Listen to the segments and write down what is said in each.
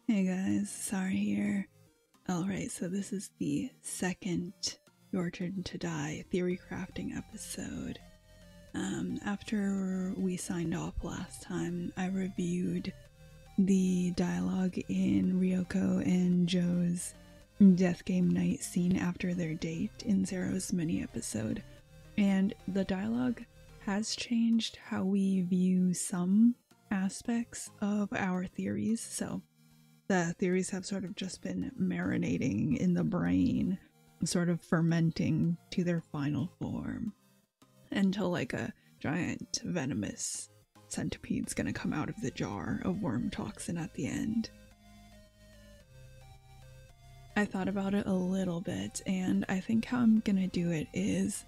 Hey guys, Sarah here. Alright, so this is the second Your Turn to Die theory crafting episode. After we signed off last time, I reviewed the dialogue in Ryoko and Joe's death game night scene after their date in Zero's mini episode. And the dialogue has changed how we view some aspects of our theories, so the theories have sort of just been marinating in the brain, sort of fermenting to their final form until like a giant venomous centipede's gonna come out of the jar of worm toxin at the end. I thought about it a little bit, and I think how I'm gonna do it is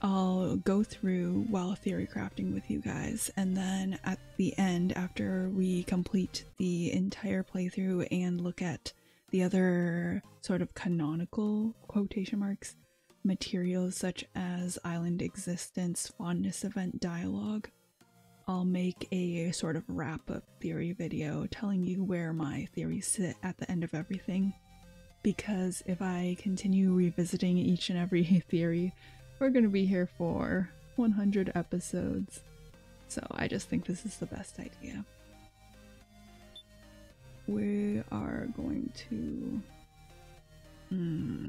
I'll go through while theory crafting with you guys, and then at the end, after we complete the entire playthrough and look at the other sort of canonical quotation marks materials such as island existence, fondness event dialogue, I'll make a sort of wrap-up theory video telling you where my theories sit at the end of everything, because if I continue revisiting each and every theory, we're gonna be here for 100 episodes, so I just think this is the best idea. We are going to...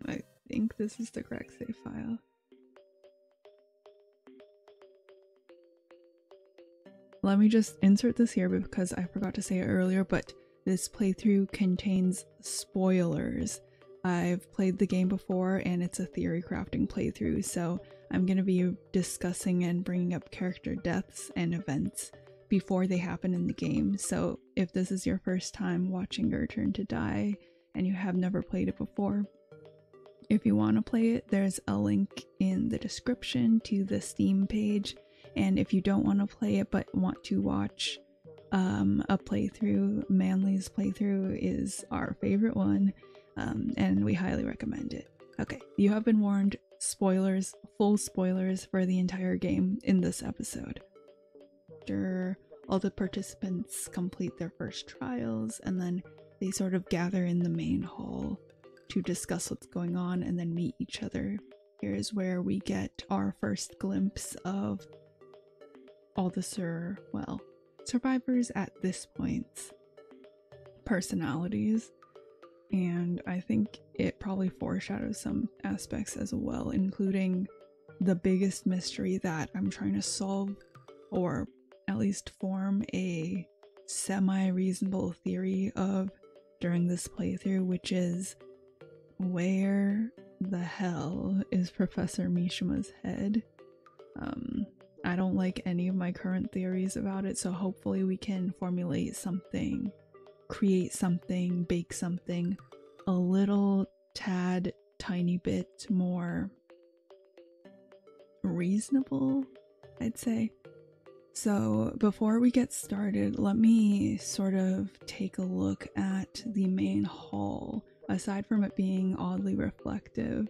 I think this is the correct save file. Let me just insert this here because I forgot to say it earlier, but this playthrough contains spoilers. I've played the game before and it's a theory crafting playthrough, so I'm going to be discussing and bringing up character deaths and events before they happen in the game. So if this is your first time watching Your Turn to Die and you have never played it before, if you want to play it, there's a link in the description to the Steam page, and if you don't want to play it but want to watch a playthrough, Manly's playthrough is our favorite one. And we highly recommend it. Okay, you have been warned. Spoilers, full spoilers for the entire game in this episode. After all the participants complete their first trials, and then they sort of gather in the main hall to discuss what's going on and then meet each other. Here's where we get our first glimpse of all the survivors at this point's personalities. And I think it probably foreshadows some aspects as well, including the biggest mystery that I'm trying to solve, or at least form a semi-reasonable theory of during this playthrough, which is where the hell is Professor Mishima's head? I don't like any of my current theories about it, so hopefully we can formulate something, create something, bake something a little tad tiny bit more reasonable, I'd say. So before we get started, let me sort of take a look at the main hall. Aside from it being oddly reflective,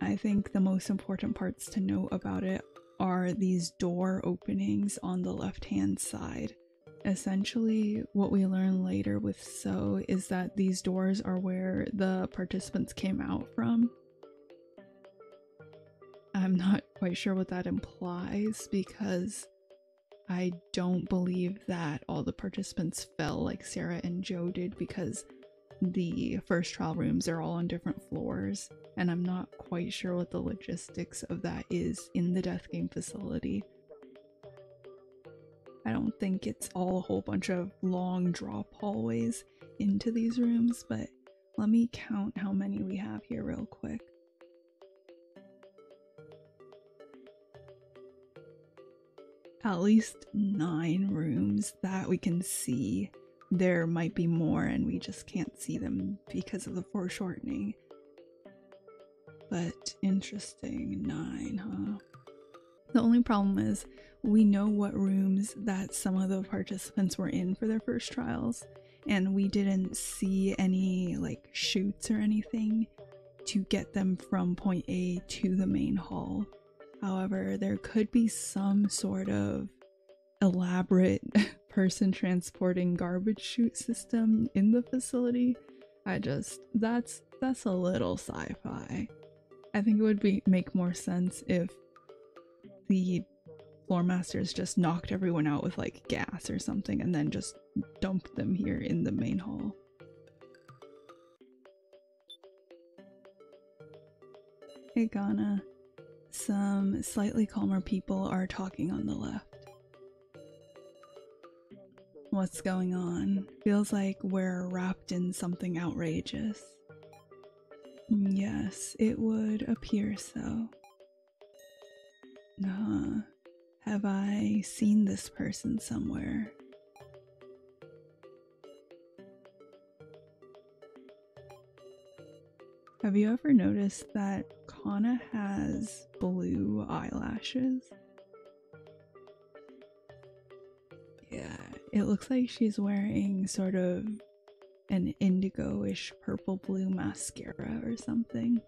I think the most important parts to note about it are these door openings on the left-hand side. Essentially, what we learn later with So is that these doors are where the participants came out from. I'm not quite sure what that implies, because I don't believe that all the participants fell like Sarah and Joe did, because the first trial rooms are all on different floors, and I'm not quite sure what the logistics of that is in the death game facility. I don't think it's all a whole bunch of long drop hallways into these rooms, but let me count how many we have here real quick. At least 9 rooms that we can see. There might be more and we just can't see them because of the foreshortening. But interesting, 9, huh? The only problem is we know what rooms that some of the participants were in for their first trials, and we didn't see any like chutes or anything to get them from point A to the main hall. However, there could be some sort of elaborate person transporting garbage chute system in the facility, that's a little sci-fi. I think it would make more sense if the floor masters just knocked everyone out with like gas or something and then just dumped them here in the main hall. Hey Ghana, some slightly calmer people are talking on the left. What's going on? Feels like we're wrapped in something outrageous. Yes, it would appear so. Have I seen this person somewhere? Have you ever noticed that Kana has blue eyelashes? Yeah, it looks like she's wearing sort of an indigo-ish purple-blue mascara or something.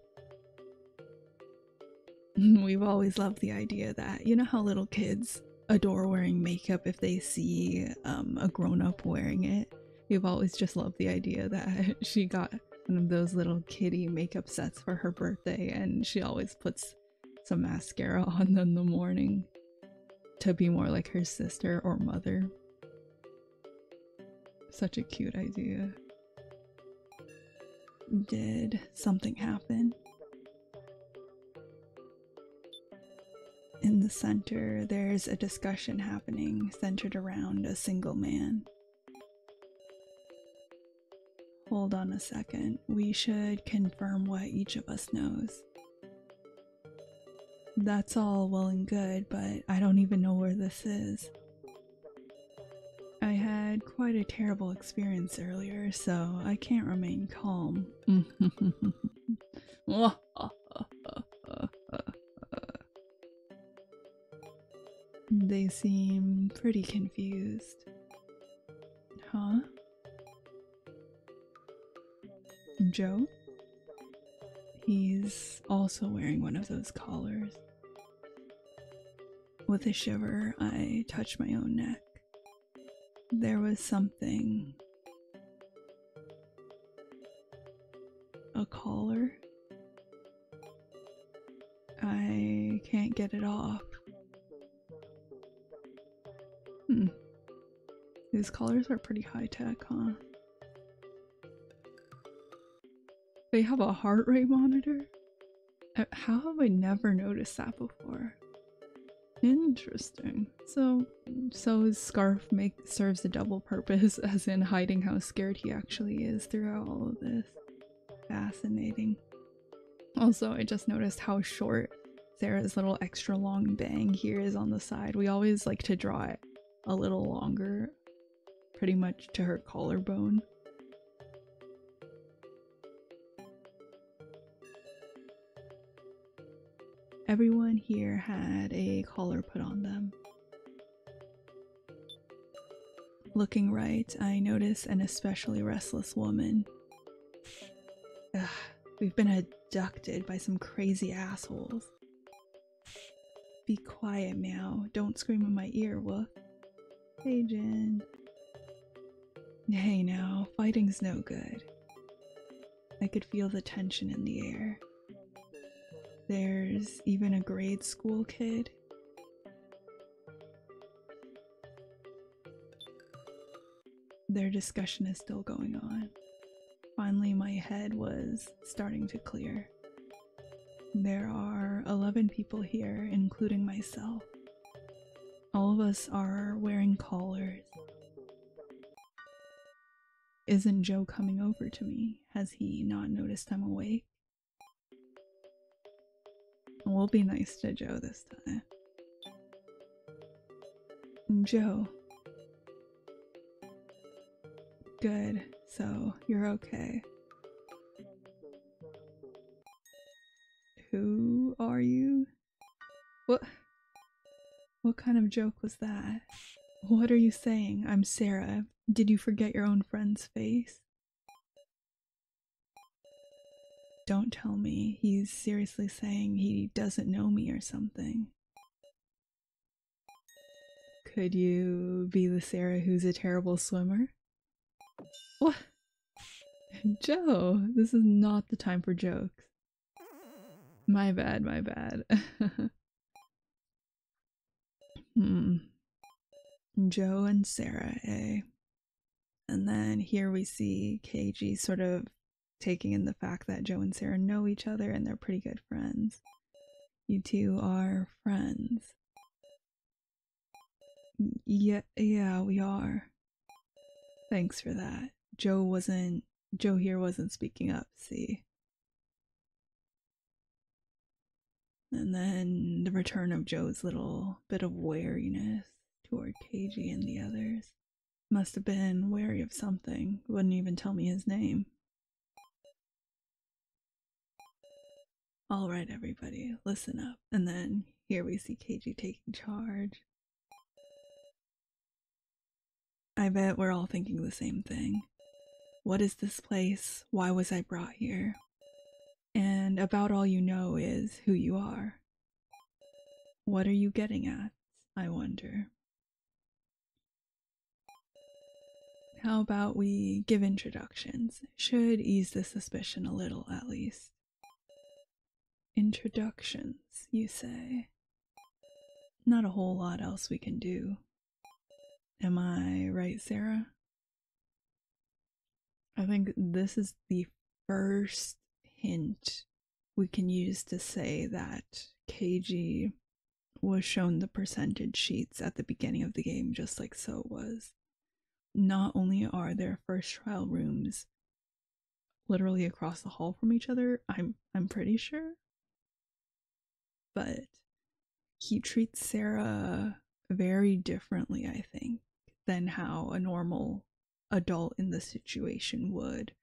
We've always loved the idea that, you know how little kids adore wearing makeup if they see a grown-up wearing it? We've always just loved the idea that she got one of those little kitty makeup sets for her birthday and she always puts some mascara on in the morning to be more like her sister or mother. Such a cute idea. Did something happen? In the center, there's a discussion happening centered around a single man. Hold on a second. We should confirm what each of us knows. That's all well and good, but I don't even know where this is. I had quite a terrible experience earlier, so I can't remain calm. They seem pretty confused. Huh? Joe? He's also wearing one of those collars. With a shiver, I touched my own neck. There was something. A collar? I can't get it off. These collars are pretty high tech, huh? They have a heart rate monitor? How have I never noticed that before? Interesting. So his scarf serves a double purpose, as in hiding how scared he actually is throughout all of this. Fascinating. Also, I just noticed how short Sarah's little extra long bang here is on the side. We always like to draw it a little longer, pretty much to her collarbone. Everyone here had a collar put on them. Looking right, I notice an especially restless woman. Ugh, we've been abducted by some crazy assholes. Be quiet, Meow. Don't scream in my ear, Woof. Hey, Jin. Hey now, fighting's no good. I could feel the tension in the air. There's even a grade school kid. Their discussion is still going on. Finally, my head was starting to clear. There are 11 people here, including myself. All of us are wearing collars. Isn't Joe coming over to me? Has he not noticed I'm awake? We'll be nice to Joe this time. Joe. Good, so you're okay. Who are you? What kind of joke was that? What are you saying? I'm Sarah. Did you forget your own friend's face? Don't tell me he's seriously saying he doesn't know me or something. Could you be the Sarah who's a terrible swimmer? What? Joe, this is not the time for jokes. My bad, my bad. Joe and Sarah, eh? And then here we see KG sort of taking in the fact that Joe and Sarah know each other and they're pretty good friends. You two are friends. Yeah, we are. Thanks for that. Joe here wasn't speaking up, see? And then the return of Joe's little bit of wariness toward KG and the others. Must have been wary of something. Wouldn't even tell me his name. Alright, everybody, listen up. And then here we see KG taking charge. I bet we're all thinking the same thing. What is this place? Why was I brought here? And about all you know is who you are. What are you getting at, I wonder? How about we give introductions? Should ease the suspicion a little, at least. Introductions, you say? Not a whole lot else we can do. Am I right, Sarah? I think this is the first hint we can use to say that KG was shown the percentage sheets at the beginning of the game, just like So was. Not only are their first trial rooms literally across the hall from each other, I'm pretty sure, but he treats Sarah very differently, I think, than how a normal adult in the situation would.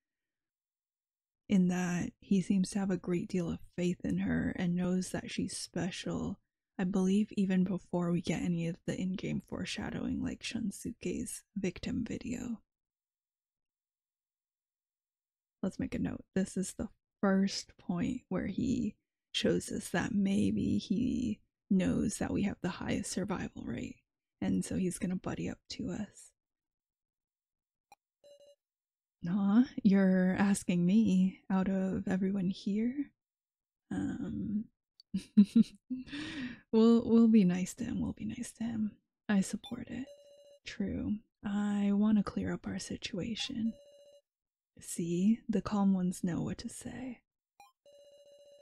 In that he seems to have a great deal of faith in her and knows that she's special, I believe, even before we get any of the in-game foreshadowing like Shunsuke's victim video. Let's make a note. This is the first point where he shows us that maybe he knows that we have the highest survival rate, and so he's gonna buddy up to us. Nah, you're asking me out of everyone here? We'll be nice to him, we'll be nice to him. I support it. True. I want to clear up our situation. See, the calm ones know what to say.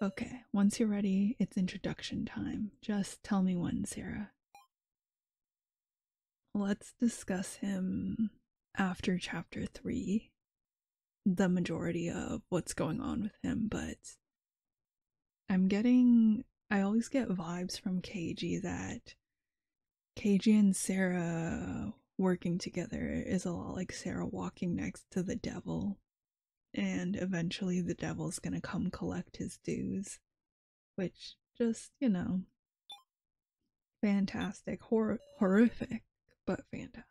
Okay, once you're ready, it's introduction time. Just tell me when, Sarah. Let's discuss him after chapter 3. The majority of what's going on with him, but I always get vibes from KG that KG and Sarah working together is a lot like Sarah walking next to the devil, and eventually the devil's gonna come collect his dues, which just, you know, fantastic, horrific, but fantastic.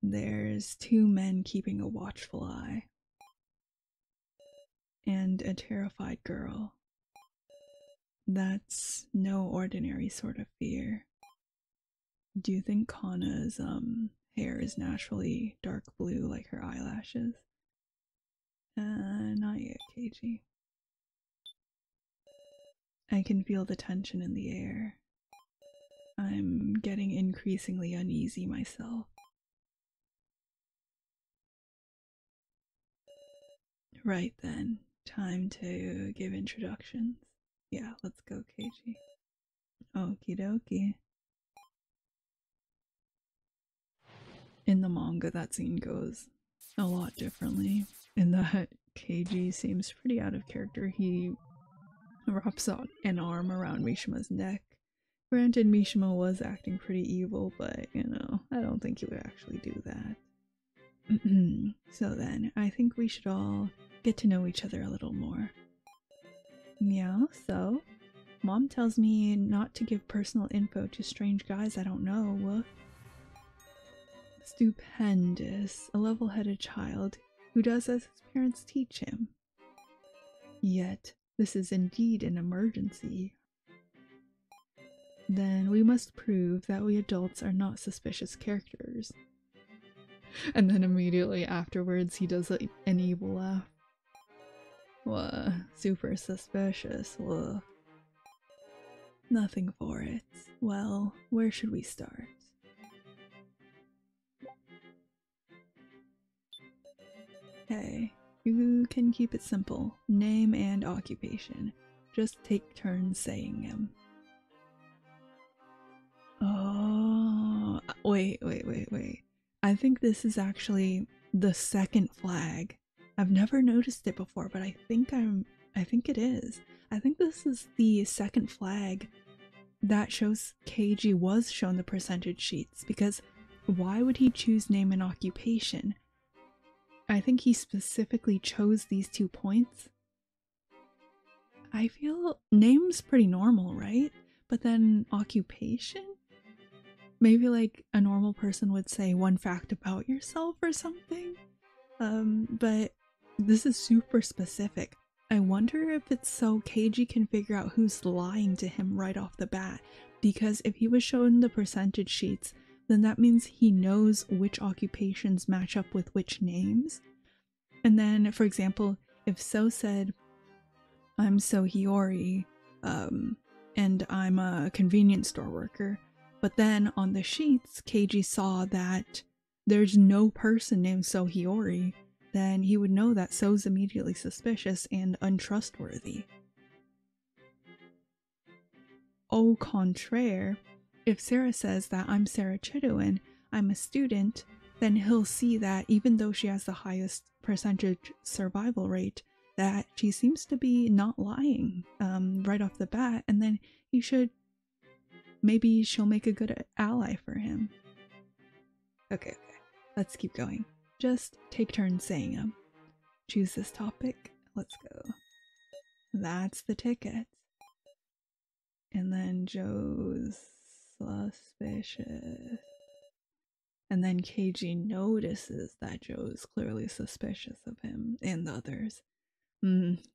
There's two men keeping a watchful eye, and a terrified girl. That's no ordinary sort of fear. Do you think Kana's hair is naturally dark blue like her eyelashes? Not yet, KG. I can feel the tension in the air. I'm getting increasingly uneasy myself. Right then, time to give introductions. Yeah, let's go, KG. Okie dokie. In the manga, that scene goes a lot differently. In that, KG seems pretty out of character. He wraps out an arm around Mishima's neck. Granted, Mishima was acting pretty evil, but, you know, I don't think he would actually do that. So then, I think we should all get to know each other a little more. Meow, so? Mom tells me not to give personal info to strange guys I don't know. Woof. Stupendous. A level-headed child who does as his parents teach him. Yet, this is indeed an emergency. then we must prove that we adults are not suspicious characters. And then immediately afterwards, he does an evil laugh. Whoa, super suspicious. Whoa. Nothing for it. Well, where should we start? Hey, you can keep it simple. Name and occupation. Just take turns saying them. Oh, wait. I think this is actually the second flag. I've never noticed it before, but I think it is. I think this is the second flag that shows KG was shown the percentage sheets, because why would he choose name and occupation? I think he specifically chose these 2 points. I feel name's pretty normal, right? But then occupation? Maybe like a normal person would say 1 fact about yourself or something. But this is super specific. I wonder if it's so KG can figure out who's lying to him right off the bat. Because if he was shown the percentage sheets, then that means he knows which occupations match up with which names. And then, for example, if So said, I'm So Hiyori, and I'm a convenience store worker, but then on the sheets, KG saw that there's no person named So Hiyori, then he would know that So's immediately suspicious and untrustworthy. Au contraire, if Sarah says that I'm Sarah Chidowin, I'm a student, then he'll see that even though she has the highest percentage survival rate, that she seems to be not lying right off the bat, and then maybe she'll make a good ally for him. Okay, let's keep going. Just take turns saying them. Choose this topic. Let's go. That's the ticket. And then Joe's suspicious. And then KG notices that Joe's clearly suspicious of him and the others.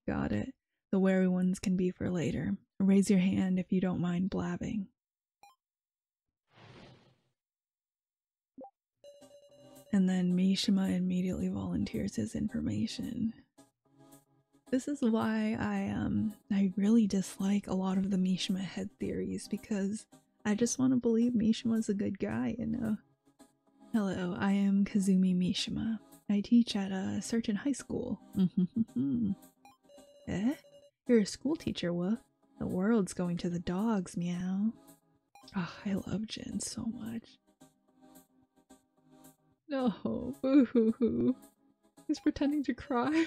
Got it. The wary ones can be for later. Raise your hand if you don't mind blabbing. And then Mishima immediately volunteers his information. This is why I really dislike a lot of the Mishima head theories, because I just want to believe Mishima's a good guy, you know? Hello, I am Kazumi Mishima. I teach at a certain high school. Eh? You're a school teacher, woof. The world's going to the dogs, meow. Oh, I love Jin so much. No, boo-hoo-hoo. He's pretending to cry.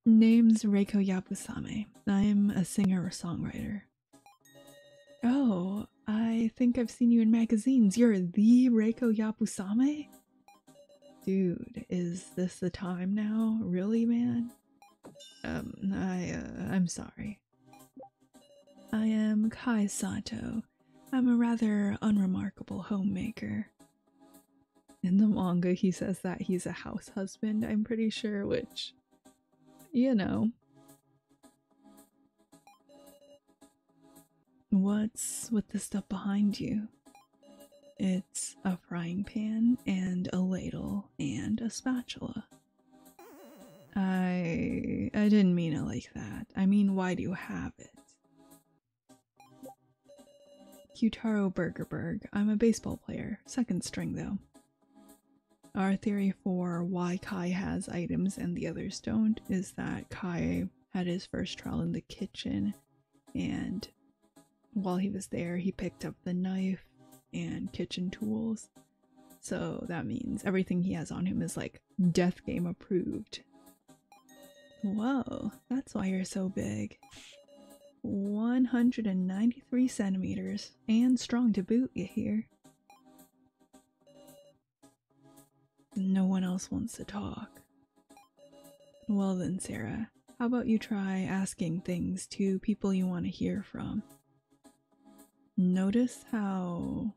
Name's Reiko Yapusame. I'm a singer-songwriter. Oh, I think I've seen you in magazines. You're the Reiko Yapusame? Dude, is this the time now? Really, man? I'm sorry. I am Kai Sato. I'm a rather unremarkable homemaker. In the manga, he says that he's a house husband, I'm pretty sure, which, you know. What's with the stuff behind you? It's a frying pan and a ladle and a spatula. I didn't mean it like that. I mean, why do you have it? Kyutaro Burgerberg. I'm a baseball player. Second string, though. Our theory for why Kai has items and the others don't is that Kai had his first trial in the kitchen, and while he was there, he picked up the knife and kitchen tools. So that means everything he has on him is like death game approved. Whoa, that's why you're so big. 193 centimeters, and strong to boot, you hear? No one else wants to talk. Well then, Sarah, how about you try asking things to people you want to hear from? Notice how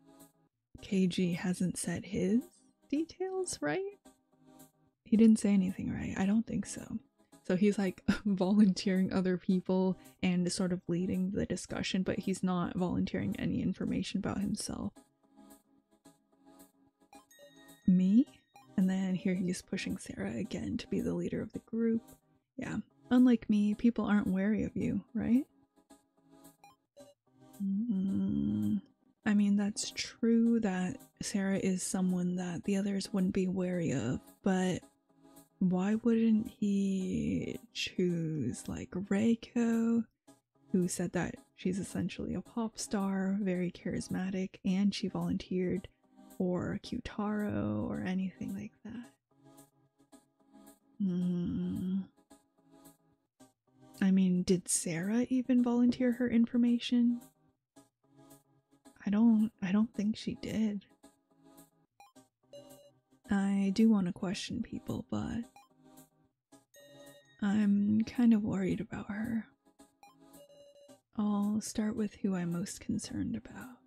KG hasn't said his details, right? He didn't say anything, right? I don't think so. So he's like volunteering other people and sort of leading the discussion, but he's not volunteering any information about himself. Me? And then here he's pushing Sarah again to be the leader of the group. Yeah, unlike me, people aren't wary of you, right? I mean, that's true that Sarah is someone that the others wouldn't be wary of, but why wouldn't he choose like Reiko, who said that she's essentially a pop star, very charismatic, and she volunteered, or Kyutaro or anything like that? I mean, did Sarah even volunteer her information? I don't think she did. I do want to question people, but I'm kind of worried about her. I'll start with who I'm most concerned about.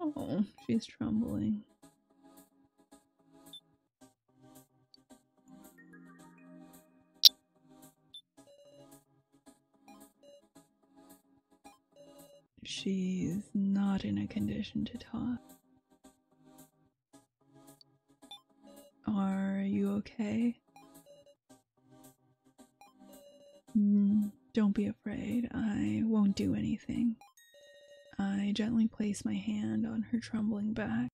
Oh, she's trembling. She's not in a condition to talk. Are you okay? Don't be afraid. I won't do anything. I gently place my hand on her trembling back.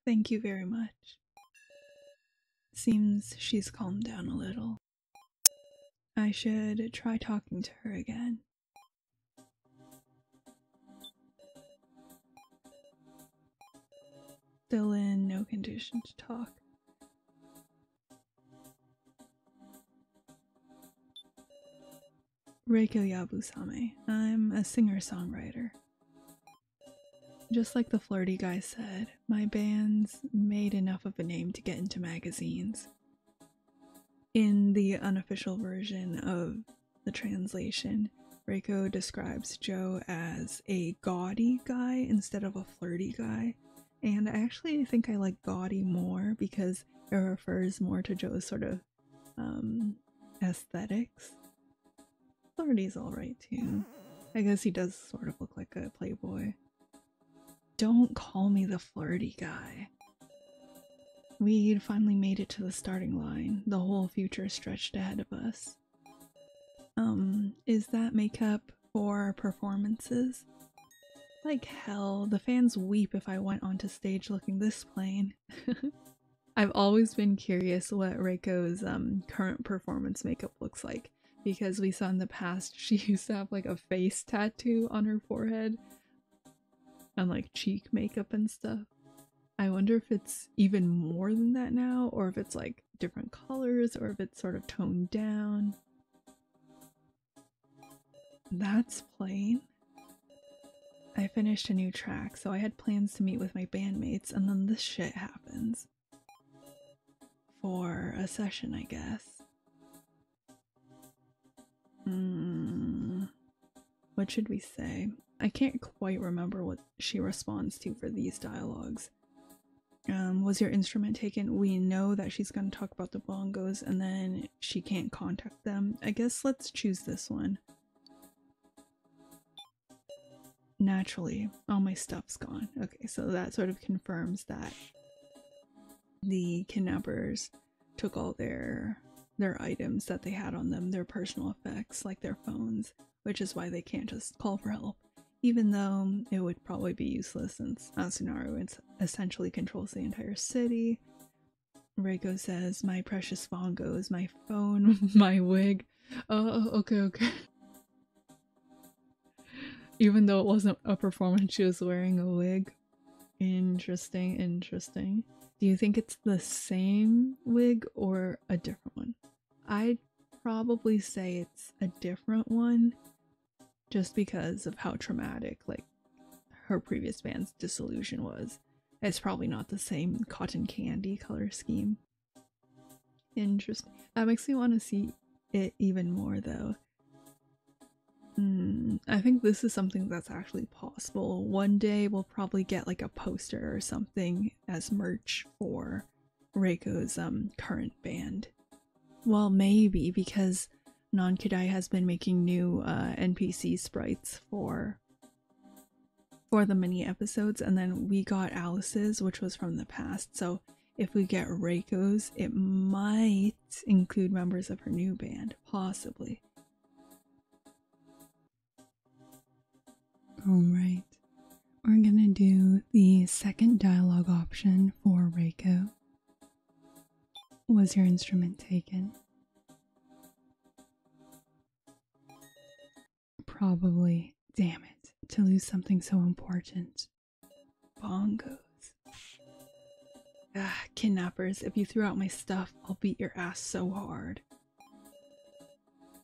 Thank you very much. Seems she's calmed down a little. I should try talking to her again. Still in no condition to talk. Reiko Yabusame. I'm a singer-songwriter. Just like the flirty guy said, my band's made enough of a name to get into magazines. In the unofficial version of the translation, Reiko describes Joe as a gaudy guy instead of a flirty guy, and I actually think I like gaudy more because it refers more to Joe's sort of aesthetics. Flirty's alright too. I guess he does sort of look like a playboy. Don't call me the flirty guy. We'd finally made it to the starting line. The whole future stretched ahead of us. Is that makeup for performances? Like hell, the fans weep if I went onto stage looking this plain. I've always been curious what Reiko's current performance makeup looks like, because we saw in the past she used to have like a face tattoo on her forehead and like cheek makeup and stuff. I wonder if it's even more than that now, or if it's like different colors, or if it's sort of toned down. That's plain. I finished a new track, so I had plans to meet with my bandmates, and then this shit happens. For a session, I guess. What should we say? I can't quite remember what she responds to for these dialogues. Was your instrument taken? We know that she's going to talk about the bongos and then she can't contact them. I guess let's choose this one. Naturally, all my stuff's gone. Okay, so that sort of confirms that the kidnappers took all their items that they had on them, their personal effects, like their phones, which is why they can't just call for help. Even though it would probably be useless since Asunaru essentially controls the entire city. Reiko says, my precious bongos, my phone, my wig. Oh, okay. Even though it wasn't a performance, she was wearing a wig. Interesting. Do you think it's the same wig or a different one? I'd probably say it's a different one. Just because of how traumatic, like, her previous band's dissolution was. It's probably not the same cotton candy color scheme. Interesting. That makes me want to see it even more though. I think this is something that's actually possible. One day we'll probably get like a poster or something as merch for Reiko's current band. Well, maybe because Non-Kidai has been making new NPC sprites for the mini episodes, and then we got Alice's, which was from the past. So if we get Reiko's, it might include members of her new band, possibly. Alright, we're gonna do the second dialogue option for Reiko. Was your instrument taken? Probably. Damn it, to lose something so important. Bongos. Kidnappers, if you threw out my stuff, I'll beat your ass so hard.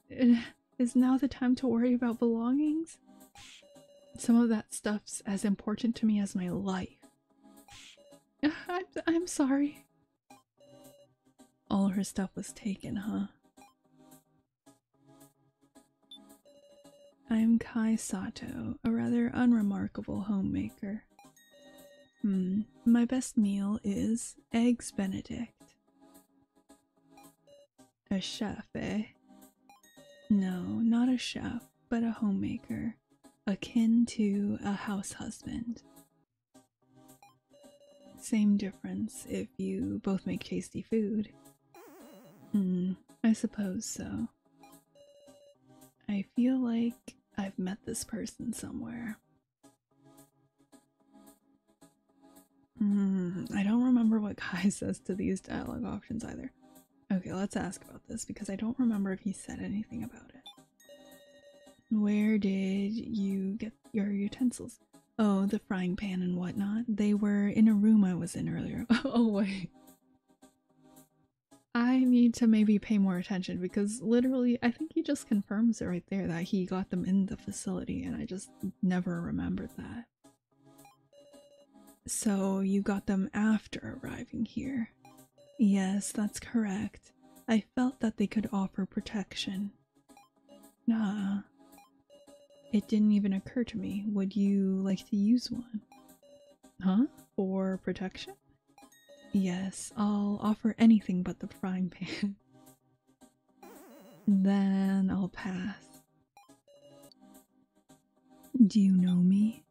Is now the time to worry about belongings? Some of that stuff's as important to me as my life. I'm sorry. All her stuff was taken, huh? I'm Kai Sato, a rather unremarkable homemaker. My best meal is Eggs Benedict. A chef, eh? No, not a chef, but a homemaker. Akin to a house husband. Same difference if you both make tasty food. I suppose so. I feel like I've met this person somewhere. I don't remember what Kai says to these dialogue options either. Okay, let's ask about this because I don't remember if he said anything about it. Where did you get your utensils? Oh, the frying pan and whatnot. They were in a room I was in earlier. Oh, wait. I need to maybe pay more attention because literally I think he just confirms it right there that he got them in the facility and I just never remembered that. So you got them after arriving here? Yes, that's correct. I felt that they could offer protection. Nah. It didn't even occur to me. Would you like to use one? Huh? For protection? Yes, I'll offer anything but the frying pan. Then I'll pass. Do you know me?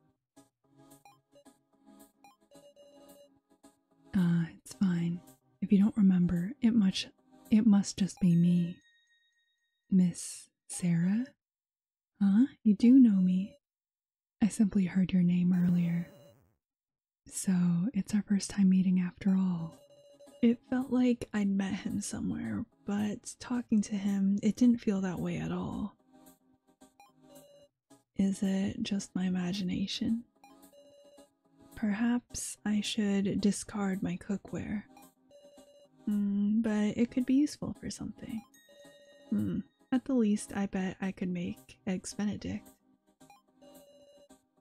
It's fine. If you don't remember, it must just be me. Miss Sarah? Huh? You do know me. I simply heard your name earlier. So, it's our first time meeting after all. It felt like I'd met him somewhere, but talking to him, it didn't feel that way at all. Is it just my imagination? Perhaps I should discard my cookware. But it could be useful for something. At the least, I bet I could make Eggs Benedict.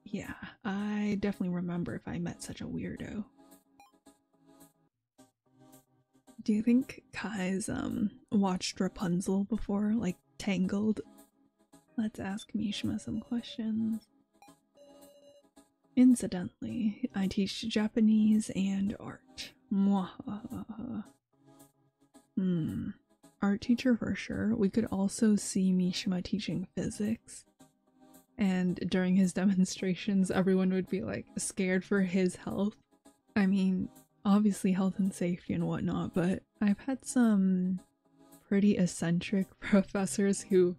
Yeah, I definitely remember if I met such a weirdo. Do you think Kai's watched Rapunzel before, like Tangled? Let's ask Mishima some questions. Incidentally, I teach Japanese and art. Mwahaha. Art teacher for sure. We could also see Mishima teaching physics. And during his demonstrations, everyone would be like scared for his health. I mean, obviously health and safety and whatnot, but I've had some pretty eccentric professors who,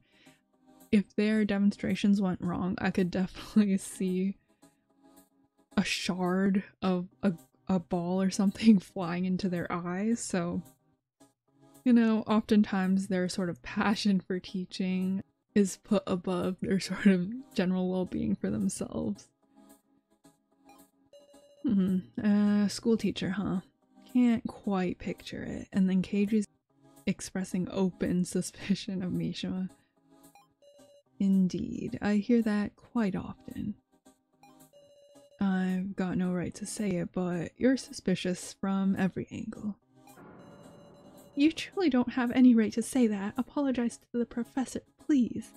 if their demonstrations went wrong, I could definitely see a shard of a ball or something flying into their eyes. So, you know, oftentimes their sort of passion for teaching is put above their sort of general well-being for themselves. School teacher, huh? Can't quite picture it. And then Keiji's expressing open suspicion of Mishima. Indeed, I hear that quite often. I've got no right to say it, but you're suspicious from every angle. You truly don't have any right to say that. Apologize to the professor, please.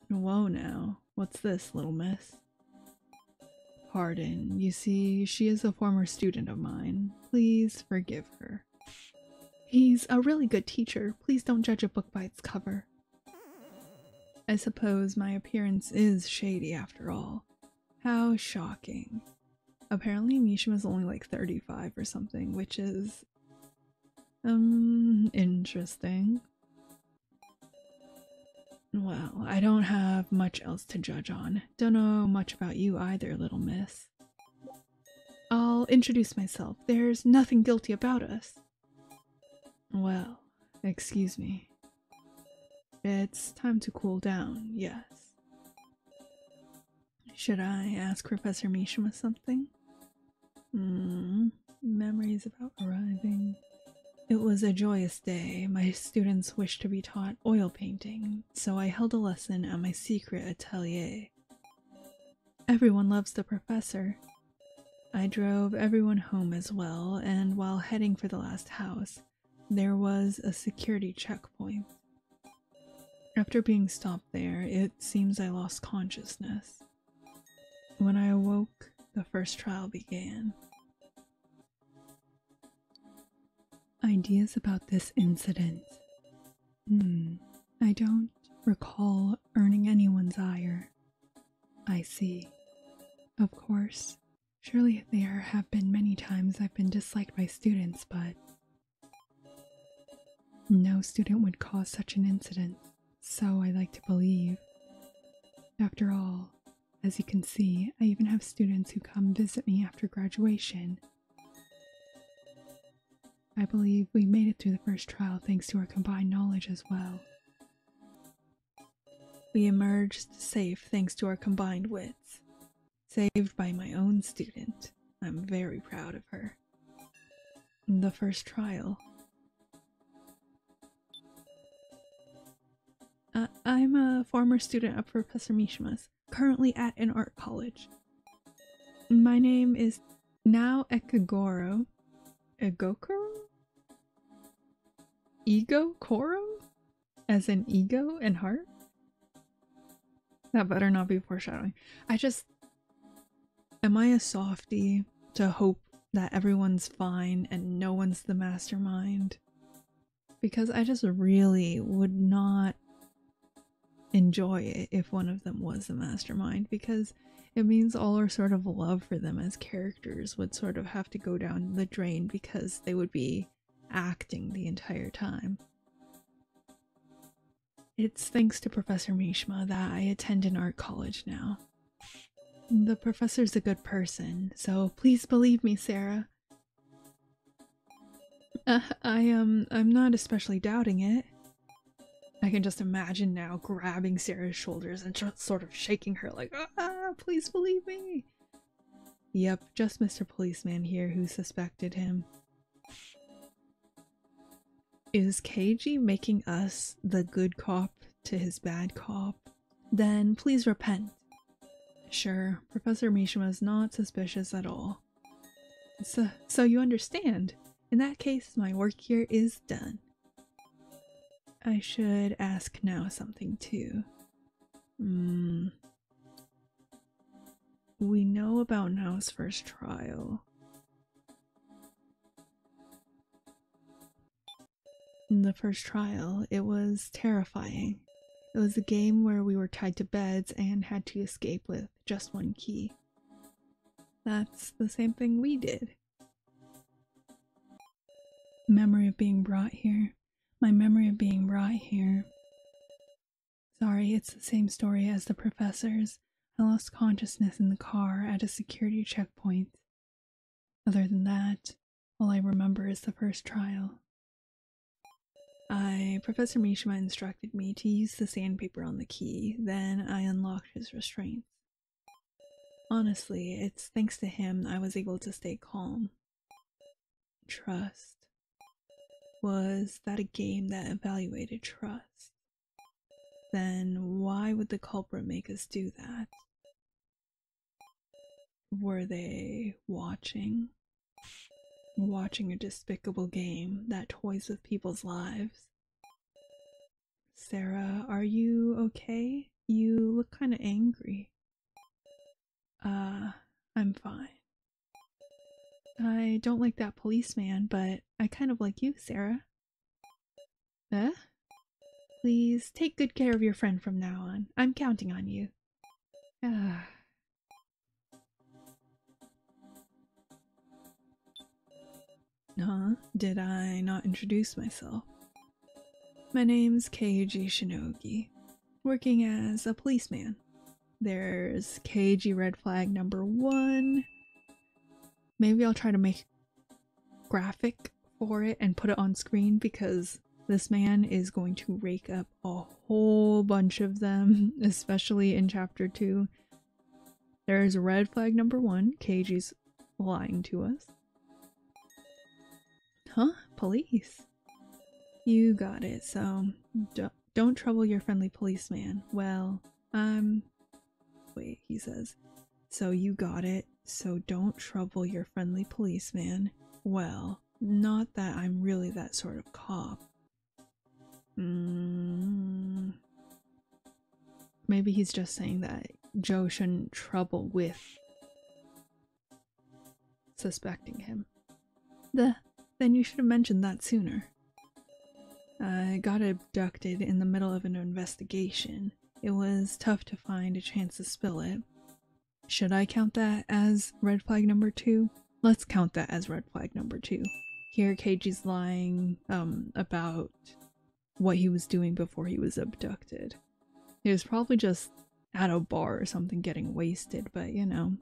Whoa now. What's this, little miss? Pardon. You see, she is a former student of mine. Please forgive her. He's a really good teacher. Please don't judge a book by its cover. I suppose my appearance is shady after all. How shocking. Apparently Mishima's only like 35 or something, which is interesting. Well, I don't have much else to judge on. Don't know much about you either, little miss. I'll introduce myself. There's nothing guilty about us. Well, excuse me. It's time to cool down, yes. Should I ask Professor Mishima something? Memories about arriving. It was a joyous day. My students wished to be taught oil painting, so I held a lesson at my secret atelier. Everyone loves the professor. I drove everyone home as well, and while heading for the last house, there was a security checkpoint. After being stopped there, it seems I lost consciousness. When I awoke, the first trial began. Ideas about this incident. I don't recall earning anyone's ire. I see. Of course, surely there have been many times I've been disliked by students, but no student would cause such an incident, so I like to believe. After all, as you can see, I even have students who come visit me after graduation. I believe we made it through the first trial thanks to our combined knowledge as well. We emerged safe thanks to our combined wits. Saved by my own student. I'm very proud of her. The first trial. I'm a former student of Professor Mishima's, currently at an art college. My name is now Ekagoro. Egokoro? Ego Koro? As in ego and heart? That better not be foreshadowing. Am I a softie to hope that everyone's fine and no one's the mastermind? Because I just really would not enjoy it if one of them was the mastermind, because it means all our sort of love for them as characters would sort of have to go down the drain because they would be acting the entire time. It's thanks to Professor Mishima that I attend an art college now. The professor's a good person, so please believe me, Sarah. I'm not especially doubting it. I can just imagine now grabbing Sarah's shoulders and just sort of shaking her like, please believe me. Yep, just Mr. Policeman here who suspected him. Is Keiji making us the good cop to his bad cop? Then please repent. Sure, Professor Mishima is not suspicious at all. So you understand. In that case, my work here is done. I should ask now something too. We know about Nao's first trial. In the first trial, it was terrifying. It was a game where we were tied to beds and had to escape with just one key. That's the same thing we did. Memory of being brought here. My memory of being brought here. Sorry, it's the same story as the professor's. I lost consciousness in the car at a security checkpoint. Other than that, all I remember is the first trial. Professor Mishima instructed me to use the sandpaper on the key, then I unlocked his restraints. Honestly, it's thanks to him I was able to stay calm. Trust. Was that a game that evaluated trust? Then why would the culprit make us do that? Were they watching? watching a despicable game that toys with people's lives. Sarah, are you okay? You look kind of angry. I'm fine. I don't like that policeman, but I kind of like you, Sarah. Eh? Please take good care of your friend from now on. I'm counting on you. Ah. Huh? Did I not introduce myself? My name's Keiji Shinogi, working as a policeman. There's Keiji red flag number 1. Maybe I'll try to make a graphic for it and put it on screen because this man is going to rake up a whole bunch of them, especially in chapter 2. There's red flag number 1. Keiji's lying to us. Huh? Police? You got it, so don't trouble your friendly policeman. Well, wait, he says. So you got it, so don't trouble your friendly policeman. Well, not that I'm really that sort of cop. Maybe he's just saying that Joe shouldn't trouble with suspecting him. Then you should have mentioned that sooner. I got abducted in the middle of an investigation. It was tough to find a chance to spill it. Should I count that as red flag number 2? Let's count that as red flag number 2. Here Keiji's lying about what he was doing before he was abducted. He was probably just at a bar or something getting wasted, but you know,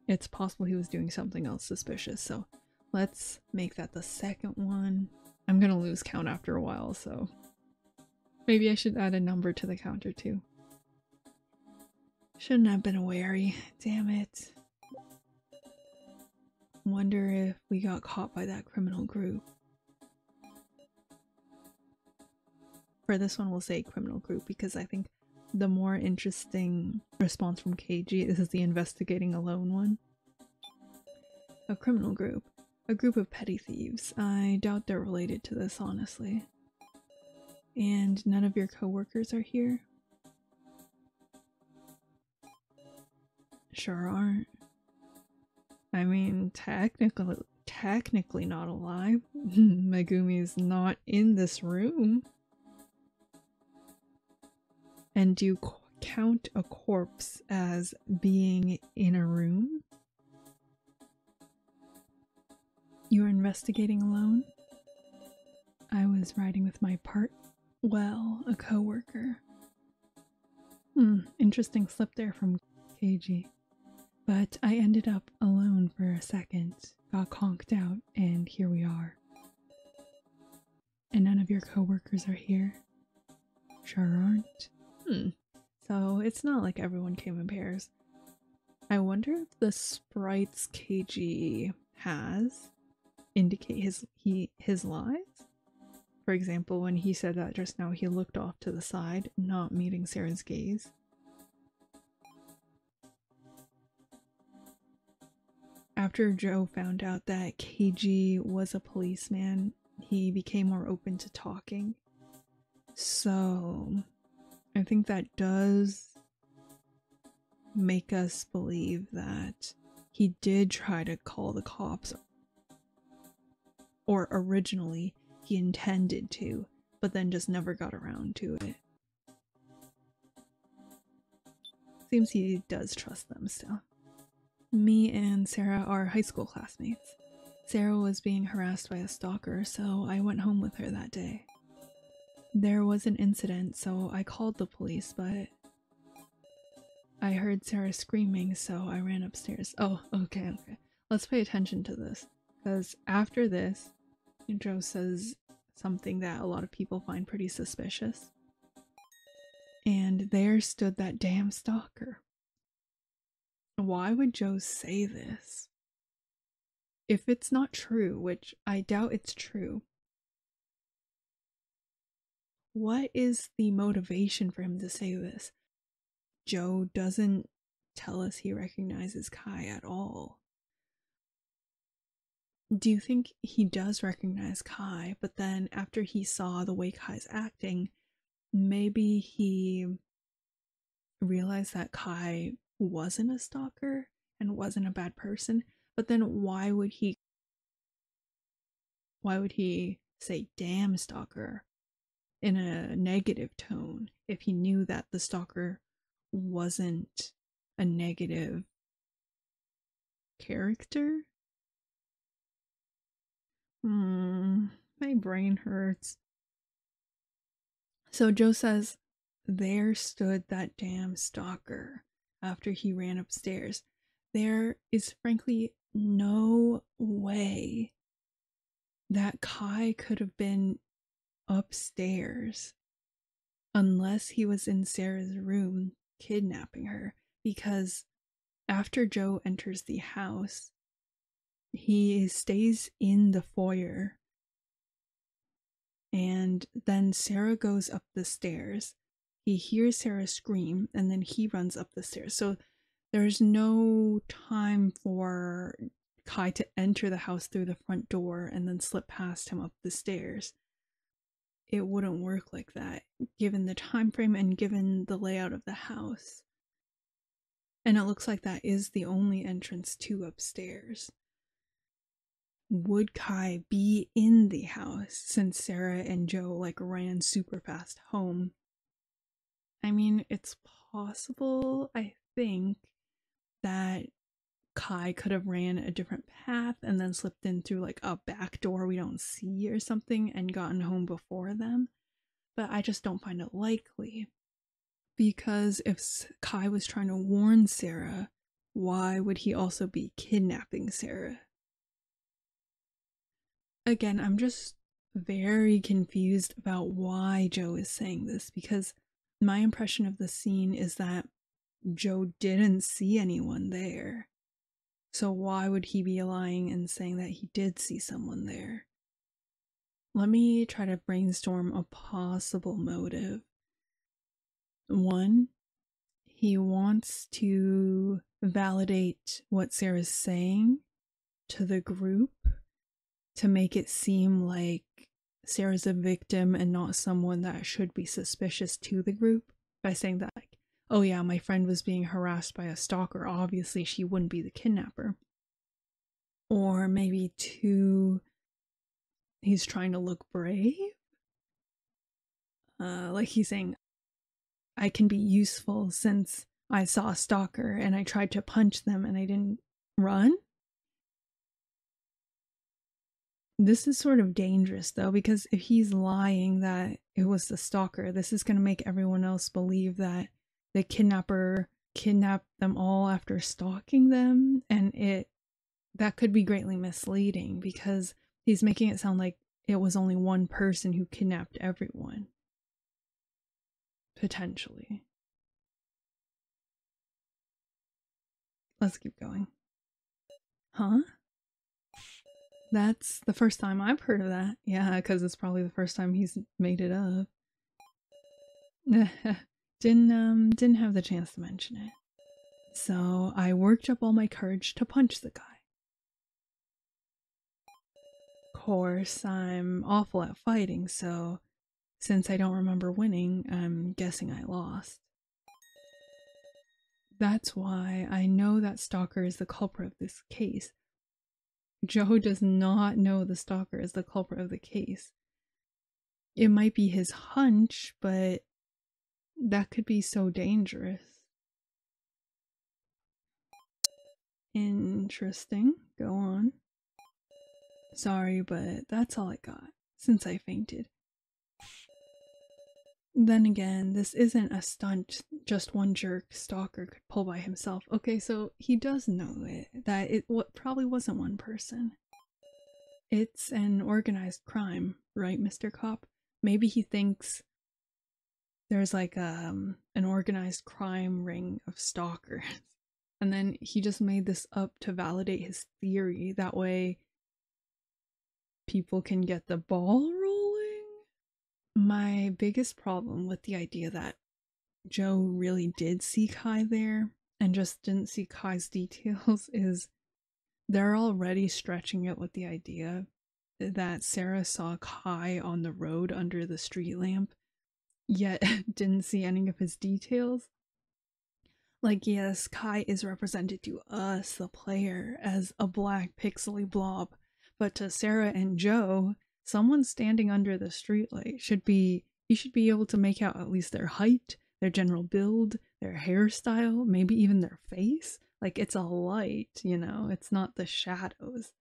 it's possible he was doing something else suspicious, so let's make that the second one. I'm gonna lose count after a while, so maybe I should add a number to the counter too. Shouldn't have been wary. Damn it. Wonder if we got caught by that criminal group. For this one, we'll say criminal group because I think the more interesting response from Keiji is the investigating alone one. A criminal group. A group of petty thieves. I doubt they're related to this, honestly. And none of your coworkers are here? Sure aren't. I mean, technically not alive. Megumi's not in this room. And do you count a corpse as being in a room? You were investigating alone? I was riding with my a coworker. Interesting slip there from Keiji. But I ended up alone for a second, got conked out, and here we are. And none of your coworkers are here? Sure aren't. So it's not like everyone came in pairs. I wonder if the sprites Keiji has indicate his lies? For example, when he said that just now, he looked off to the side, not meeting Sarah's gaze. After Joe found out that Keiji was a policeman, he became more open to talking. So I think that does make us believe that he did try to call the cops. Or originally he intended to, but then just never got around to it. Seems he does trust them still. Me and Sarah are high school classmates. Sarah was being harassed by a stalker, so I went home with her that day. There was an incident, so I called the police, but I heard Sarah screaming, so I ran upstairs. Oh, okay. Let's pay attention to this, because after this, Joe says something that a lot of people find pretty suspicious. And there stood that damn stalker. Why would Joe say this? If it's not true, which I doubt it's true, what is the motivation for him to say this? Joe doesn't tell us he recognizes Kai at all. do you think he does recognize Kai, but then after he saw the way Kai's acting, maybe he realized that Kai wasn't a stalker and wasn't a bad person? But then why would he say damn stalker in a negative tone if he knew that the stalker wasn't a negative character? My brain hurts. So Joe says, there stood that damn stalker after he ran upstairs. There is frankly no way that Kai could have been upstairs unless he was in Sarah's room kidnapping her, because after Joe enters the house, he stays in the foyer, and then Sarah goes up the stairs. He hears Sarah scream, and then he runs up the stairs. So there's no time for Kai to enter the house through the front door and then slip past him up the stairs. It wouldn't work like that, given the time frame and given the layout of the house. And it looks like that is the only entrance to upstairs. Would Kai be in the house since Sarah and Joe ran super fast home? I mean, it's possible, I think, that Kai could have ran a different path and then slipped in through a back door we don't see or something and gotten home before them. But I just don't find it likely. Because if Kai was trying to warn Sarah, why would he also be kidnapping Sarah? Again, I'm just very confused about why Joe is saying this, because my impression of the scene is that Joe didn't see anyone there. So why would he be lying and saying that he did see someone there? Let me try to brainstorm a possible motive. 1, he wants to validate what Sarah's saying to the group to make it seem like Sarah's a victim and not someone that should be suspicious to the group, by saying that oh yeah, my friend was being harassed by a stalker, obviously she wouldn't be the kidnapper. Or maybe 2, he's trying to look brave. He's saying, I can be useful since I saw a stalker and I tried to punch them and I didn't run. This is sort of dangerous though, because if he's lying that it was the stalker, this is going to make everyone else believe that the kidnapper kidnapped them all after stalking them, and that could be greatly misleading because he's making it sound like it was only one person who kidnapped everyone. Potentially. Let's keep going. Huh? That's the first time I've heard of that. Yeah, because it's probably the first time he's made it up. Didn't have the chance to mention it. So I worked up all my courage to punch the guy. Of course, I'm awful at fighting, so since I don't remember winning, I'm guessing I lost. That's why I know that Stalker is the culprit of this case. Joe does not know the stalker is the culprit of the case. It might be his hunch, but that could be so dangerous. Interesting. Go on. Sorry, but that's all I got since I fainted. Then again, this isn't a stunt just one jerk stalker could pull by himself. Okay, so he does know that it probably wasn't one person. It's an organized crime, right, Mr. Cop? Maybe he thinks there's an organized crime ring of stalkers. And then he just made this up to validate his theory. That way people can get the ball rolling. My biggest problem with the idea that Joe really did see Kai there and just didn't see Kai's details is they're already stretching it with the idea that Sarah saw Kai on the road under the street lamp, yet didn't see any of his details. Like, yes, Kai is represented to us, the player, as a black pixely blob, but to Sarah and Joe, someone standing under the streetlight you should be able to make out at least their height, their general build, their hairstyle, maybe even their face. Like, it's a light, you know, it's not the shadows.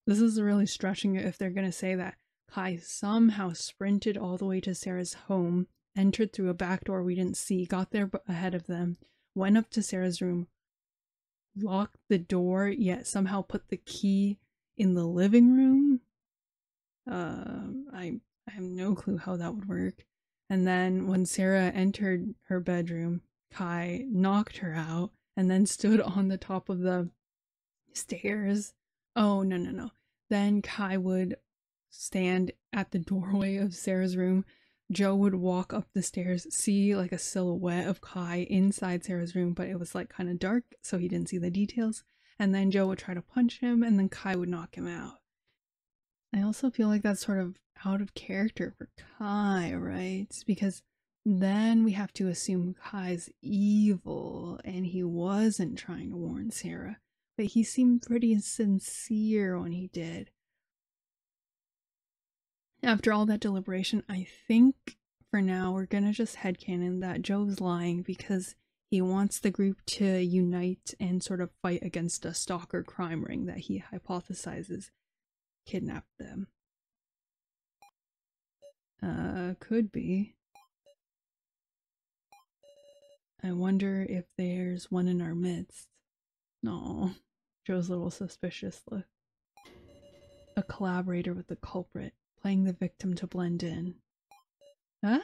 This is really stretching it if they're gonna say that Kai somehow sprinted all the way to Sarah's home, entered through a back door we didn't see, got there ahead of them, went up to Sarah's room, locked the door, yet somehow put the key in the living room. I have no clue how that would work. And then when Sarah entered her bedroom, Kai knocked her out and then stood on the top of the stairs. Oh, no. Then Kai would stand at the doorway of Sarah's room. Joe would walk up the stairs, see like a silhouette of Kai inside Sarah's room, but it was like kind of dark, so he didn't see the details. And then Joe would try to punch him, and then Kai would knock him out. I also feel like that's sort of out of character for Kai, right? Because then we have to assume Kai's evil, and he wasn't trying to warn Sarah. But he seemed pretty sincere when he did. After all that deliberation, I think for now we're gonna just headcanon that Joe's lying because he wants the group to unite and sort of fight against a stalker crime ring that he hypothesizes kidnapped them. Could be. I wonder if there's one in our midst. No, Joe's a little suspicious look. A collaborator with the culprit, playing the victim to blend in. Huh?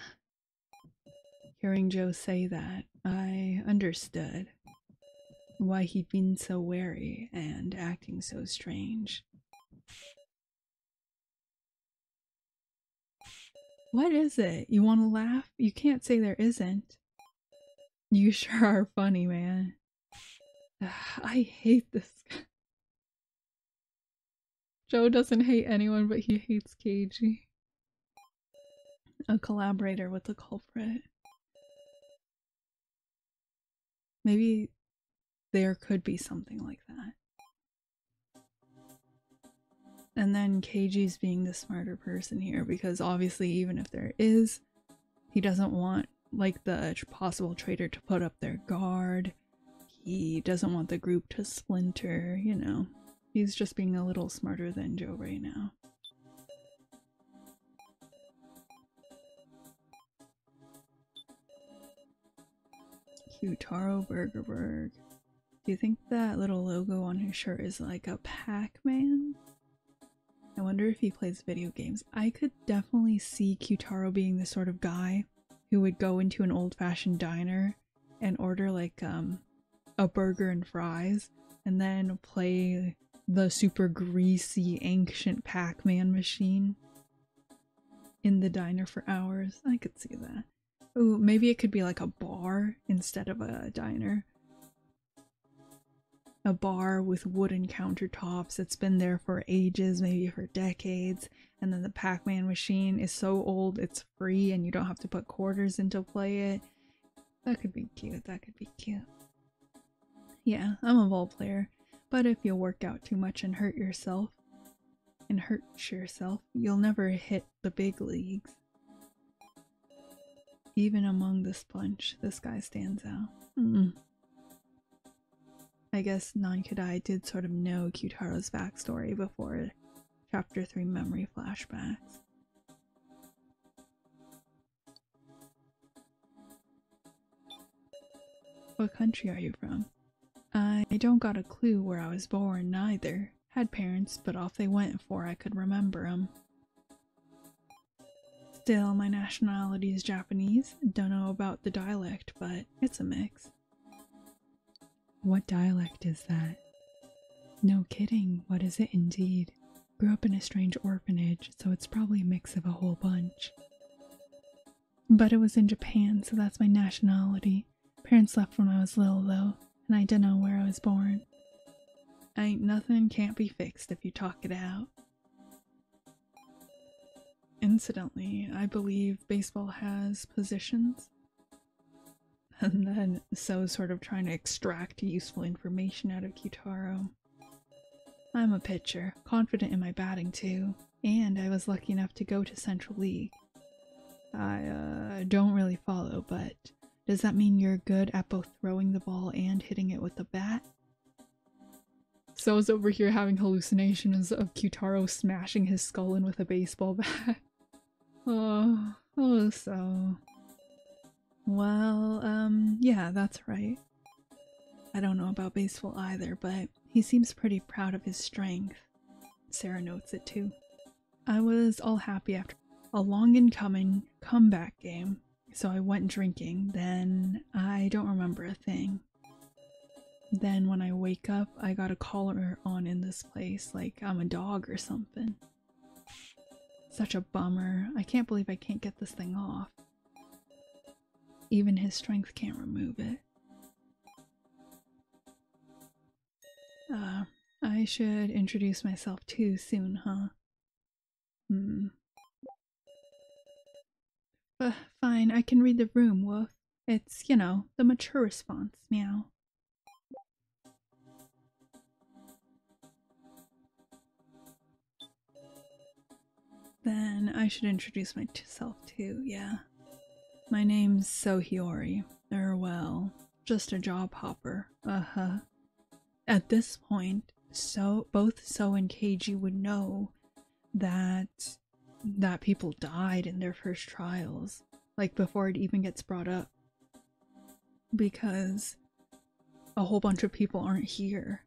Hearing Joe say that, I understood why he'd been so wary and acting so strange. What is it? You want to laugh? You can't say there isn't. You sure are funny, man. I hate this guy. Joe doesn't hate anyone, but he hates KG. A collaborator with the culprit. Maybe there could be something like that. And then KG's being the smarter person here, because obviously even if there is, he doesn't want like the possible traitor to put up their guard. He doesn't want the group to splinter, you know. He's just being a little smarter than Joe right now. Yttd Burgerberg. Do you think that little logo on his shirt is like a Pac-Man? I wonder if he plays video games. I could definitely see Yttd being the sort of guy who would go into an old-fashioned diner and order like a burger and fries, and then play the super greasy ancient Pac-Man machine in the diner for hours. I could see that. Ooh, maybe it could be like a bar instead of a diner. A bar with wooden countertops that's been there for ages, maybe for decades, and then the Pac-Man machine is so old it's free and you don't have to put quarters in to play it. That could be cute, that could be cute. Yeah, I'm a ball player, but if you work out too much and hurt yourself, you'll never hit the big leagues. Even among this bunch, this guy stands out. I guess Yttd did sort of know Yttd's backstory before Chapter 3 memory flashbacks. What country are you from? I don't got a clue where I was born, neither. Had parents, but off they went before I could remember 'em. Still, my nationality is Japanese. Don't know about the dialect, but it's a mix. What dialect is that? No kidding, what is it indeed? Grew up in a strange orphanage, so it's probably a mix of a whole bunch. But it was in Japan, so that's my nationality. Parents left when I was little, though, and I don't know where I was born. Ain't nothing can't be fixed if you talk it out. Incidentally, I believe baseball has positions. And then So's sort of trying to extract useful information out of Kyutaro. I'm a pitcher, confident in my batting too, and I was lucky enough to go to Central League. I don't really follow, but does that mean you're good at both throwing the ball and hitting it with the bat? So's over here having hallucinations of Kyutaro smashing his skull in with a baseball bat. Oh, so... Well, yeah, that's right. I don't know about baseball either, but he seems pretty proud of his strength. Sarah notes it too. I was all happy after a long and coming comeback game, so I went drinking, then I don't remember a thing. Then when I wake up, I got a collar on in this place, like I'm a dog or something. Such a bummer. I can't believe I can't get this thing off. Even his strength can't remove it. I should introduce myself too soon, huh? Fine, I can read the room, Woof. It's, you know, the mature response, meow. Then I should introduce myself too, yeah. My name's Sohiori. Well, just a job hopper. At this point, both So and Keiji would know that people died in their first trials, like before it even gets brought up, because a whole bunch of people aren't here.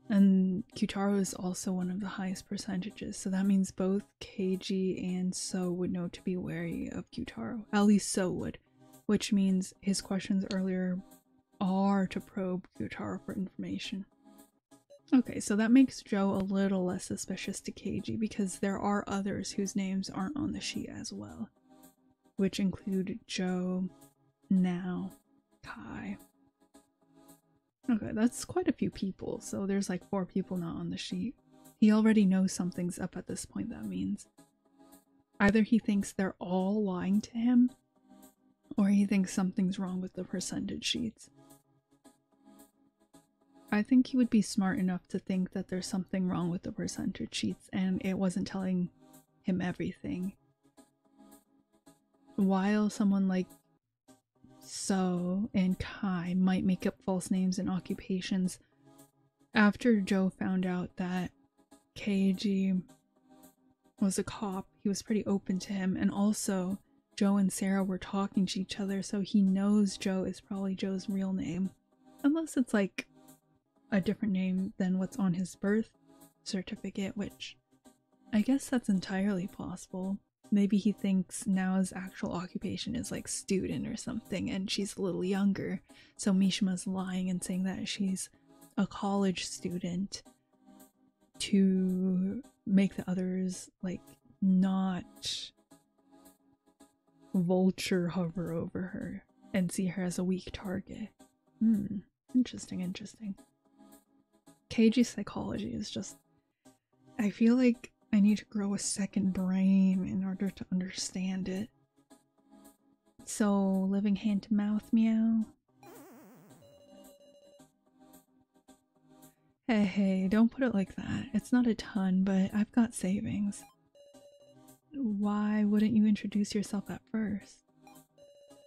And Kyutaro is also one of the highest percentages, so that means both Keiji and So would know to be wary of Kyutaro. At least So would, which means his questions earlier are to probe Kyutaro for information. Okay, so that makes Joe a little less suspicious to Keiji because there are others whose names aren't on the sheet as well, which include Joe, Now, Kai. Okay, that's quite a few people, so there's like 4 people not on the sheet. He already knows something's up at this point, that means. Either he thinks they're all lying to him, or he thinks something's wrong with the percentage sheets. I think he would be smart enough to think that there's something wrong with the percentage sheets and it wasn't telling him everything. While someone like So and Kai might make up false names and occupations, after Joe found out that Keiji was a cop, he was pretty open to him, and also Joe and Sarah were talking to each other, so he knows Joe is probably Joe's real name. Unless it's like a different name than what's on his birth certificate, which I guess that's entirely possible. Maybe he thinks Nao's actual occupation is like student or something and she's a little younger, so Mishima's lying and saying that she's a college student to make the others like not vulture hover over her and see her as a weak target. Interesting. Keiji's psychology is just... I feel like I need to grow a second brain in order to understand it. So, living hand to mouth, meow? Hey, don't put it like that. It's not a ton, but I've got savings. Why wouldn't you introduce yourself at first?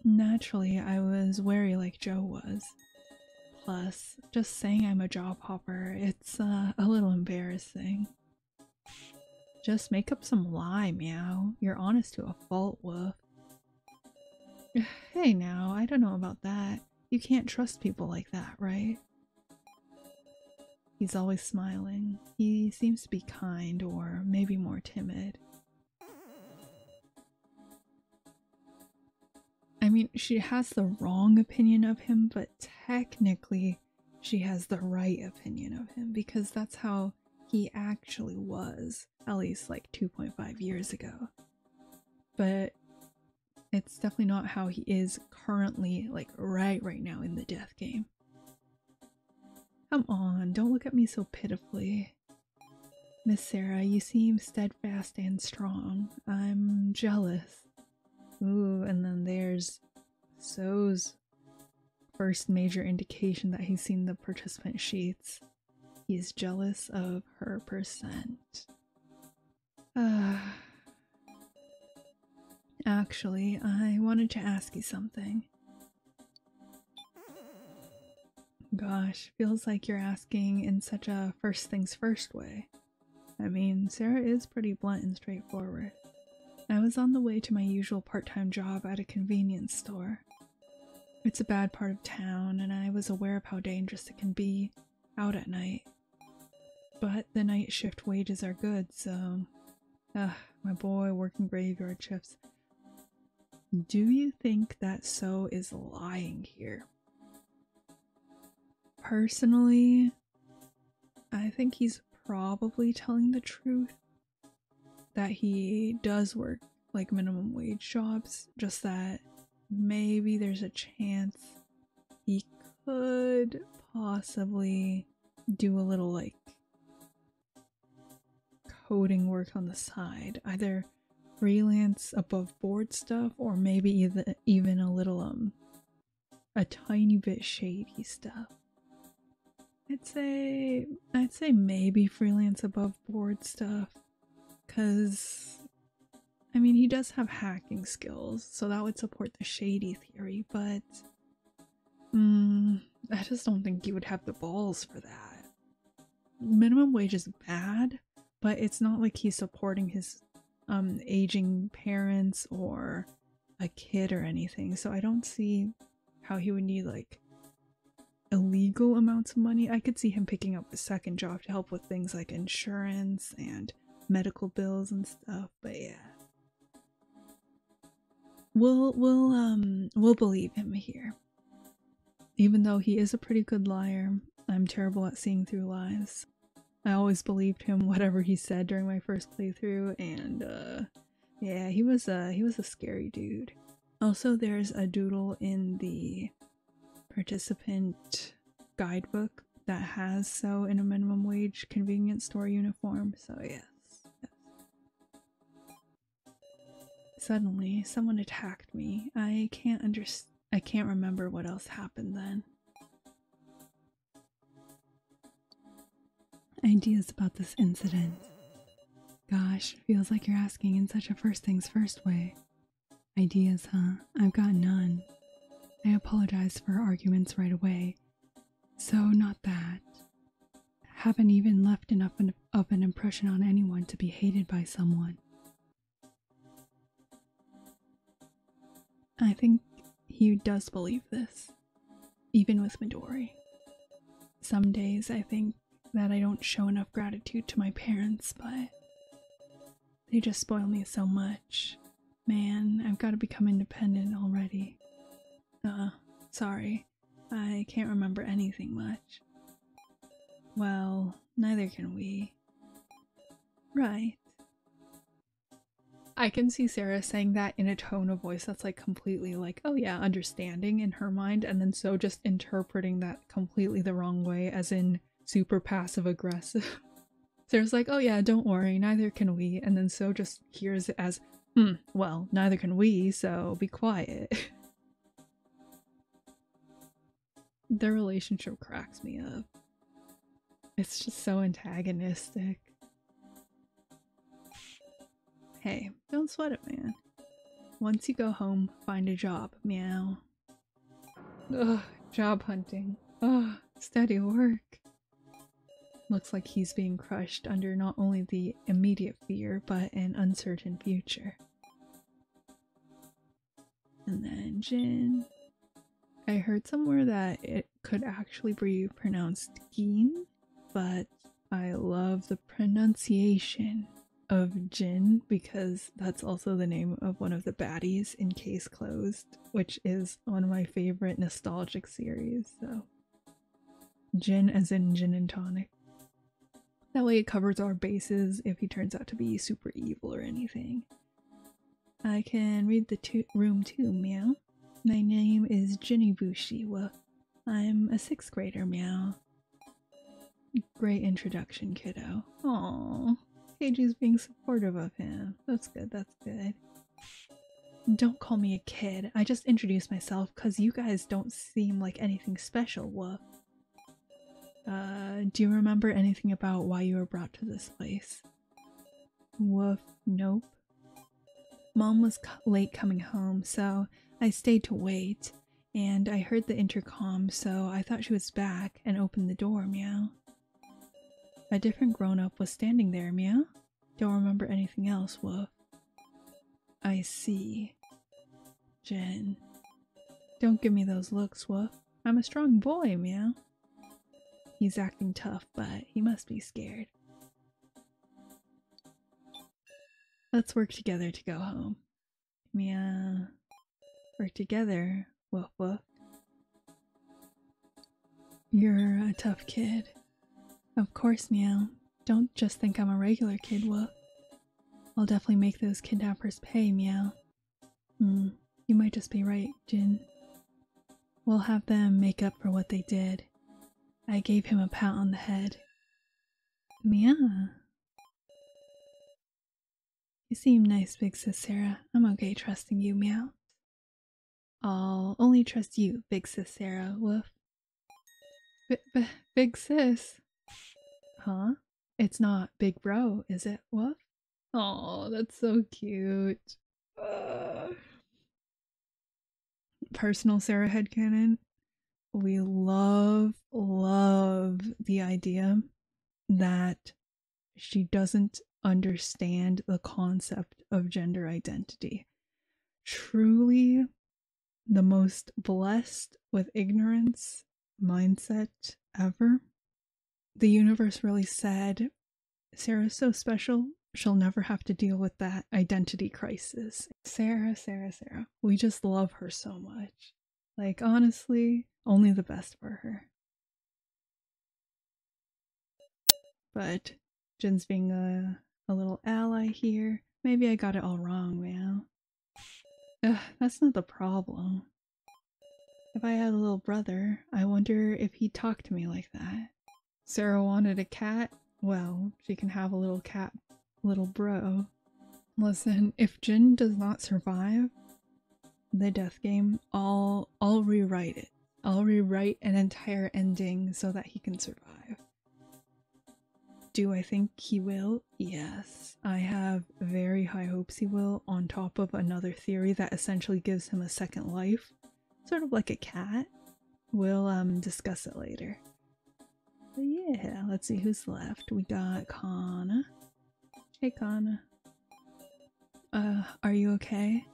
Naturally, I was wary like Joe was. Plus, just saying I'm a job hopper, it's a little embarrassing. Just make up some lie, meow. You're honest to a fault, Woof. Hey now, I don't know about that. You can't trust people like that, right? He's always smiling. He seems to be kind, or maybe more timid. I mean, she has the wrong opinion of him, but technically she has the right opinion of him because that's how he actually was, at least like 2.5 years ago. But it's definitely not how he is currently, like right now in the death game. Come on, don't look at me so pitifully. Miss Sarah, you seem steadfast and strong. I'm jealous. Ooh, and then there's So's first major indication that he's seen the participant sheets. He's jealous of her percent. Actually, I wanted to ask you something. Gosh, feels like you're asking in such a first things first way. I mean, Sarah is pretty blunt and straightforward. I was on the way to my usual part-time job at a convenience store. It's a bad part of town, and I was aware of how dangerous it can be out at night. But the night shift wages are good, so... my boy working graveyard shifts. Do you think that So is lying here? Personally, I think he's probably telling the truth. That he does work like minimum wage jobs, just that maybe there's a chance he could possibly do a little like coding work on the side, either freelance above board stuff or maybe even a little a tiny bit shady stuff. I'd say maybe freelance above board stuff, cause I mean he does have hacking skills, so that would support the shady theory, but I just don't think he would have the balls for that. Minimum wage is bad, but it's not like he's supporting his aging parents or a kid or anything, so I don't see how he would need like illegal amounts of money. I could see him picking up a second job to help with things like insurance and medical bills and stuff, but yeah. We'll believe him here. Even though he is a pretty good liar, I'm terrible at seeing through lies. I always believed him whatever he said during my first playthrough, and yeah, he was a scary dude. Also, there's a doodle in the participant guidebook that has So in a minimum wage convenience store uniform, so yes. Suddenly, someone attacked me. I can't remember what else happened then. Ideas about this incident. Gosh, feels like you're asking in such a first things first way. Ideas, huh? I've got none. I apologize for arguments right away. So not that. Haven't even left enough of an impression on anyone to be hated by someone. I think he does believe this, even with Midori. Some days I think that I don't show enough gratitude to my parents, but they just spoil me so much. Man, I've got to become independent already. Sorry, I can't remember anything much. Well, neither can we. Right. I can see Sarah saying that in a tone of voice that's like completely like, oh yeah, understanding in her mind, and then So just interpreting that completely the wrong way, as in super passive aggressive. Sarah's like, oh yeah, don't worry, neither can we, and then So just hears it as, well, neither can we, so be quiet. Their relationship cracks me up. It's just so antagonistic. Hey, don't sweat it, man. Once you go home, find a job, meow. Ugh, job hunting. Ugh, steady work. Looks like he's being crushed under not only the immediate fear, but an uncertain future. And then Jin. I heard somewhere that it could actually be pronounced Gin, but I love the pronunciation of Jin because that's also the name of one of the baddies in Case Closed, which is one of my favorite nostalgic series, so Jin as in gin and tonic. That way it covers our bases if he turns out to be super evil or anything. I can read the room too, meow. My name is Jinny Bushiwa. I'm a 6th grader, meow. Great introduction, kiddo. Aww. Keiji's being supportive of him. That's good, that's good. Don't call me a kid. I just introduced myself because you guys don't seem like anything special, Woof. Do you remember anything about why you were brought to this place? Woof, nope. Mom was late coming home, so I stayed to wait, and I heard the intercom, so I thought she was back and opened the door, meow. A different grown-up was standing there, meow. Don't remember anything else, Woof. I see. Jen. Don't give me those looks, Woof. I'm a strong boy, meow. He's acting tough, but he must be scared. Let's work together to go home. Meow. Work together, Woof Woof. You're a tough kid. Of course, meow. Don't just think I'm a regular kid, Woof. I'll definitely make those kidnappers pay, meow. You might just be right, Jin. We'll have them make up for what they did. I gave him a pat on the head. Meow. You seem nice, Big Sis Sarah. I'm okay trusting you, meow. I'll only trust you, Big Sis Sarah, Woof. Big Sis? Huh? It's not Big Bro, is it, Woof? Oh, that's so cute. Personal Sarah headcanon. We love the idea that she doesn't understand the concept of gender identity. Truly the most blessed with ignorance mindset ever. The universe really said, Sarah's so special, she'll never have to deal with that identity crisis. Sarah. We just love her so much. Like, honestly, only the best for her. But Jin's being a little ally here. Maybe I got it all wrong, man. That's not the problem. If I had a little brother, I wonder if he'd talk to me like that. Sarah wanted a cat? Well, she can have a little cat, little bro. Listen, if Jin does not survive the death game, I'll rewrite it. I'll rewrite an entire ending so that he can survive. Do I think he will? Yes. I have very high hopes he will, on top of another theory that essentially gives him a second life. Sort of like a cat. We'll discuss it later. But yeah, let's see who's left. We got Kana. Hey Kana. Are you okay?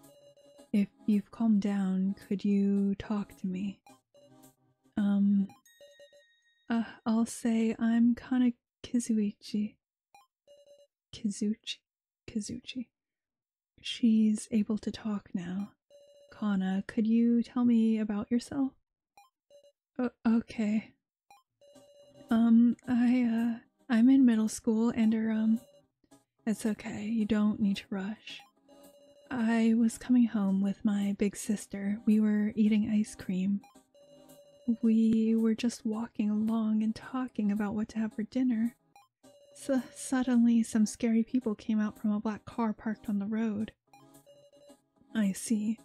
If you've calmed down, could you talk to me? I'll say I'm Kana Kizuichi. Kizuchi. She's able to talk now. Kana, could you tell me about yourself? Okay. I'm in middle school and it's okay, you don't need to rush. I was coming home with my big sister. We were eating ice cream. We were just walking along and talking about what to have for dinner. So suddenly some scary people came out from a black car parked on the road. I see.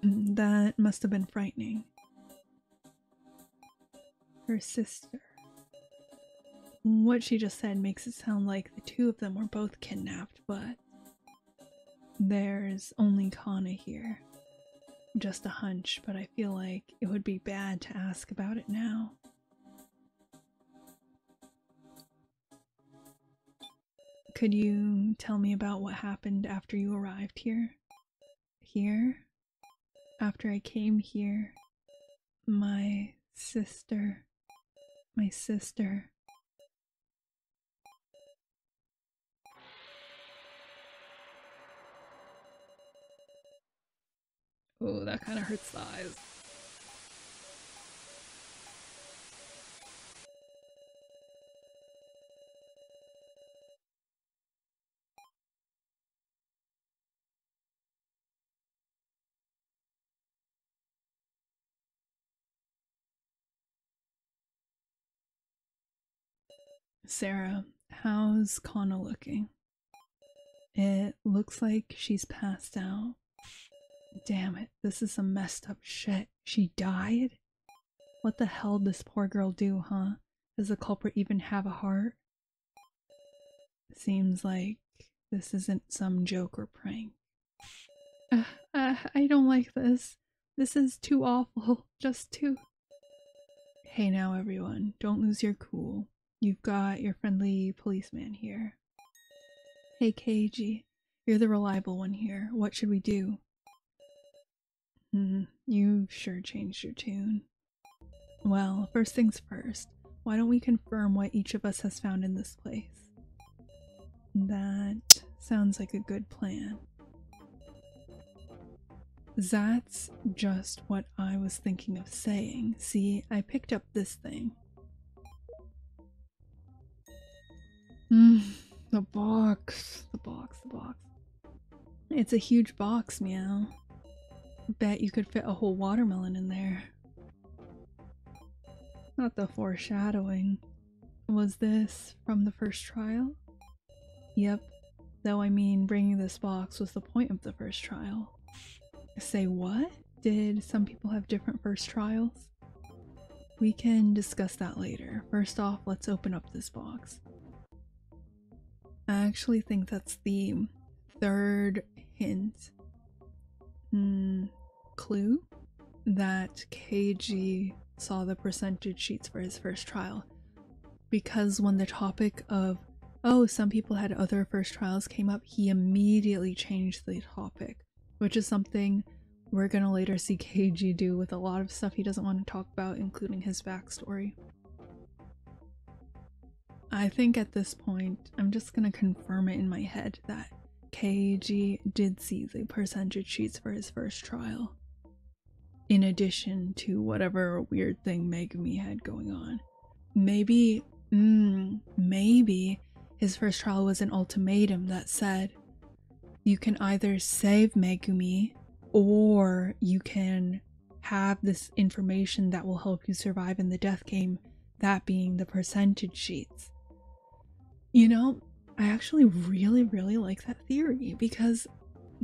That must have been frightening. Her sister. What she just said makes it sound like the two of them were both kidnapped, but there's only Kana here. Just a hunch, but I feel like it would be bad to ask about it now. Could you tell me about what happened after you arrived here? Here? After I came here, my sister. Oh, that kind of hurts the eyes. Sarah, how's Kana looking? It looks like she's passed out. Damn it, this is some messed up shit. She died? What the hell did this poor girl do, huh? Does the culprit even have a heart? Seems like this isn't some joke or prank. I don't like this. This is too awful. Just too... Hey now everyone, don't lose your cool. You've got your friendly policeman here. Hey Keiji, you're the reliable one here. What should we do? You've sure changed your tune. Well, first things first, why don't we confirm what each of us has found in this place? That sounds like a good plan. That's just what I was thinking of saying. See, I picked up this thing. The box. It's a huge box, meow. Bet you could fit a whole watermelon in there. Not the foreshadowing. Was this from the first trial? Yep. Though I mean, bringing this box was the point of the first trial. Say what? Did some people have different first trials? We can discuss that later. First off, let's open up this box. I actually think that's the third hint. Clue? That Keiji saw the percentage sheets for his first trial. Because when the topic of, oh, some people had other first trials came up, he immediately changed the topic. Which is something we're gonna later see Keiji do with a lot of stuff he doesn't want to talk about, including his backstory. I think at this point, I'm just gonna confirm it in my head that Keiji did see the percentage sheets for his first trial. In addition to whatever weird thing Megumi had going on. Maybe his first trial was an ultimatum that said, you can either save Megumi, or you can have this information that will help you survive in the death game, that being the percentage sheets. You know, I actually really like that theory, because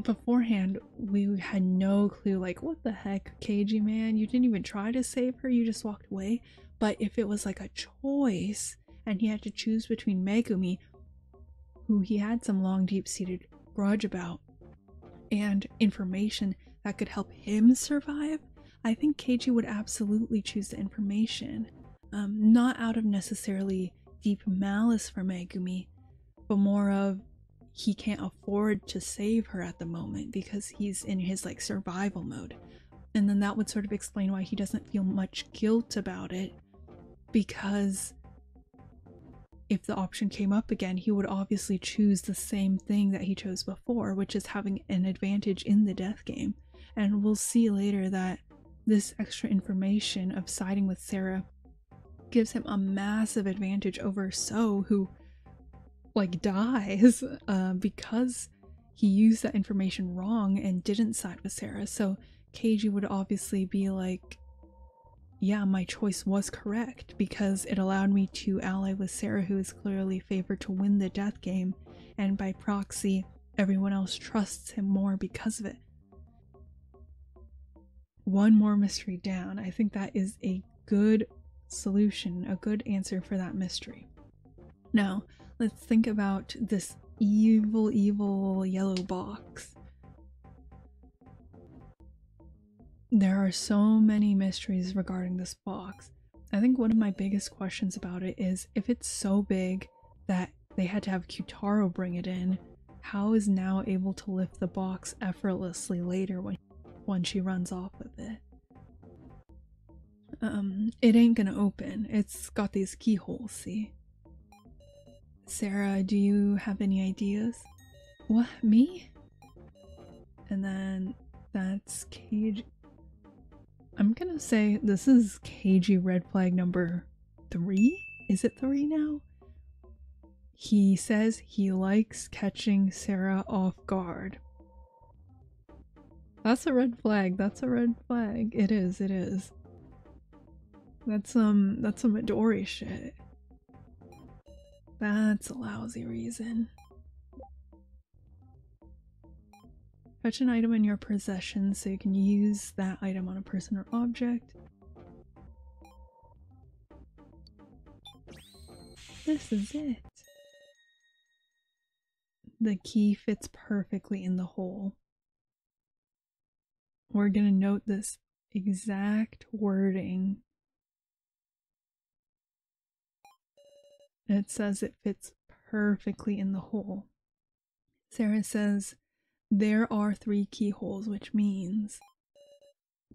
beforehand we had no clue, like, what the heck, Keiji man, you didn't even try to save her, you just walked away. But if it was like a choice, and he had to choose between Megumi, who he had some long deep-seated grudge about, and information that could help him survive, I think Keiji would absolutely choose the information. Not out of necessarily deep malice for Megumi, but more of he can't afford to save her at the moment because he's in his like survival mode. And then that would sort of explain why he doesn't feel much guilt about it, because if the option came up again, he would obviously choose the same thing that he chose before, which is having an advantage in the death game. And we'll see later that this extra information of siding with Sarah gives him a massive advantage over So, who like dies because he used that information wrong and didn't side with Sarah. So Keiji would obviously be like, yeah, my choice was correct because it allowed me to ally with Sarah, who is clearly favored to win the death game, and by proxy, everyone else trusts him more because of it. One more mystery down. I think that is a good solution, a good answer for that mystery. Now, let's think about this evil yellow box. There are so many mysteries regarding this box. I think one of my biggest questions about it is, if it's so big that they had to have Kyutaro bring it in, how is Now able to lift the box effortlessly later when she runs off with it? It ain't gonna open. It's got these keyholes, see? Sarah, do you have any ideas? What, me? And then that's Keiji. I'm gonna say this is Keiji red flag number 3? Is it 3 now? He says he likes catching Sarah off guard. That's a red flag. That's a red flag. It is. That's some Midori shit. That's a lousy reason. Fetch an item in your possession so you can use that item on a person or object. This is it. The key fits perfectly in the hole. We're gonna note this exact wording. It says it fits perfectly in the hole. Sarah says there are 3 keyholes, which means,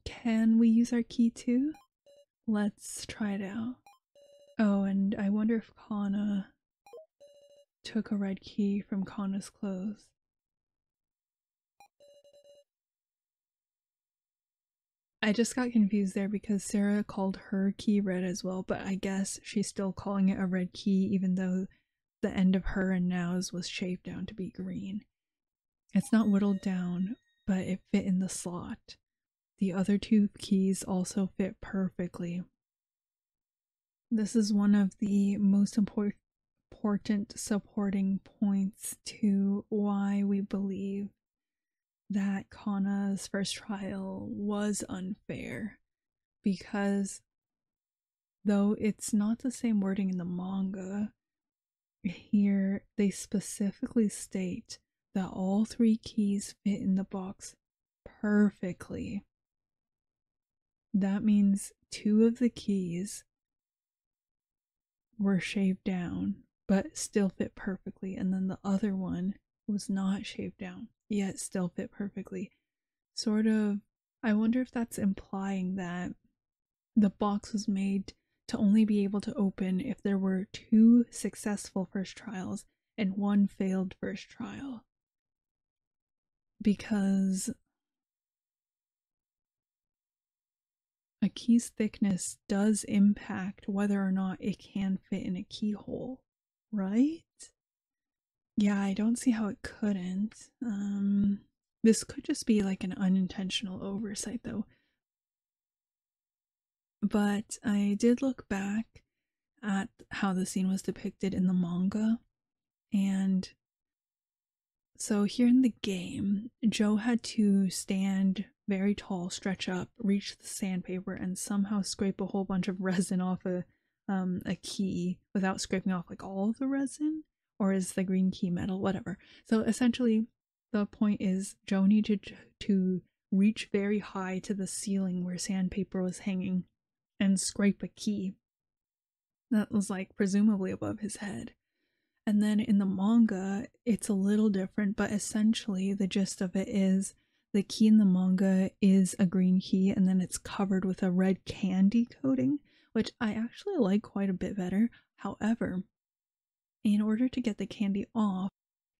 can we use our key too? Let's try it out. Oh, and I wonder if Kana took a red key from Kana's clothes. I just got confused there because Sarah called her key red as well, but I guess she's still calling it a red key even though the end of her and now's was shaved down to be green. It's not whittled down, but it fit in the slot. The other 2 keys also fit perfectly. This is one of the most important supporting points to why we believe that Kana's first trial was unfair, because though it's not the same wording in the manga, here they specifically state that all 3 keys fit in the box perfectly. That means 2 of the keys were shaved down but still fit perfectly, and then the other one was not shaved down yet still fit perfectly. Sort of, I wonder if that's implying that the box was made to only be able to open if there were 2 successful first trials and 1 failed first trial. Because a key's thickness does impact whether or not it can fit in a keyhole, right? Yeah, I don't see how it couldn't. This could just be like an unintentional oversight though. But I did look back at how the scene was depicted in the manga, and so here in the game, Joe had to stand very tall, stretch up, reach the sandpaper, and somehow scrape a whole bunch of resin off a key without scraping off like all of the resin, or is the green key metal, whatever. So essentially, the point is Joe needed to reach very high to the ceiling where sandpaper was hanging and scrape a key that was like presumably above his head. And then in the manga, it's a little different, but essentially the gist of it is the key in the manga is a green key and then it's covered with a red candy coating, which I actually like quite a bit better. However, in order to get the candy off,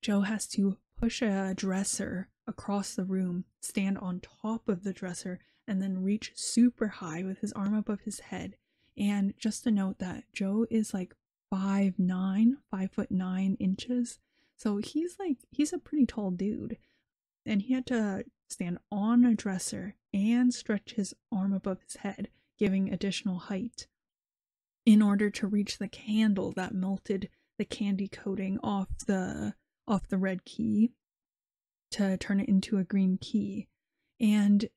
Joe has to push a dresser across the room, stand on top of the dresser, and then reach super high with his arm above his head. And just to note that Joe is like 5'9", 5'9". So he's a pretty tall dude. And he had to stand on a dresser and stretch his arm above his head, giving additional height in order to reach the candle that melted the candy coating off the red key to turn it into a green key. And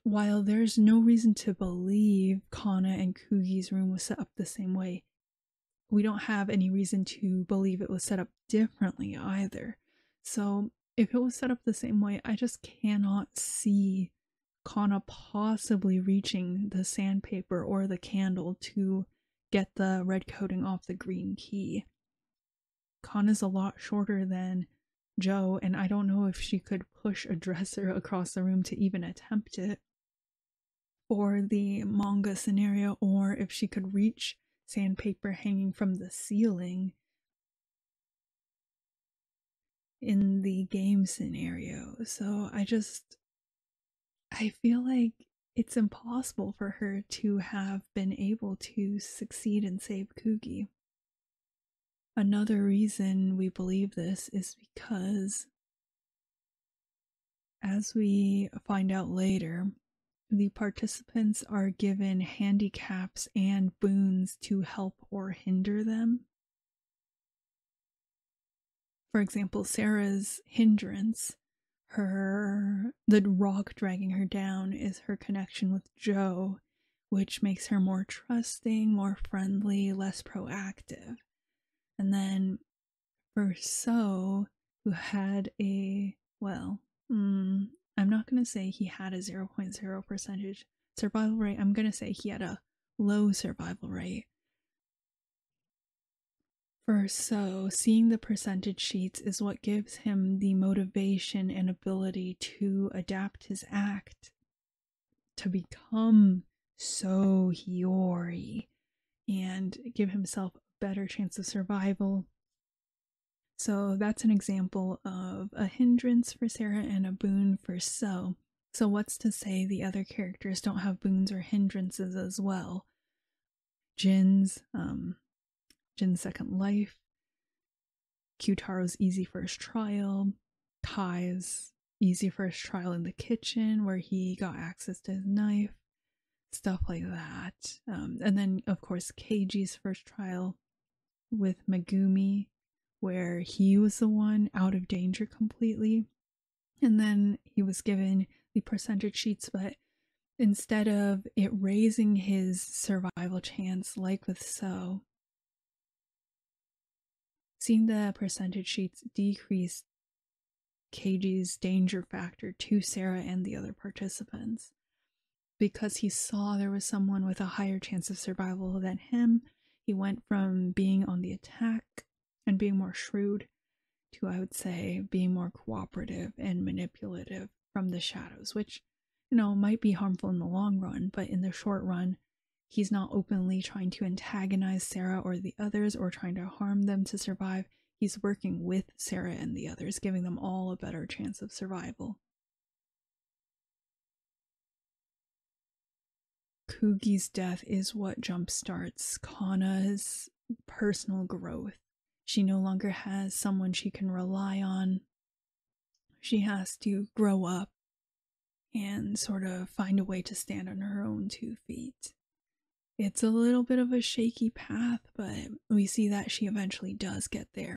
while there's no reason to believe Kana and Kugi's room was set up the same way, we don't have any reason to believe it was set up differently either. So if it was set up the same way, I just cannot see Kana possibly reaching the sandpaper or the candle to get the red coating off the green key. Kana's a lot shorter than Joe, and I don't know if she could push a dresser across the room to even attempt it for the manga scenario, or if she could reach sandpaper hanging from the ceiling in the game scenario. So I feel like it's impossible for her to have been able to succeed and save Kugi. Another reason we believe this is because, as we find out later, the participants are given handicaps and boons to help or hinder them. For example, Sarah's hindrance, the rock dragging her down, is her connection with Joe, which makes her more trusting, more friendly, less proactive. And then for So, who had I'm not going to say he had a 0.0% survival rate. I'm going to say he had a low survival rate. For So, seeing the percentage sheets is what gives him the motivation and ability to adapt his act to become So Hiyori and give himself a better chance of survival. So that's an example of a hindrance for Sarah and a boon for So. So what's to say the other characters don't have boons or hindrances as well? Jin's second life, Kyutaro's easy first trial, Kai's easy first trial in the kitchen where he got access to his knife, stuff like that. And then, of course, Keiji's first trial with Megumi, where he was the one out of danger completely. And then he was given the percentage sheets, but instead of it raising his survival chance, like with So, seeing the percentage sheets decrease Keiji's danger factor to Sarah and the other participants. Because he saw there was someone with a higher chance of survival than him, he went from being on the attack and being more shrewd to, I would say, being more cooperative and manipulative from the shadows, which, might be harmful in the long run, but in the short run, he's not openly trying to antagonize Sarah or the others or trying to harm them to survive. He's working with Sarah and the others, giving them all a better chance of survival. Kugi's death is what jumpstarts Kana's personal growth. She no longer has someone she can rely on. She has to grow up and sort of find a way to stand on her own 2 feet. It's a little bit of a shaky path, but we see that she eventually does get there.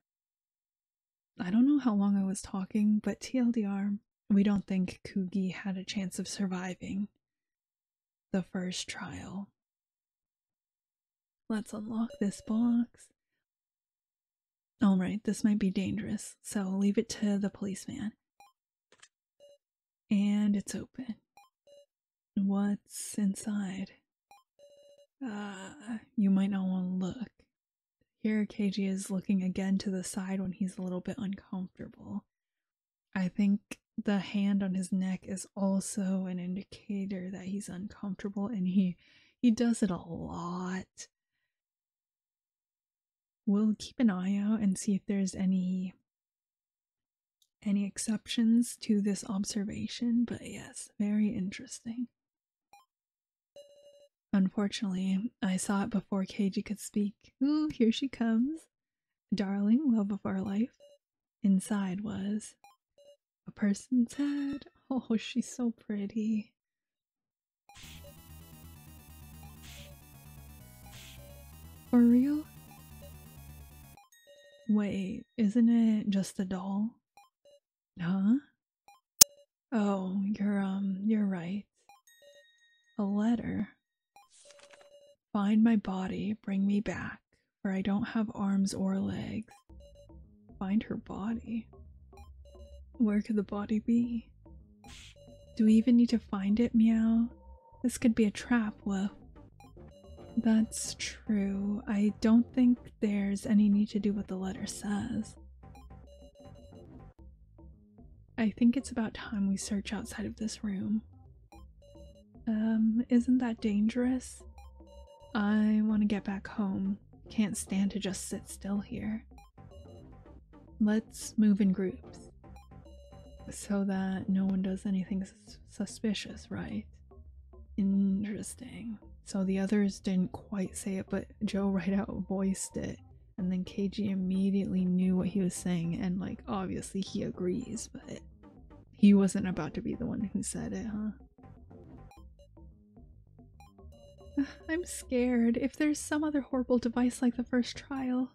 I don't know how long I was talking, but TLDR, we don't think Kugi had a chance of surviving the first trial. Let's unlock this box. Alright, this might be dangerous, so leave it to the policeman. And it's open. What's inside? You might not want to look. Here Keiji is looking again to the side when he's a little bit uncomfortable. I think the hand on his neck is also an indicator that he's uncomfortable, and he does it a lot. We'll keep an eye out and see if there's any exceptions to this observation, but yes, very interesting. Unfortunately, I saw it before Keiji could speak. Ooh, here she comes. Darling, love of our life. Inside was a person's head. Oh, she's so pretty. For real? Wait, isn't it just a doll? Huh? Oh, you're right. A letter. Find my body, bring me back, for I don't have arms or legs. Find her body. Where could the body be? Do we even need to find it, Meow? This could be a trap, Woof. That's true. I don't think there's any need to do what the letter says. I think it's about time we search outside of this room. Isn't that dangerous? I want to get back home. Can't stand to just sit still here. Let's move in groups. So that no one does anything suspicious, right? Interesting. So the others didn't quite say it, but Joe right out voiced it. And then Keiji immediately knew what he was saying, and obviously he agrees, but he wasn't about to be the one who said it, huh? I'm scared. If there's some other horrible device like the first trial.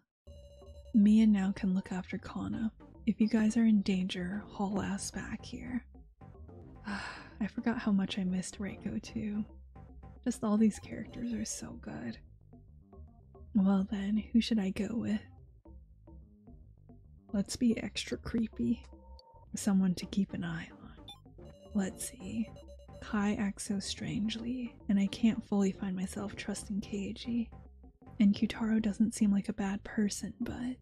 Mia now can look after Kana. if you guys are in danger, haul ass back here. I forgot how much I missed Reiko too. Just all these characters are so good. Well then, who should I go with? Let's be extra creepy. Someone to keep an eye on. Let's see. Kai acts so strangely, and I can't fully find myself trusting Keiji. And Kyutaro doesn't seem like a bad person, but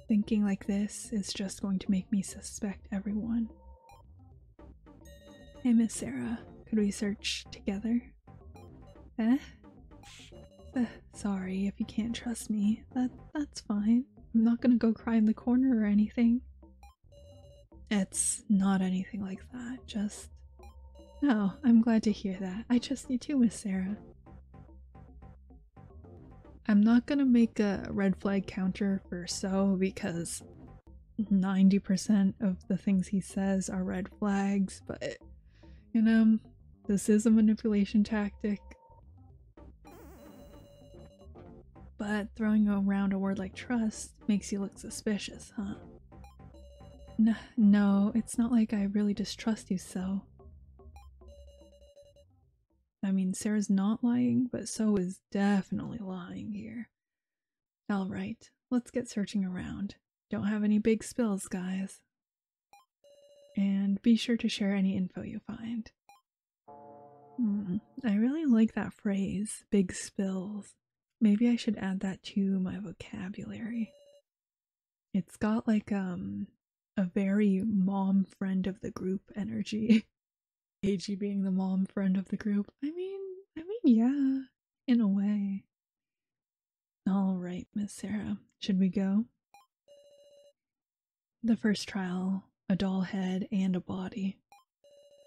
thinking like this is just going to make me suspect everyone. Hey Miss Sarah, could we search together? Sorry if you can't trust me. That's fine. I'm not gonna go cry in the corner or anything. It's not anything like that, just... No, I'm glad to hear that. I trust you too, Miss Sarah. I'm not gonna make a red flag counter for So because 90% of the things he says are red flags, but, you know, this is a manipulation tactic. But throwing around a word like trust makes you look suspicious, huh? No, it's not like I really distrust you, So. I mean, Sarah's not lying, but So is definitely lying here. Alright, let's get searching around. Don't have any big spills, guys. And be sure to share any info you find. I really like that phrase, big spills. Maybe I should add that to my vocabulary. It's got like a very mom friend of the group energy. Keiji being the mom friend of the group. I mean, yeah, in a way. Alright, Miss Sarah, should we go? The first trial, a doll head and a body.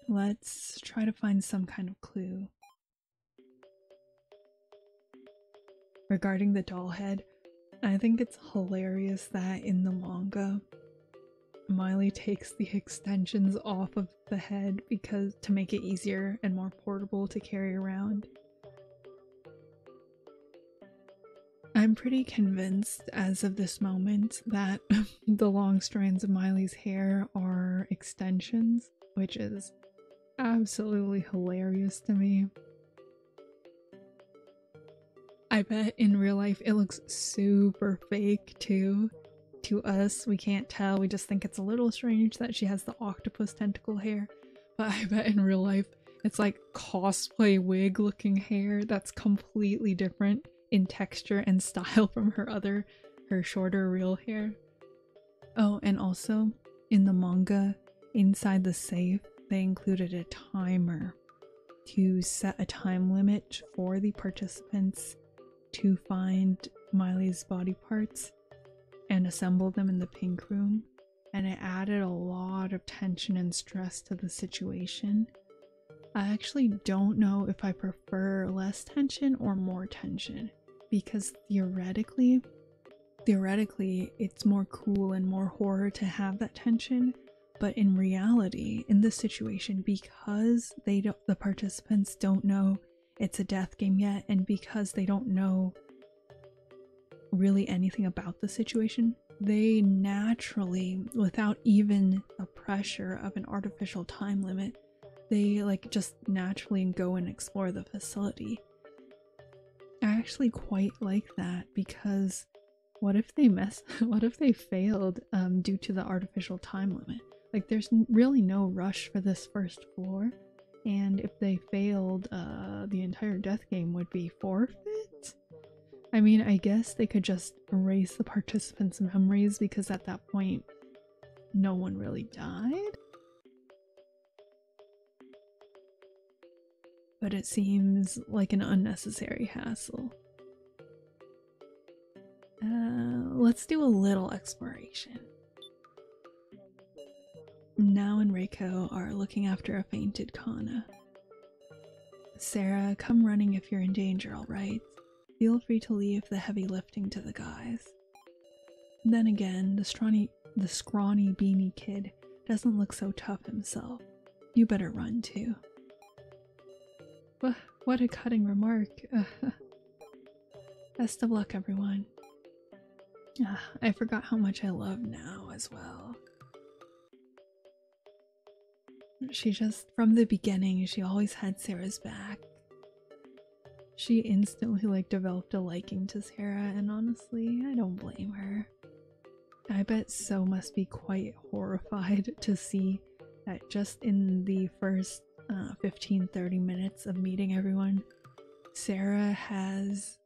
Let's try to find some kind of clue. Regarding the doll head, I think it's hilarious that in the manga, Miley takes the extensions off of the head because to make it easier and more portable to carry around. I'm pretty convinced as of this moment that the long strands of Miley's hair are extensions, which is absolutely hilarious to me. I bet in real life it looks super fake too. To us, we can't tell, we just think it's a little strange that she has the octopus tentacle hair, but I bet in real life it's like cosplay wig looking hair that's completely different in texture and style from her shorter real hair. Oh, and also in the manga, inside the safe, they included a timer to set a time limit for the participants to find Miley's body parts and assemble them in the pink room, and it added a lot of tension and stress to the situation. I actually don't know if I prefer less tension or more tension, because theoretically it's more cool and more horror to have that tension, but in reality, in this situation, because the participants don't know it's a death game yet, and because they don't know really anything about the situation, they naturally, without even the pressure of an artificial time limit, they like just naturally go and explore the facility. I actually quite like that, because what if they failed due to the artificial time limit? Like, there's really no rush for this first floor, and if they failed, the entire death game would be forfeit? I mean, I guess they could just erase the participants' memories because at that point, no one really died. But it seems like an unnecessary hassle. Let's do a little exploration. Nao and Reiko are looking after a fainted Kana. Sarah, come running if you're in danger, alright? Feel free to leave the heavy lifting to the guys. Then again, the scrawny beanie kid doesn't look so tough himself. You better run too. What a cutting remark. Best of luck, everyone. I forgot how much I love Now as well. She just, from the beginning, she always had Sarah's back. She instantly like developed a liking to Sarah, and honestly, I don't blame her. I bet So must be quite horrified to see that just in the first 15-30 minutes of meeting everyone, Sarah has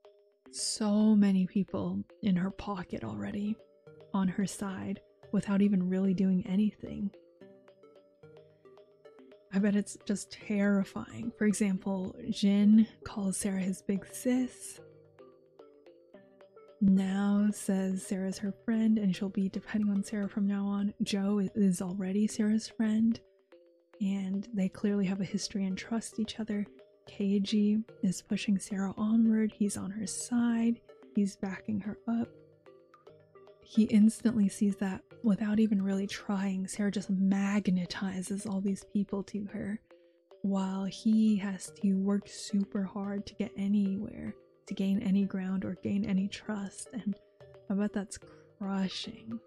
so many people in her pocket already, on her side, without even really doing anything. I bet it's just terrifying. For example, Jin calls Sarah his big sis. Now says Sarah's her friend and she'll be depending on Sarah from now on. Joe is already Sarah's friend and they clearly have a history and trust each other. Keiji is pushing Sarah onward. He's on her side. He's backing her up. He instantly sees that without even really trying. Sarah just magnetizes all these people to her while he has to work super hard to get anywhere, to gain any ground or gain any trust, and I bet that's crushing.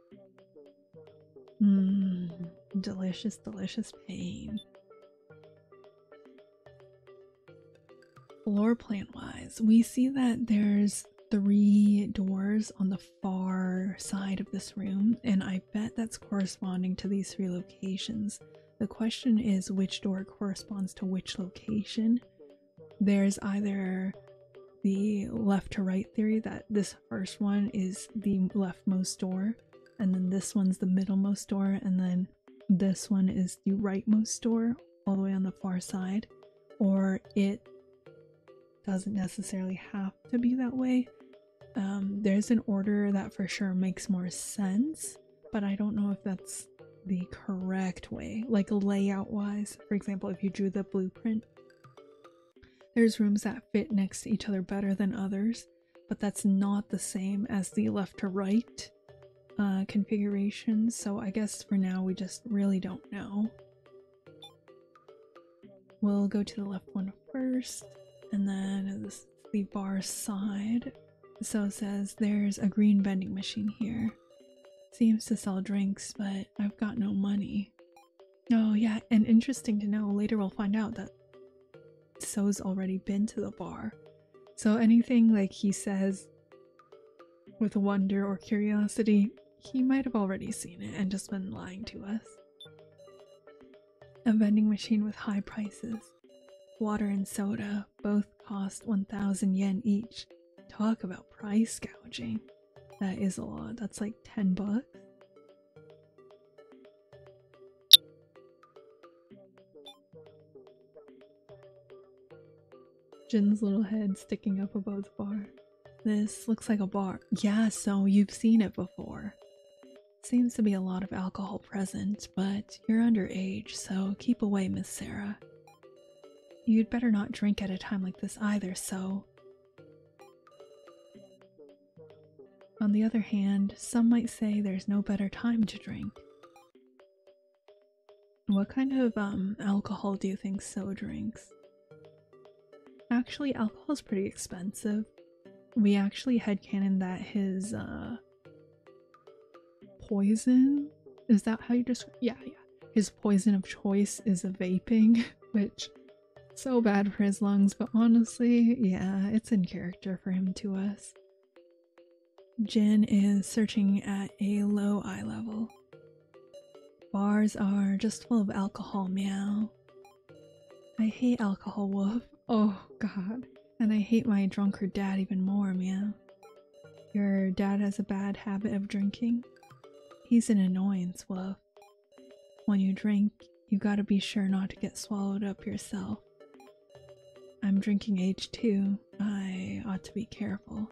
Delicious, delicious pain. Floor plan wise, we see that there's 3 doors on the far side of this room, and I bet that's corresponding to these 3 locations. The question is which door corresponds to which location. There's either the left to right theory that this first one is the leftmost door, and then this one's the middlemost door, and then this one is the rightmost door all the way on the far side, or it doesn't necessarily have to be that way. There's an order that for sure makes more sense, but I don't know if that's the correct way, like layout wise. For example, if you drew the blueprint, there's rooms that fit next to each other better than others, but that's not the same as the left to right configuration, so I guess for now we just really don't know. We'll go to the left one first, and then this is the bar side. So it says there's a green vending machine here. Seems to sell drinks, but I've got no money. Oh yeah, and interesting to know, later we'll find out that So's already been to the bar. So anything like he says with wonder or curiosity, he might have already seen it and just been lying to us. A vending machine with high prices. Water and soda both cost 1,000 yen each. Talk about price gouging. That is a lot. That's like 10 bucks. Jin's little head sticking up above the bar. This looks like a bar. Yeah, so you've seen it before. Seems to be a lot of alcohol present, but you're underage, so keep away, Miss Sarah. You'd better not drink at a time like this either, so... On the other hand, some might say there's no better time to drink. What kind of alcohol do you think So drinks? Actually, alcohol is pretty expensive. We actually headcanon that his poison, is that how you describe? Yeah. His poison of choice is a vaping, which so bad for his lungs, but honestly, yeah, it's in character for him to us. Jin is searching at a low eye level. Bars are just full of alcohol, meow. I hate alcohol, woof. Oh god. And I hate my drunkard dad even more, meow. Your dad has a bad habit of drinking? He's an annoyance, woof. When you drink, you gotta be sure not to get swallowed up yourself. I'm drinking H2. I ought to be careful.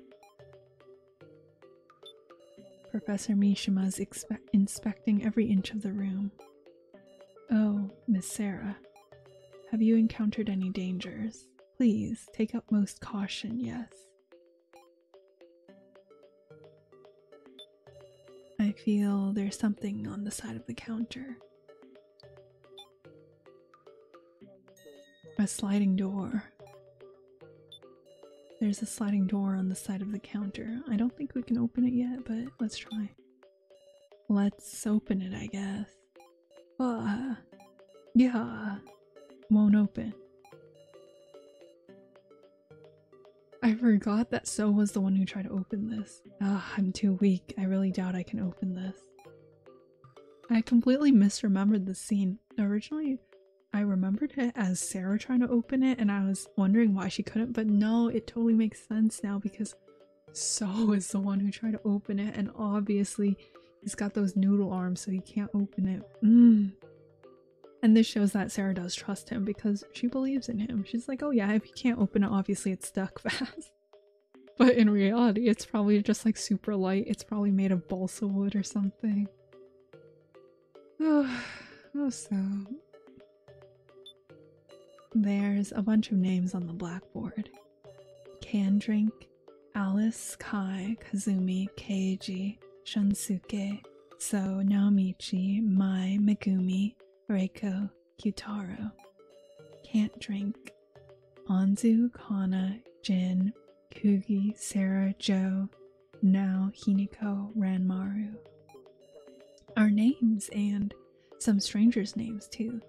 Professor Mishima's inspecting every inch of the room. Oh, Miss Sarah. Have you encountered any dangers? Please, take utmost caution, yes. I feel there's something on the side of the counter. A sliding door. There's a sliding door on the side of the counter. I don't think we can open it yet, but let's try. Let's open it, I guess. Yeah. Won't open. I forgot that So was the one who tried to open this. I'm too weak. I really doubt I can open this. I completely misremembered the scene. Originally, I remembered it as Sarah trying to open it, and I was wondering why she couldn't, but no, it totally makes sense now because So is the one who tried to open it, and obviously he's got those noodle arms, so he can't open it. And this shows that Sarah does trust him because she believes in him. She's like, oh yeah, if you can't open it, obviously it's stuck fast. But in reality, it's probably just like super light. It's probably made of balsa wood or something. Oh, so there's a bunch of names on the blackboard. Can Drink, Alice, Kai, Kazumi, Keiji, Shunsuke, So, Naomichi, Mai, Megumi, Reiko, Kyutaro. Can't Drink, Anzu, Kana, Jin, Kugi, Sarah, Joe, Nao, Hiniko, Ranmaru. Our names, and some strangers' names too.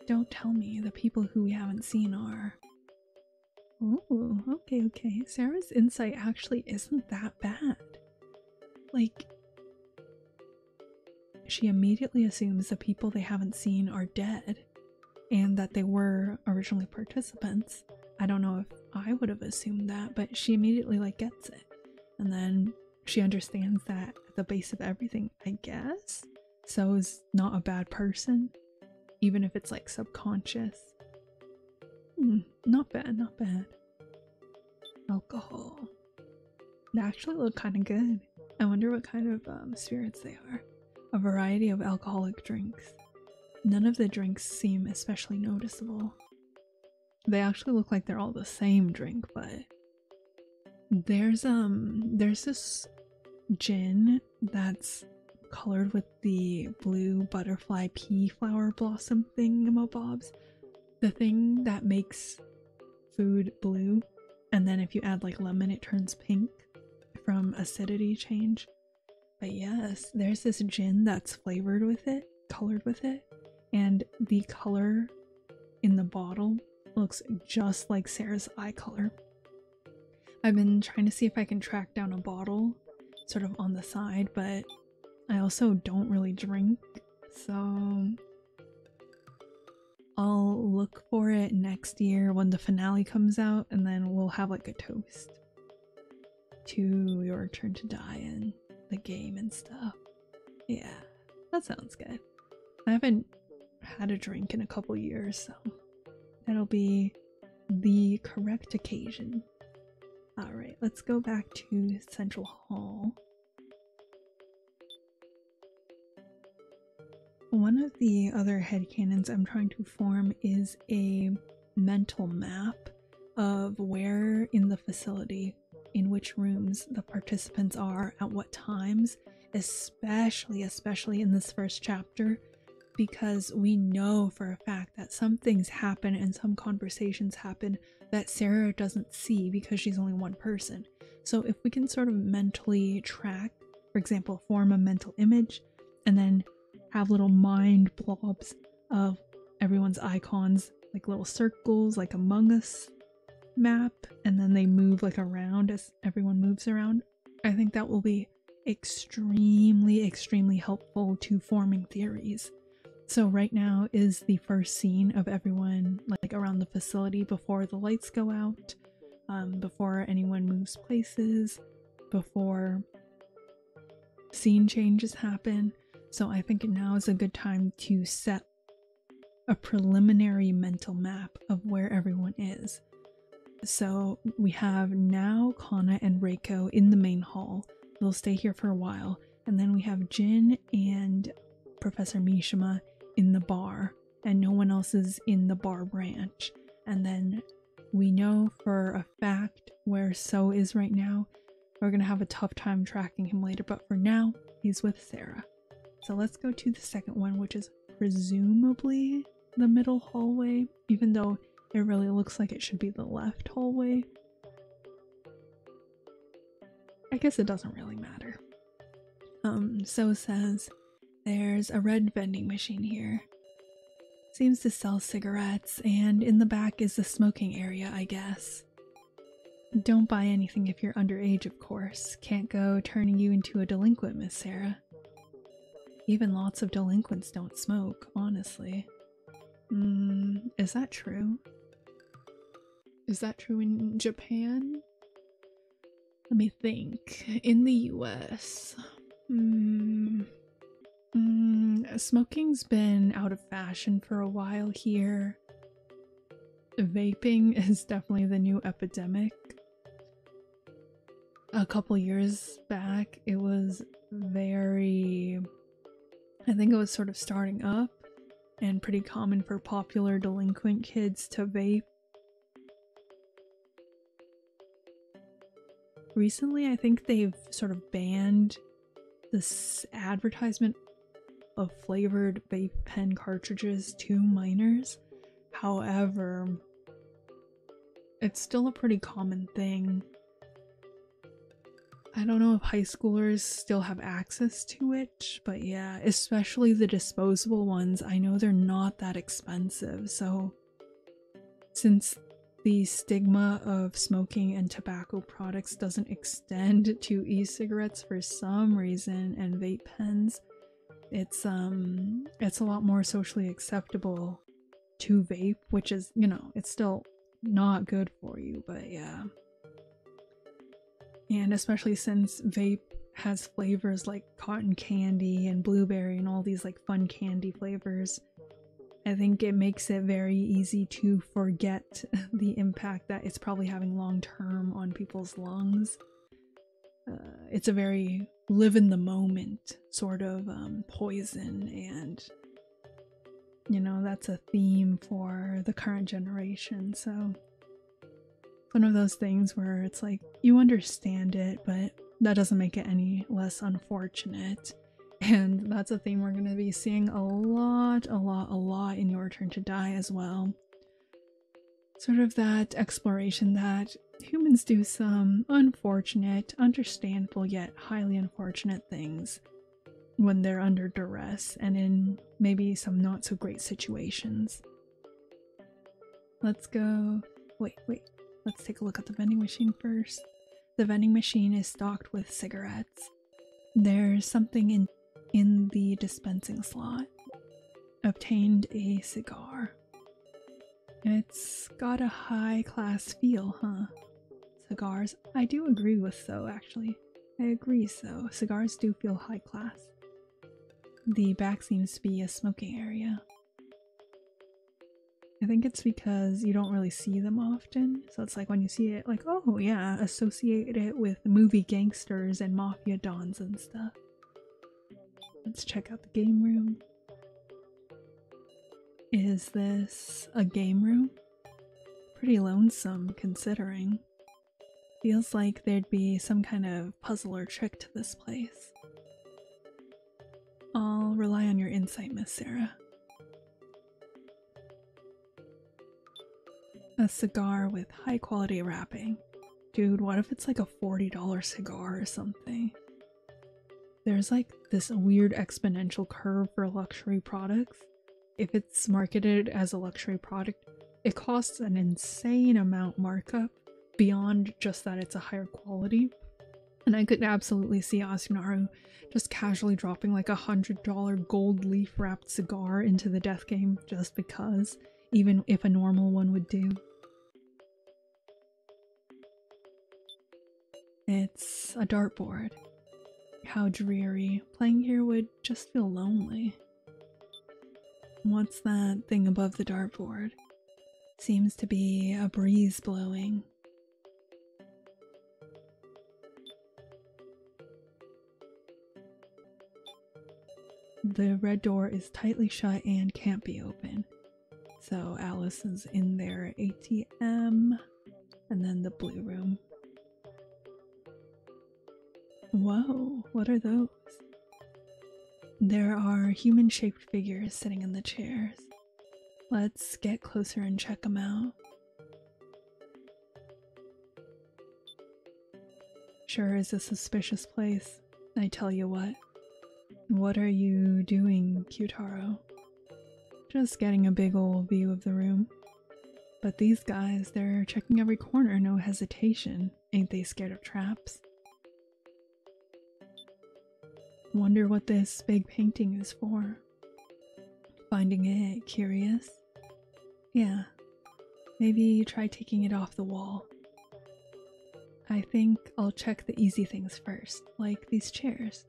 Don't tell me the people who we haven't seen are... Oh, okay. Sarah's insight actually isn't that bad. Like, she immediately assumes the people they haven't seen are dead, and that they were originally participants. I don't know if I would have assumed that, but she immediately like gets it. And then she understands that at the base of everything, I guess, So is not a bad person, even if it's like subconscious. Not bad. Alcohol. They actually look kind of good. I wonder what kind of spirits they are. A variety of alcoholic drinks. None of the drinks seem especially noticeable. They actually look like they're all the same drink, but there's this gin that's colored with the blue butterfly pea flower blossom thingamabobs. The thing that makes food blue, and then if you add like lemon it turns pink from acidity change. But yes, there's this gin that's flavored with it, colored with it, and the color in the bottle looks just like Sarah's eye color. I've been trying to see if I can track down a bottle sort of on the side, but I also don't really drink, so I'll look for it next year when the finale comes out, and then we'll have like a toast to Your Turn to Die and the game and stuff. Yeah, that sounds good. I haven't had a drink in a couple years, so that'll be the correct occasion. Alright, let's go back to Central Hall. One of the other headcanons I'm trying to form is a mental map of where in the facility, in which rooms the participants are at what times, especially in this first chapter, because we know for a fact that some things happen and some conversations happen that Sarah doesn't see because she's only one person. So if we can sort of mentally track, for example, form a mental image and then have little mind blobs of everyone's icons, like little circles, like Among Us map, and then they move like around as everyone moves around, I think that will be extremely helpful to forming theories. So right now is the first scene of everyone like around the facility before the lights go out, before anyone moves places, before scene changes happen. So I think now is a good time to set a preliminary mental map of where everyone is. So we have now Kana and Reiko in the main hall. They'll stay here for a while. And then we have Jin and Professor Mishima in the bar, and no one else is in the bar branch. And then we know for a fact where So is right now. We're gonna have a tough time tracking him later, but for now, he's with Sarah. So let's go to the second one, which is presumably the middle hallway, even though it really looks like it should be the left hallway. I guess it doesn't really matter. So says there's a red vending machine here. Seems to sell cigarettes, and in the back is the smoking area, I guess. Don't buy anything if you're underage, of course. Can't go turning you into a delinquent, Miss Sarah. Even lots of delinquents don't smoke, honestly. Is that true? Is that true in Japan? Let me think. In the US. Smoking's been out of fashion for a while here. Vaping is definitely the new epidemic. A couple years back, it was I think it was sort of starting up and pretty common for popular delinquent kids to vape. Recently, I think they've sort of banned this advertisement of flavored vape pen cartridges to minors. However, it's still a pretty common thing. I don't know if high schoolers still have access to it, but yeah, especially the disposable ones. I know they're not that expensive, so since the stigma of smoking and tobacco products doesn't extend to e-cigarettes for some reason and vape pens, it's a lot more socially acceptable to vape, which is, you know, it's still not good for you, but yeah. And especially since vape has flavors like cotton candy and blueberry and all these like fun candy flavors, I think it makes it very easy to forget the impact that it's probably having long term on people's lungs. It's a very live in the moment sort of poison, and you know, that's a theme for the current generation. So one of those things where it's like, you understand it, but that doesn't make it any less unfortunate. And that's a theme we're going to be seeing a lot in Your Turn to Die as well. Sort of that exploration that humans do some unfortunate, understandable, yet highly unfortunate things when they're under duress and in maybe some not so great situations. Let's go. Wait. Let's take a look at the vending machine first. The vending machine is stocked with cigarettes. There's something in the dispensing slot. Obtained a cigar. It's got a high-class feel, huh? Cigars, I do agree with so, actually. I agree so. Cigars do feel high class. The back seems to be a smoking area. I think it's because you don't really see them often, so it's like when you see it, like, oh yeah, associate it with movie gangsters and mafia dons and stuff. Let's check out the game room. Is this a game room? Pretty lonesome, considering. Feels like there'd be some kind of puzzle or trick to this place. I'll rely on your insight, Miss Sarah. A cigar with high quality wrapping. Dude, what if it's like a $40 cigar or something? There's like this weird exponential curve for luxury products. If it's marketed as a luxury product, it costs an insane amount markup beyond just that it's a higher quality. And I could absolutely see Asunaru just casually dropping like $100 gold leaf wrapped cigar into the death game just because, even if a normal one would do. It's a dartboard. How dreary. Playing here would just feel lonely. What's that thing above the dartboard? Seems to be a breeze blowing. The red door is tightly shut and can't be open. So Alice is in their ATM, and then the blue room. Whoa, what are those? There are human-shaped figures sitting in the chairs. Let's get closer and check them out. sure is a suspicious place. I tell you what. What are you doing, Kyutaro? Just getting a big ol' view of the room. But these guys, they're checking every corner, no hesitation. Ain't they scared of traps? Wonder what this big painting is for. Finding it curious? Yeah. Maybe try taking it off the wall. I think I'll check the easy things first, like these chairs.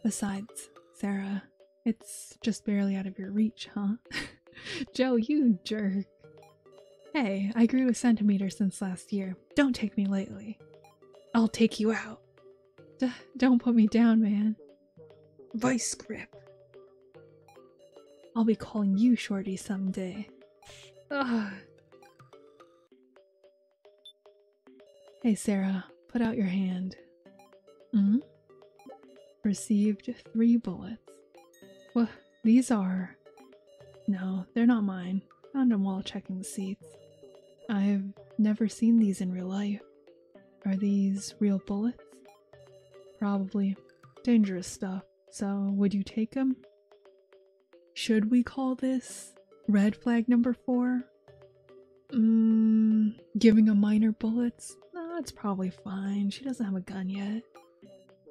Besides, Sarah, it's just barely out of your reach, huh? Joe, you jerk. Hey, I grew a centimeter since last year. Don't take me lightly. I'll take you out. Don't put me down, man. Vice grip. I'll be calling you Shorty someday. Ugh. Hey Sarah, put out your hand. Received 3 bullets. Well, these are... No, they're not mine. Found them while checking the seats. I've never seen these in real life. Are these real bullets? Probably. Dangerous stuff. So, would you take them? Should we call this red flag number 4? Giving a minor bullets? No, it's probably fine. She doesn't have a gun yet.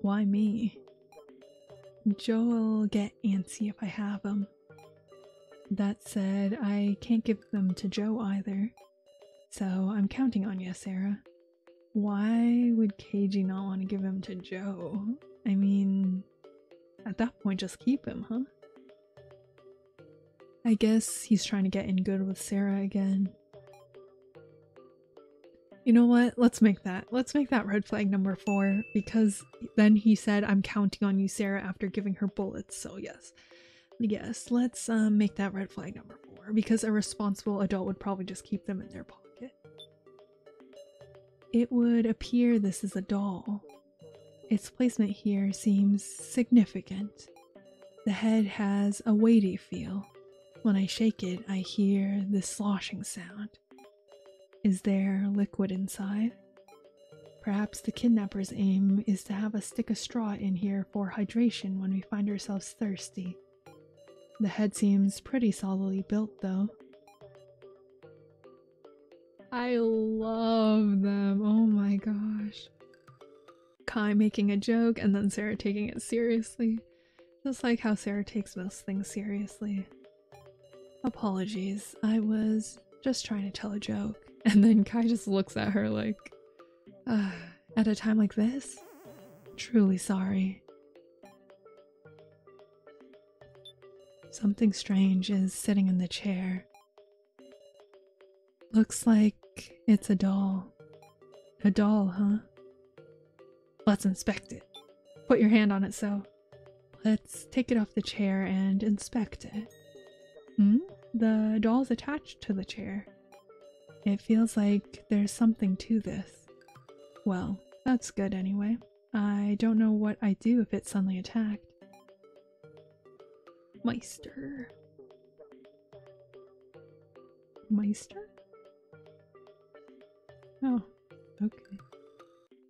Why me? Joe will get antsy if I have them. That said, I can't give them to Joe either. So I'm counting on you, Sarah. Why would Keiji not want to give him to Joe? I mean, at that point just keep him, huh? I guess he's trying to get in good with Sarah again. You know what? Let's make that red flag number 4, because then he said, I'm counting on you, Sarah, after giving her bullets. So yes, let's make that red flag number 4, because a responsible adult would probably just keep them in their pocket. It would appear this is a doll. Its placement here seems significant. The head has a weighty feel. When I shake it, I hear this sloshing sound. Is there liquid inside? Perhaps the kidnapper's aim is to have us stick a straw in here for hydration when we find ourselves thirsty. The head seems pretty solidly built, though. I love them. Oh my gosh. Kai making a joke and then Sarah taking it seriously. Just like how Sarah takes most things seriously. Apologies, I was just trying to tell a joke. And then Kai just looks at her like, at a time like this? Truly sorry. Something strange is sitting in the chair. Looks like it's a doll. A doll, huh? Let's inspect it. Put your hand on it, so. Let's take it off the chair and inspect it. The doll's attached to the chair. It feels like there's something to this. Well, that's good anyway. I don't know what I'd do if it suddenly attacked. Meister? Oh, okay.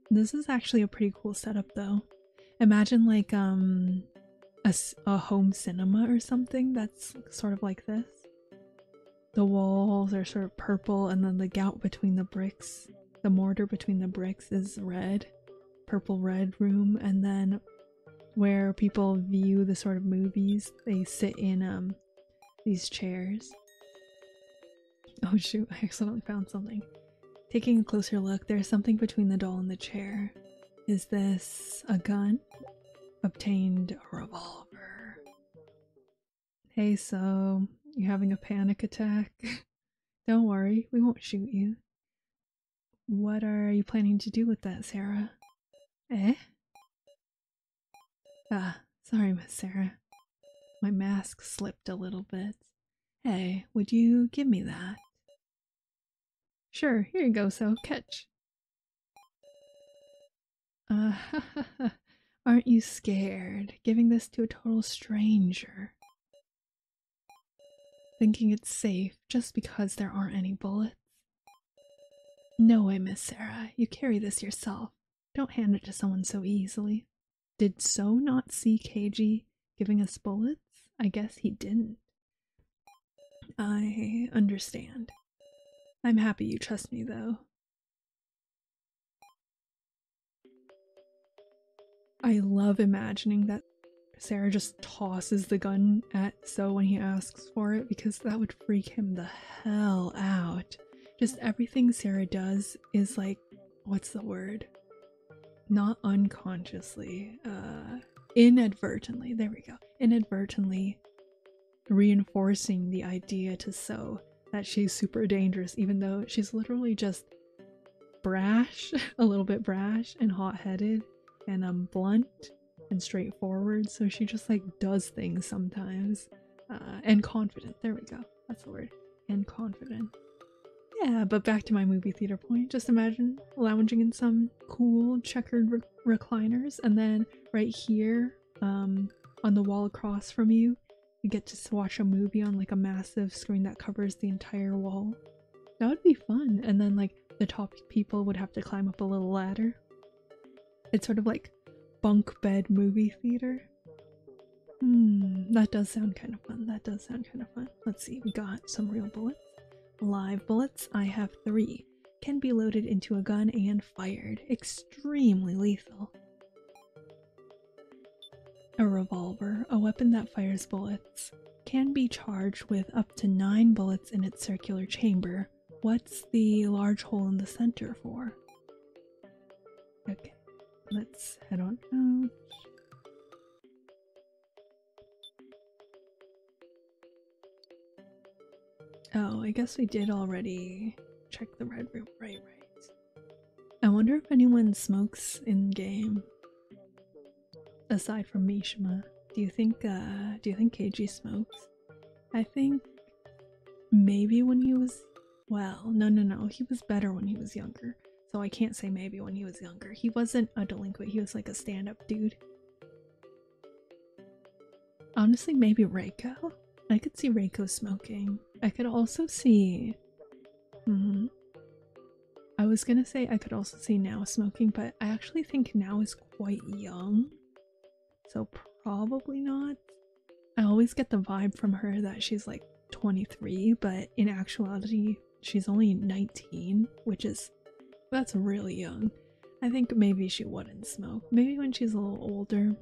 This is actually a pretty cool setup though. Imagine like a home cinema or something that's sort of like this. The walls are sort of purple and then the gout between the bricks, the mortar between the bricks is red. Purple red room, and then where people view the sort of movies, they sit in these chairs. Oh shoot, I accidentally found something. Taking a closer look, there's something between the doll and the chair. Is this a gun? Obtained a revolver. Hey, so you having a panic attack? Don't worry, we won't shoot you. What are you planning to do with that, Sarah? Eh? Ah, sorry, Miss Sarah. My mask slipped a little bit. Hey, would you give me that? Sure, here you go, so catch. Aren't you scared? Giving this to a total stranger. Thinking it's safe just because there aren't any bullets? No way, Miss Sarah. You carry this yourself. Don't hand it to someone so easily. Did So not see KG giving us bullets? I guess he didn't. I understand. I'm happy you trust me, though. I love imagining that Sarah just tosses the gun at So when he asks for it, because that would freak him the hell out. Just everything Sarah does is like, what's the word? Not unconsciously, inadvertently, there we go. Inadvertently reinforcing the idea to So that she's super dangerous, even though she's literally just brash, a little bit brash and hot-headed and blunt and straightforward. So she just like does things sometimes, and confident. There we go. That's the word. And confident. Yeah, but back to my movie theater point. Just imagine lounging in some cool checkered recliners, and then right here, on the wall across from you, you get to watch a movie on like a massive screen that covers the entire wall. That would be fun. And then like the top people would have to climb up a little ladder. It's sort of like bunk bed movie theater. That does sound kind of fun. That does sound kind of fun. Let's see, we got some real bullets. Live bullets, I have 3. Can be loaded into a gun and fired. Extremely lethal. A revolver, a weapon that fires bullets. Can be charged with up to 9 bullets in its circular chamber. What's the large hole in the center for? Okay, let's head on out. Oh, I guess we did already check the red room. Right. I wonder if anyone smokes in game. Aside from Mishima. Do you think KG smokes? I think maybe when he was, well, no. He was better when he was younger. So I can't say maybe when he was younger. He wasn't a delinquent. He was like a stand-up dude. Honestly, maybe Reiko. I could see Reiko smoking. I could also see... I was gonna say I could also see Now smoking, but I actually think Now is quite young. So probably not. I always get the vibe from her that she's like 23, but in actuality, she's only 19, that's really young. I think maybe she wouldn't smoke. Maybe when she's a little older,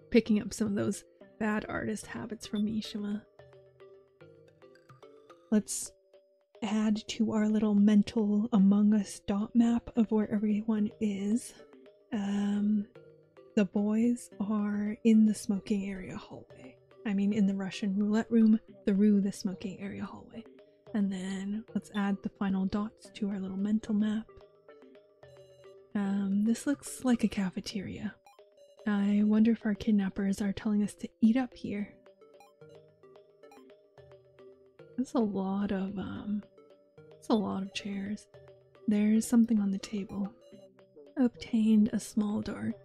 picking up some of those bad artist habits from Mishima. Let's add to our little mental Among Us dot map of where everyone is. The boys are in the smoking area hallway. I mean, in the Russian roulette room through the smoking area hallway. And then let's add the final dots to our little mental map. This looks like a cafeteria. I wonder if our kidnappers are telling us to eat up here. That's a lot of chairs. There's something on the table. Obtained a small dart.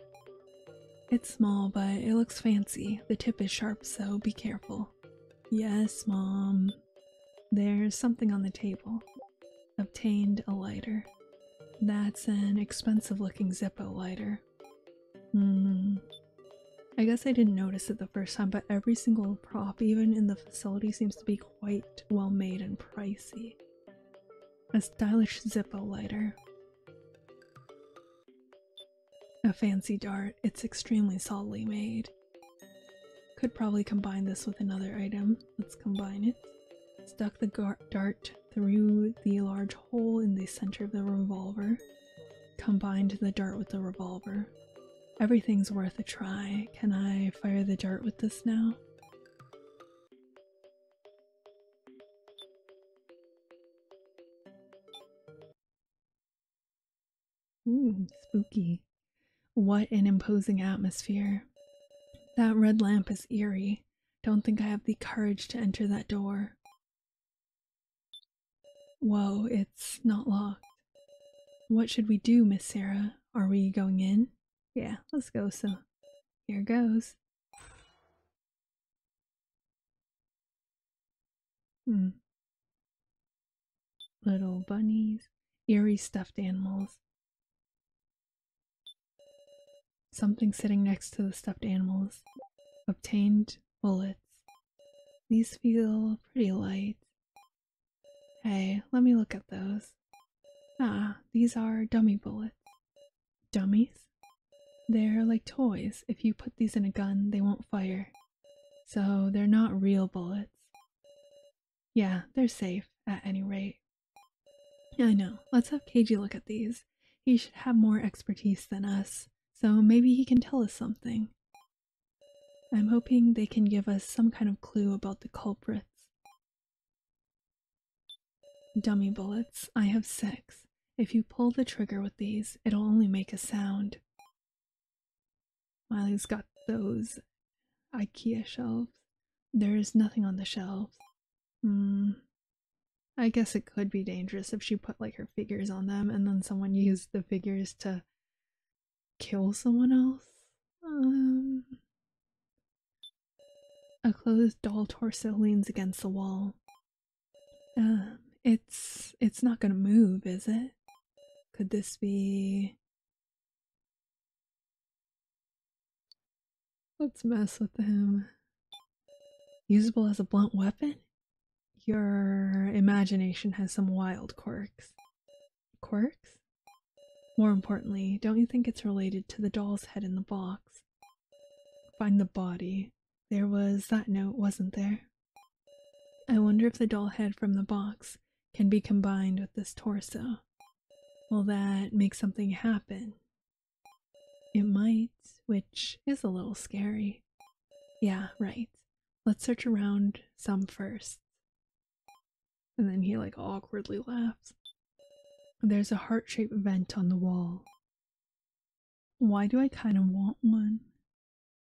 It's small, but it looks fancy. The tip is sharp, so be careful. Yes, Mom. There's something on the table. Obtained a lighter. That's an expensive-looking Zippo lighter. I guess I didn't notice it the first time, but every single prop, even in the facility, seems to be quite well made and pricey. A stylish Zippo lighter. A fancy dart. It's extremely solidly made. Could probably combine this with another item. Let's combine it. Stuck the dart through the large hole in the center of the revolver. Combined the dart with the revolver. Everything's worth a try. Can I fire the dart with this now? Ooh, spooky. What an imposing atmosphere. That red lamp is eerie. Don't think I have the courage to enter that door. Whoa, it's not locked. What should we do, Miss Sarah? Are we going in? Yeah, let's go, so here goes. Little bunnies. Eerie stuffed animals. Something sitting next to the stuffed animals. Obtained bullets. These feel pretty light. Hey, let me look at those. Ah, these are dummy bullets. Dummies? They're like toys. If you put these in a gun, they won't fire. So they're not real bullets. Yeah, they're safe, at any rate. I know. Let's have KG look at these. He should have more expertise than us, so maybe he can tell us something. I'm hoping they can give us some kind of clue about the culprits. Dummy bullets. I have 6. If you pull the trigger with these, it'll only make a sound. Miley's got those IKEA shelves. There's nothing on the shelves. I guess it could be dangerous if she put like her figures on them and then someone used the figures to kill someone else. A closed doll torso leans against the wall. It's not gonna move, is it? Could this be... Let's mess with him. Usable as a blunt weapon? Your imagination has some wild quirks. Quirks? More importantly, don't you think it's related to the doll's head in the box? Find the body. There was that note, wasn't there? I wonder if the doll head from the box can be combined with this torso. Will that make something happen? It might, which is a little scary. Yeah, right. Let's search around some first. And then he like awkwardly laughs. There's a heart-shaped vent on the wall. Why do I kind of want one?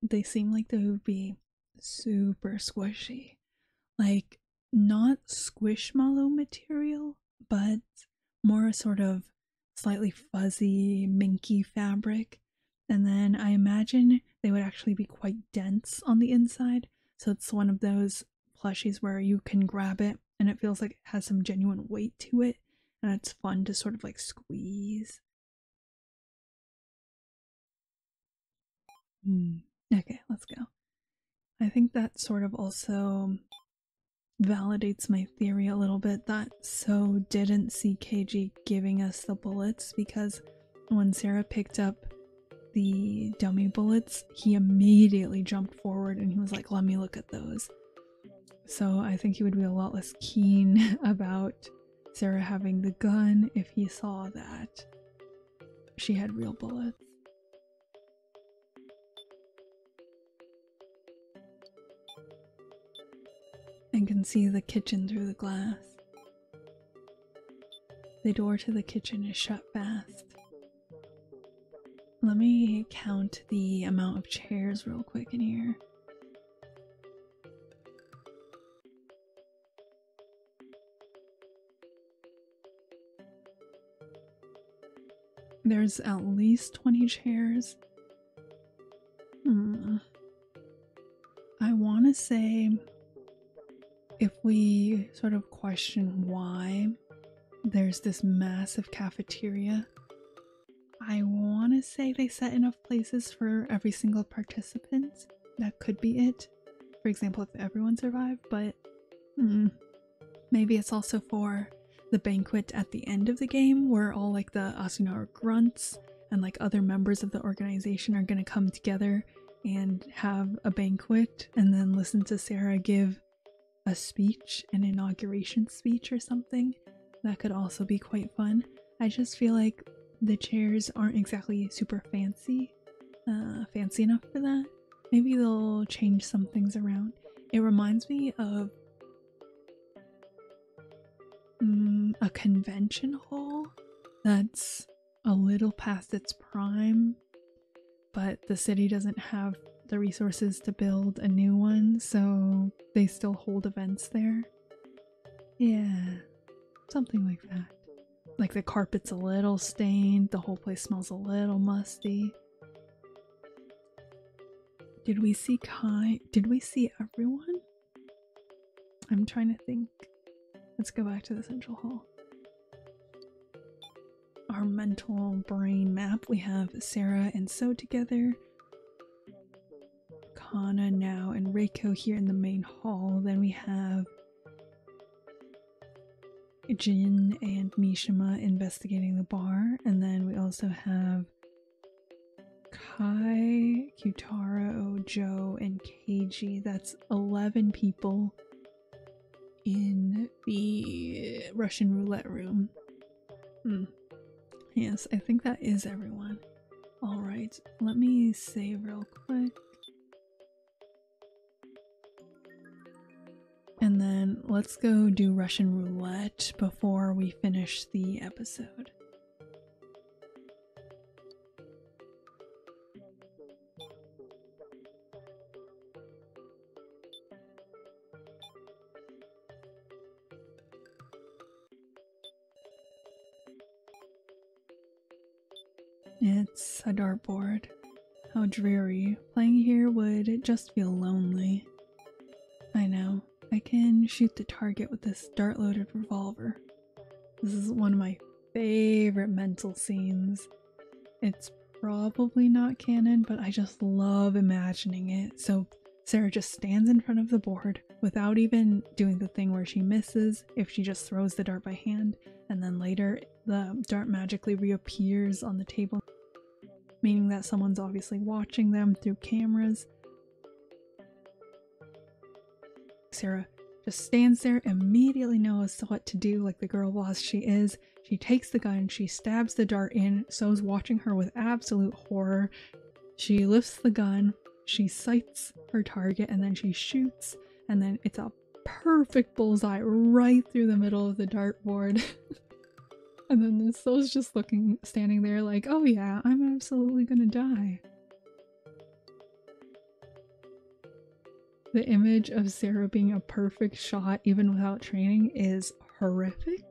They seem like they would be super squishy. Like, not squishmallow material, but more sort of slightly fuzzy, minky fabric. And then I imagine they would actually be quite dense on the inside. So it's one of those plushies where you can grab it and it feels like it has some genuine weight to it. And it's fun to sort of like squeeze. Okay, let's go. I think that sort of also validates my theory a little bit that So didn't see KG giving us the bullets, because when Sarah picked up the dummy bullets, he immediately jumped forward and he was like, let me look at those. So I think he would be a lot less keen about Sarah having the gun if he saw that she had real bullets. And can see the kitchen through the glass. The door to the kitchen is shut fast. Let me count the amount of chairs real quick in here. There's at least 20 chairs. I want to say, if we sort of question why there's this massive cafeteria, I want to say they set enough places for every single participant. That could be it. For example, if everyone survived, but maybe it's also for the banquet at the end of the game where all like the Asunara grunts and like other members of the organization are going to come together and have a banquet and then listen to Sarah give a speech, an inauguration speech or something. That could also be quite fun. I just feel like the chairs aren't exactly super fancy enough for that. Maybe they'll change some things around. It reminds me of a convention hall that's a little past its prime, but the city doesn't have the resources to build a new one, so they still hold events there. Yeah, something like that. Like the carpet's a little stained, the whole place smells a little musty. Did we see Kai? Did we see everyone? I'm trying to think. Let's go back to the central hall. our mental brain map, we have Sarah and So together, Kana now and Reiko here in the main hall. Then we have Jin and Mishima investigating the bar, and then we also have Kai, Kyutaro, Joe, and Keiji. That's 11 people in the Russian roulette room. Yes, I think that is everyone. Alright, let me save real quick. And then let's go do Russian roulette before we finish the episode. It's a dartboard. How dreary. Playing here would just feel lonely. I know. I can shoot the target with this dart-loaded revolver. This is one of my favorite mental scenes. It's probably not canon, but I just love imagining it. So Sarah just stands in front of the board without even doing the thing where she misses if she just throws the dart by hand, and then later the dart magically reappears on the table, meaning that someone's obviously watching them through cameras. Sarah just stands there, immediately knows what to do like the girl boss she is. She takes the gun, she stabs the dart in, So's watching her with absolute horror. She lifts the gun, she sights her target, and then she shoots, and then it's a perfect bullseye right through the middle of the dartboard. And then So's just standing there like, oh yeah, I'm absolutely gonna die. The image of Sarah being a perfect shot even without training is horrific,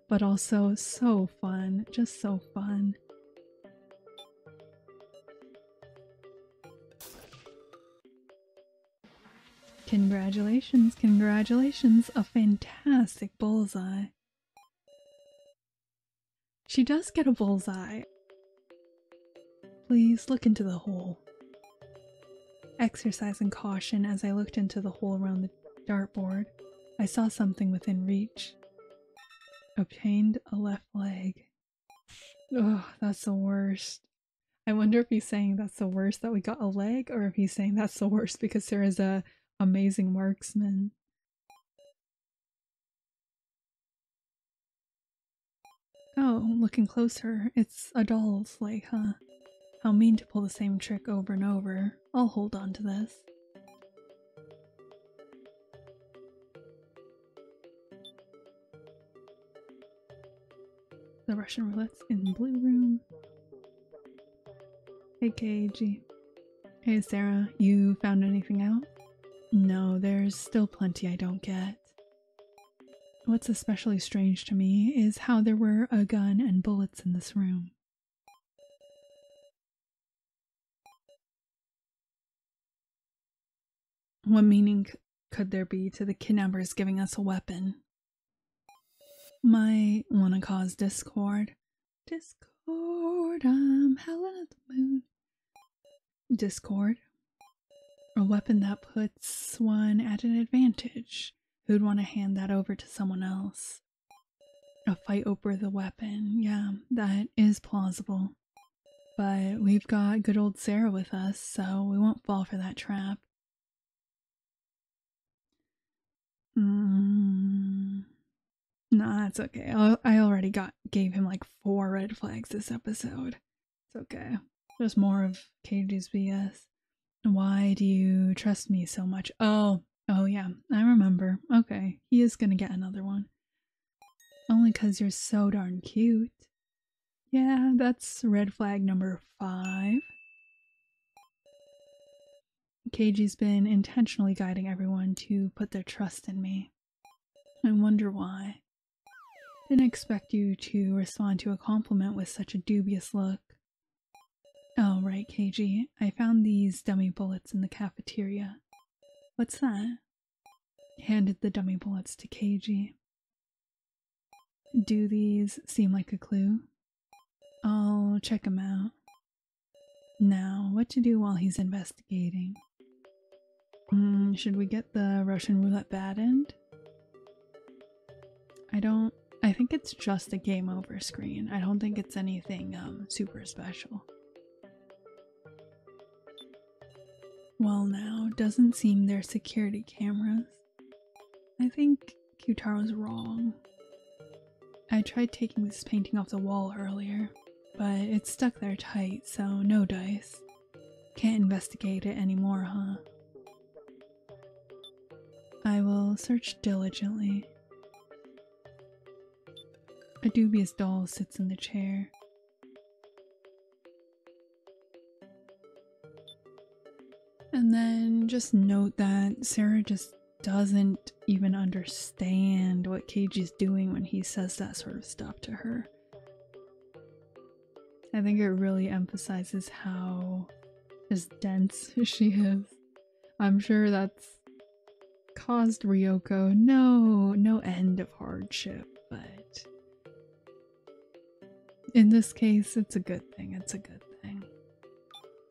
but also so fun, just so fun. Congratulations, congratulations, a fantastic bullseye. She does get a bullseye. Please look into the hole. Exercising caution as I looked into the hole around the dartboard, I saw something within reach. Obtained a left leg. Ugh, that's the worst. I wonder if he's saying that's the worst that we got a leg, or if he's saying that's the worst because Sarah's a amazing marksman. Oh, looking closer, it's a doll's leg, huh? How mean to pull the same trick over and over. I'll hold on to this. The Russian roulette's in the blue room. Hey KG. Hey Sarah, you found anything out? No, there's still plenty I don't get. What's especially strange to me is how there were a gun and bullets in this room. What meaning could there be to the kidnappers giving us a weapon? Might want to cause discord. Discord, I'm howling at the moon. Discord? A weapon that puts one at an advantage. Who'd want to hand that over to someone else? A fight over the weapon. Yeah, that is plausible. But we've got good old Sarah with us, so we won't fall for that trap. Nah, it's okay. I already gave him like 4 red flags this episode. It's okay. There's more of KG's BS. Why do you trust me so much? Oh yeah, I remember. Okay, he is gonna get another one. Only 'cause you're so darn cute. Yeah, that's red flag number 5. KG's been intentionally guiding everyone to put their trust in me. I wonder why. Didn't expect you to respond to a compliment with such a dubious look. Oh, right, KG. I found these dummy bullets in the cafeteria. What's that? Handed the dummy bullets to KG. Do these seem like a clue? I'll check him out. Now, what to do while he's investigating? Should we get the Russian roulette bad end? I think it's just a game over screen. I don't think it's anything super special. Well now, doesn't seem there's security cameras. I think Q-Taro's wrong. I tried taking this painting off the wall earlier, but it's stuck there tight, so no dice. Can't investigate it anymore, huh? I will search diligently. A dubious doll sits in the chair. And then just note that Sarah just doesn't even understand what Keiji's doing when he says that sort of stuff to her. I think it really emphasizes how just dense she is. I'm sure that's caused Ryoko no end of hardship, but in this case, it's a good thing. It's a good thing.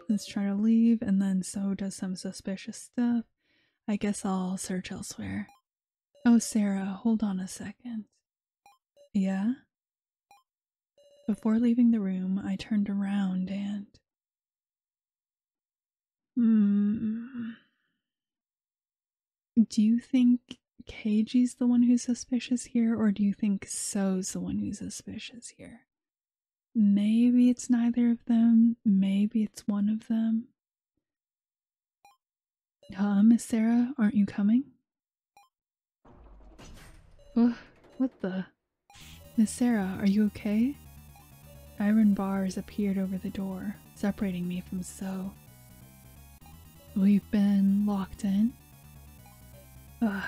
Let's try to leave, and then So does some suspicious stuff. I guess I'll search elsewhere. Oh, Sarah, hold on a second. Yeah? Before leaving the room, I turned around and... Do you think Keiji's the one who's suspicious here, or do you think So's the one who's suspicious here? Maybe it's neither of them. Maybe it's one of them. Miss Sarah, aren't you coming? Ugh, what the? Miss Sarah, are you okay? Iron bars appeared over the door, separating me from So. We've been locked in. Ugh.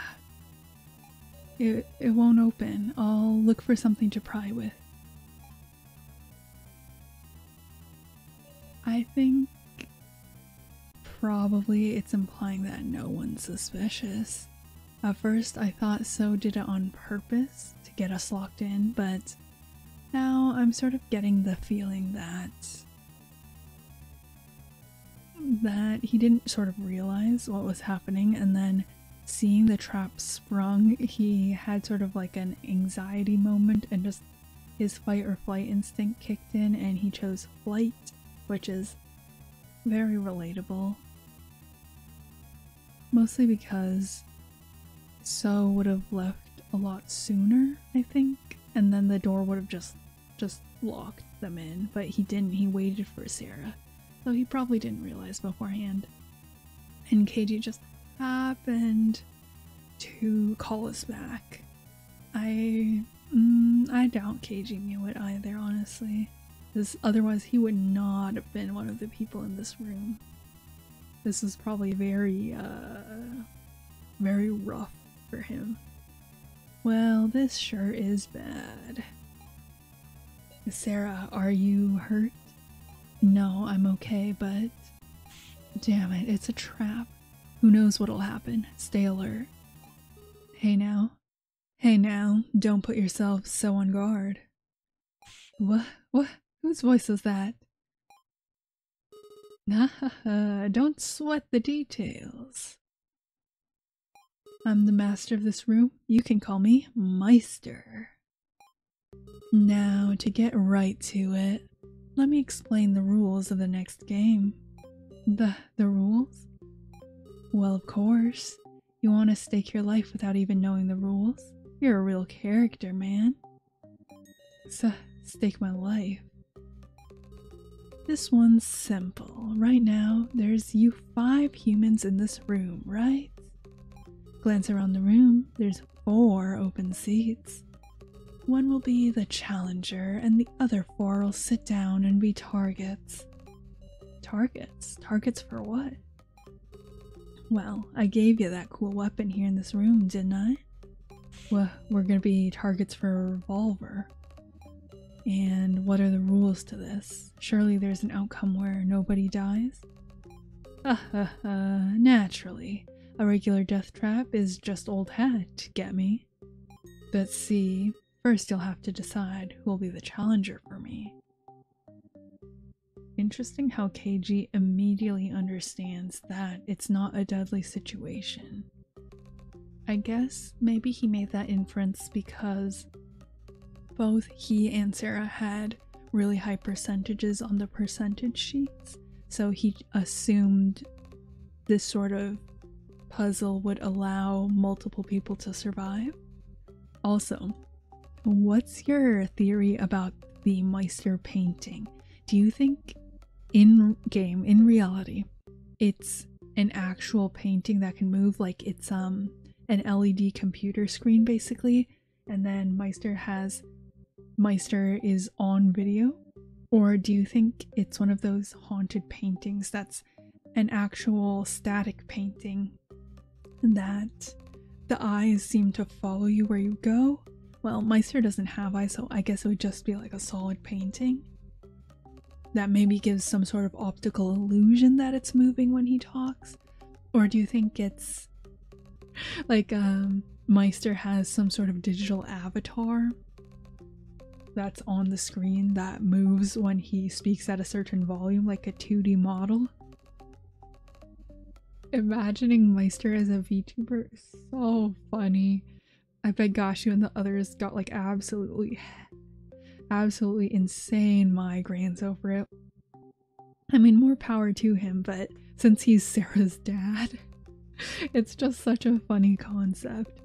It won't open. I'll look for something to pry with. I think probably it's implying that no one's suspicious. At first I thought So did it on purpose to get us locked in, but now I'm sort of getting the feeling that he didn't sort of realize what was happening, and then seeing the trap sprung, he had sort of like an anxiety moment and just his fight or flight instinct kicked in and he chose flight, which is very relatable. Mostly because So would have left a lot sooner, I think, and then the door would have just locked them in, but he didn't. He waited for Sarah, so he probably didn't realize beforehand. And Keiji just happened to call us back. I doubt Keiji knew it either, honestly, because otherwise he would not have been one of the people in this room. This is probably very rough for him. Well, this sure is bad. Sarah, are you hurt? No, I'm okay, but damn it, it's a trap. Who knows what'll happen? Stay alert. Hey now, don't put yourself so on guard. What? Whose voice was that? Don't sweat the details. I'm the master of this room. You can call me Meister. Now, to get right to it, let me explain the rules of the next game. The rules? Well, of course. You want to stake your life without even knowing the rules? You're a real character, man. Stake my life. This one's simple. Right now, there's you 5 humans in this room, right? Glance around the room, there's 4 open seats. One will be the challenger, and the other 4 will sit down and be targets. Targets? Targets for what? Well, I gave you that cool weapon here in this room, didn't I? Well, we're gonna be targets for a revolver. And what are the rules to this? Surely there's an outcome where nobody dies? Naturally. A regular death trap is just old hat, get me? But see, first you'll have to decide who will be the challenger for me. interesting how KG immediately understands that it's not a deadly situation. I guess maybe he made that inference because both he and Sarah had really high percentages on the percentage sheets, so he assumed this sort of puzzle would allow multiple people to survive. Also, what's your theory about the Meister painting? Do you think in game, in reality, it's an actual painting that can move, like it's an LED computer screen basically, and then Meister is on video? Or do you think it's one of those haunted paintings that's an actual static painting that the eyes seem to follow you where you go? Well, Meister doesn't have eyes, so I guess it would just be like a solid painting that maybe gives some sort of optical illusion that it's moving when he talks? Or do you think it's like Meister has some sort of digital avatar that's on the screen that moves when he speaks at a certain volume, like a 2D model? Imagining Meister as a VTuber is so funny. I bet Gashu and the others got like absolutely insane migraines over it. I mean, more power to him, but since he's Sarah's dad, it's just such a funny concept.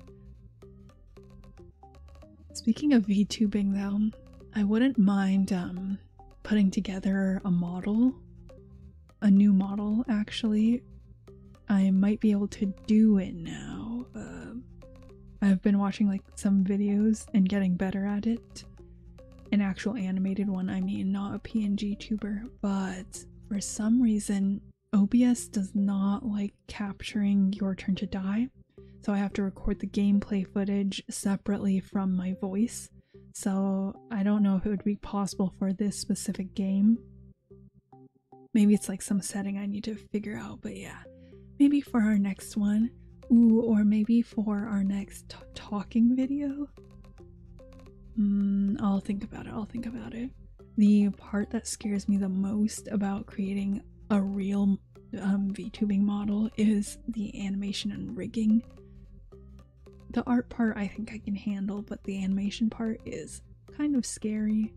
Speaking of VTubing though, I wouldn't mind putting together a new model actually. I might be able to do it now. I've been watching like some videos and getting better at it. An actual animated one, I mean, not a PNG tuber, but for some reason OBS does not like capturing your turn to die, so I have to record the gameplay footage separately from my voice. So I don't know if it would be possible for this specific game. Maybe it's like some setting I need to figure out, but yeah, maybe for our next one. Ooh, or maybe for our next talking video. I'll think about it. The part that scares me the most about creating a real VTubing model is the animation and rigging. The art part I think I can handle, but the animation part is kind of scary.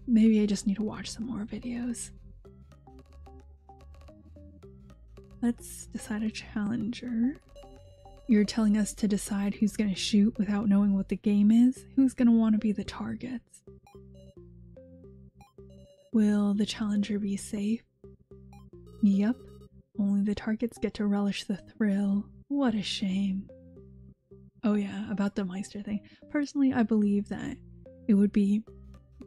Maybe I just need to watch some more videos. Let's decide a challenger. You're telling us to decide who's gonna shoot without knowing what the game is? Who's gonna want to be the targets? Will the challenger be safe? Yep. Only the targets get to relish the thrill. What a shame. Oh yeah, about the Meister thing. Personally, I believe that it would be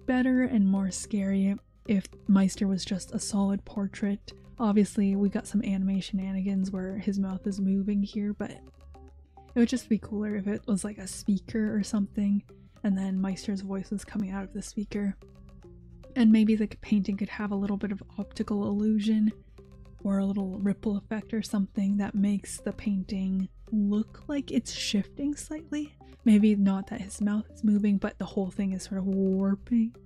better and more scary if Meister was just a solid portrait. Obviously, we got some anime shenanigans where his mouth is moving here, but it would just be cooler if it was like a speaker or something, and then Meister's voice was coming out of the speaker. And maybe the painting could have a little bit of optical illusion or a little ripple effect or something that makes the painting look like it's shifting slightly. Maybe not that his mouth is moving, but the whole thing is sort of warping.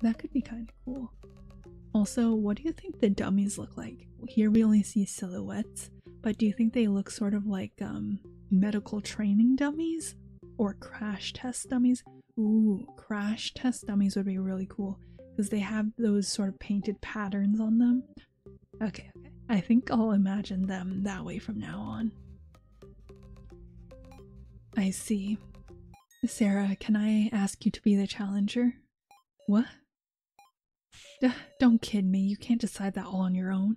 That could be kind of cool. Also, what do you think the dummies look like? Here we only see silhouettes, but do you think they look sort of like medical training dummies or crash test dummies? Ooh, crash test dummies would be really cool because they have those sort of painted patterns on them. Okay. I think I'll imagine them that way from now on. I see. Sarah, can I ask you to be the challenger? What? Don't kid me, you can't decide that all on your own.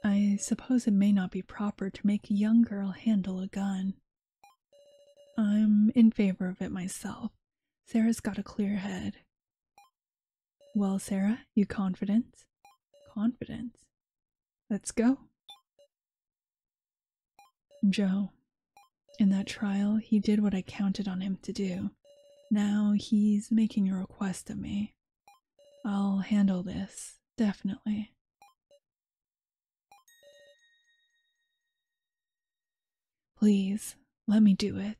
I suppose it may not be proper to make a young girl handle a gun. I'm in favor of it myself. Sarah's got a clear head. Well, Sarah, you confident? Confident. Let's go. Joe. In that trial, he did what I counted on him to do. Now he's making a request of me. I'll handle this, definitely. Please, let me do it.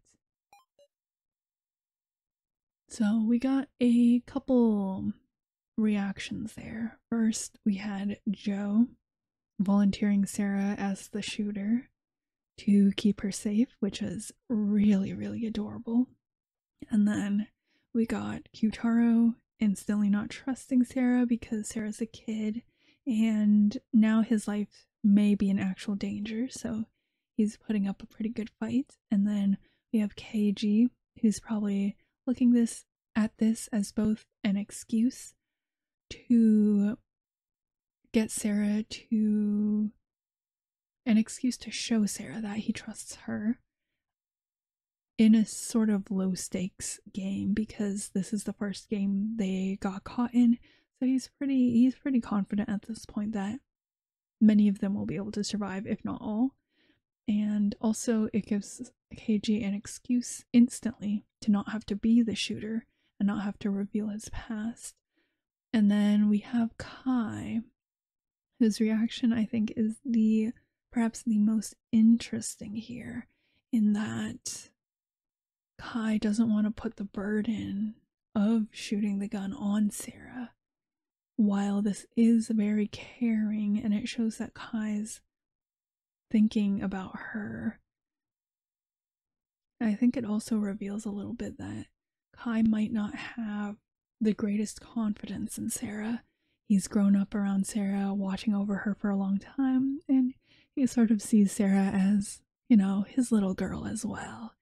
So we got a couple reactions there. First, we had Joe volunteering Sarah as the shooter to keep her safe, which is really, really adorable. And then we got Yttd instantly not trusting Sarah because Sarah's a kid, and now his life may be in actual danger, so he's putting up a pretty good fight. And then we have KG, who's probably looking at this as both an excuse to get Sarah to an excuse to show Sarah that he trusts her in a sort of low stakes game, because this is the first game they got caught in. So he's pretty confident at this point that many of them will be able to survive, if not all. And also it gives KG an excuse instantly to not have to be the shooter and not have to reveal his past. And then we have Kai, whose reaction I think is perhaps the most interesting here, in that Kai doesn't want to put the burden of shooting the gun on Sarah, while this is very caring and it shows that Kai's thinking about her. I think it also reveals a little bit that Kai might not have the greatest confidence in Sarah. He's grown up around Sarah, watching over her for a long time, and he sort of sees Sarah as, you know, his little girl as well.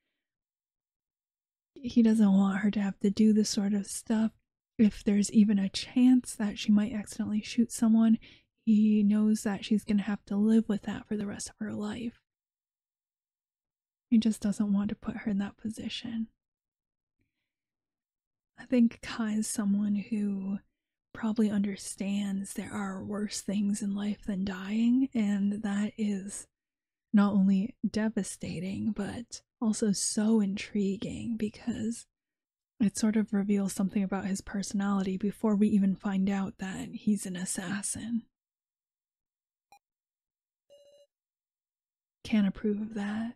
He doesn't want her to have to do this sort of stuff. If there's even a chance that she might accidentally shoot someone, he knows that she's going to have to live with that for the rest of her life. He just doesn't want to put her in that position. I think Kai is someone who probably understands there are worse things in life than dying, and that is not only devastating, but also so intriguing, because it sort of reveals something about his personality before we even find out that he's an assassin. Can't approve of that.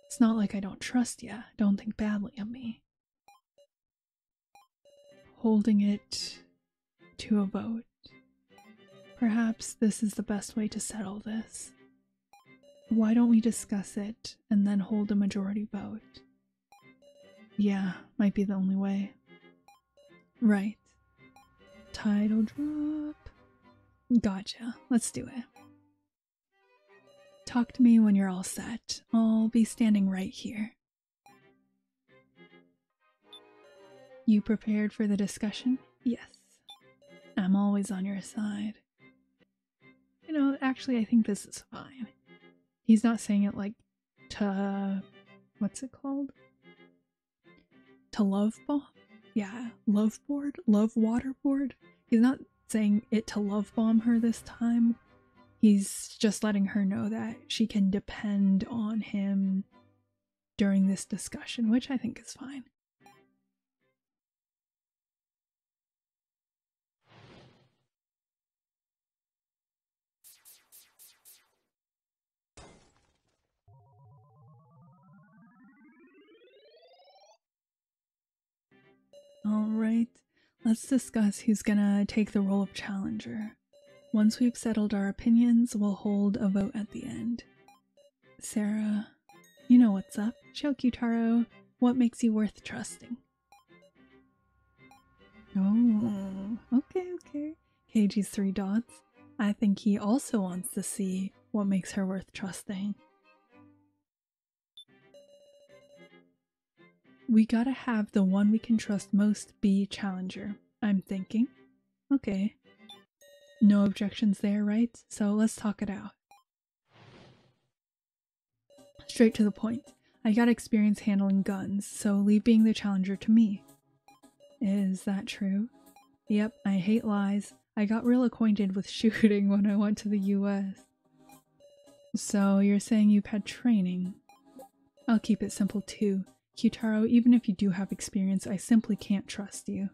It's not like I don't trust ya. Don't think badly of me. Holding it to a vote. Perhaps this is the best way to settle this. Why don't we discuss it and then hold a majority vote? Yeah, might be the only way. Right. Title drop. Gotcha. Let's do it. Talk to me when you're all set. I'll be standing right here. You prepared for the discussion? Yes. I'm always on your side. You know, actually, I think this is fine. He's not saying it like to... what's it called? To love bomb? Yeah, love board? Love waterboard? He's not saying it to love bomb her this time. He's just letting her know that she can depend on him during this discussion, which I think is fine. Alright, let's discuss who's gonna take the role of challenger. Once we've settled our opinions, we'll hold a vote at the end. Sarah, you know what's up. Show Yttd what makes you worth trusting. Oh, okay. KG's 3 dots. I think he also wants to see what makes her worth trusting. We gotta have the one we can trust most be challenger, I'm thinking. Okay. No objections there, right? So let's talk it out. Straight to the point. I got experience handling guns, so leave being the challenger to me. Is that true? Yep, I hate lies. I got real acquainted with shooting when I went to the US. So you're saying you've had training? I'll keep it simple too. Yttd, even if you do have experience, I simply can't trust you.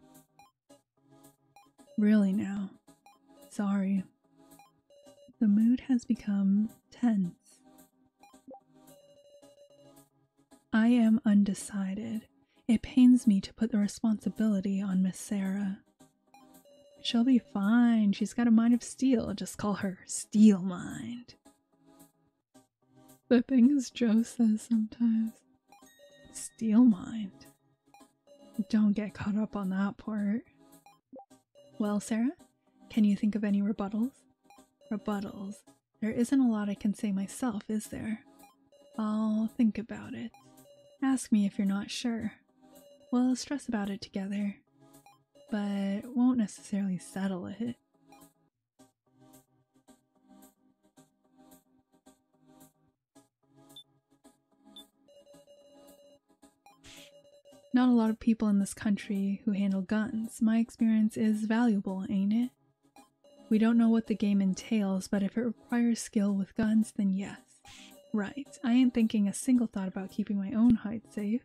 Really now? Sorry. The mood has become tense. I am undecided. It pains me to put the responsibility on Miss Sarah. She'll be fine. She's got a mind of steel. Just call her Steel Mind. The things Joe says sometimes. Steel Mind. Don't get caught up on that part. Well, Sarah, can you think of any rebuttals? Rebuttals. There isn't a lot I can say myself, is there? I'll think about it. Ask me if you're not sure. We'll stress about it together, but won't necessarily settle it. Not a lot of people in this country who handle guns. My experience is valuable, ain't it? We don't know what the game entails, but if it requires skill with guns, then yes. Right, I ain't thinking a single thought about keeping my own hide safe.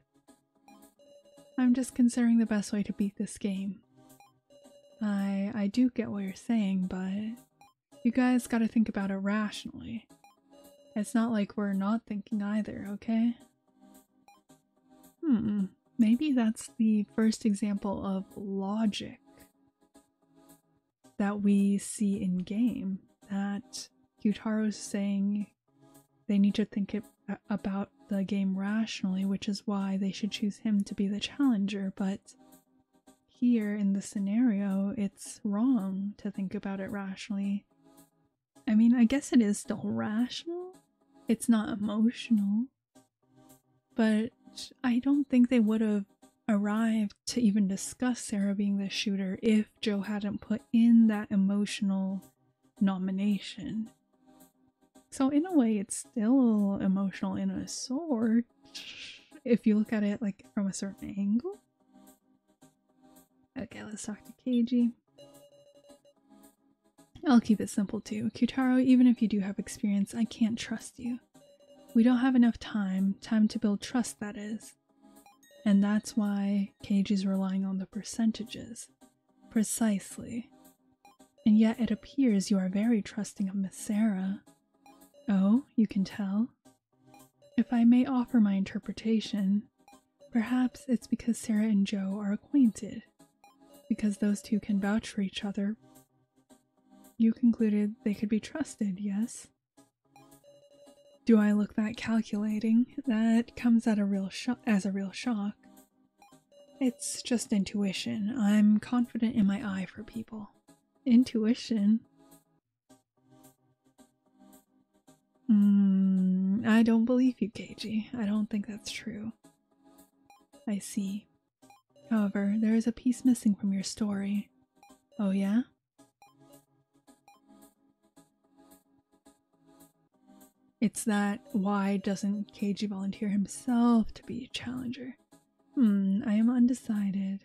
I'm just considering the best way to beat this game. I do get what you're saying, but you guys gotta think about it rationally. It's not like we're not thinking either, okay? Maybe that's the first example of logic that we see in game, that Yttaro's saying they need to think about the game rationally, which is why they should choose him to be the challenger, but here in the scenario, it's wrong to think about it rationally. I mean, I guess it is still rational. It's not emotional. But I don't think they would have arrived to even discuss Sarah being the shooter if Joe hadn't put in that emotional nomination. So in a way, it's still emotional in a sort, if you look at it like from a certain angle. Okay, let's talk to Keiji. I'll keep it simple too. Yttd, even if you do have experience, I can't trust you. We don't have enough time to build trust, that is. And that's why Keiji's relying on the percentages. Precisely. And yet it appears you are very trusting of Miss Sarah. Oh, you can tell? If I may offer my interpretation, perhaps it's because Sarah and Joe are acquainted. Because those two can vouch for each other. You concluded they could be trusted, yes? Do I look that calculating? That comes at as a real shock. It's just intuition. I'm confident in my eye for people. Intuition? I don't believe you, Keiji. I don't think that's true. I see. However, there is a piece missing from your story. Oh yeah? It's that why doesn't Keiji volunteer himself to be a challenger? I am undecided.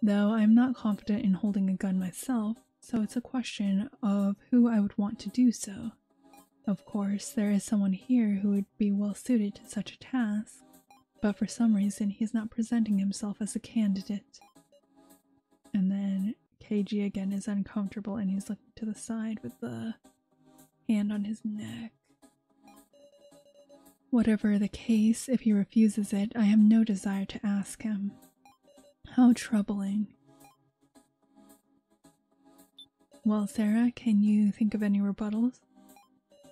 Though I'm not confident in holding a gun myself, so it's a question of who I would want to do so. Of course, there is someone here who would be well suited to such a task, but for some reason he's not presenting himself as a candidate. And then Keiji again is uncomfortable and he's looking to the side with the hand on his neck. Whatever the case, if he refuses it, I have no desire to ask him. How troubling. Well, Sarah, can you think of any rebuttals?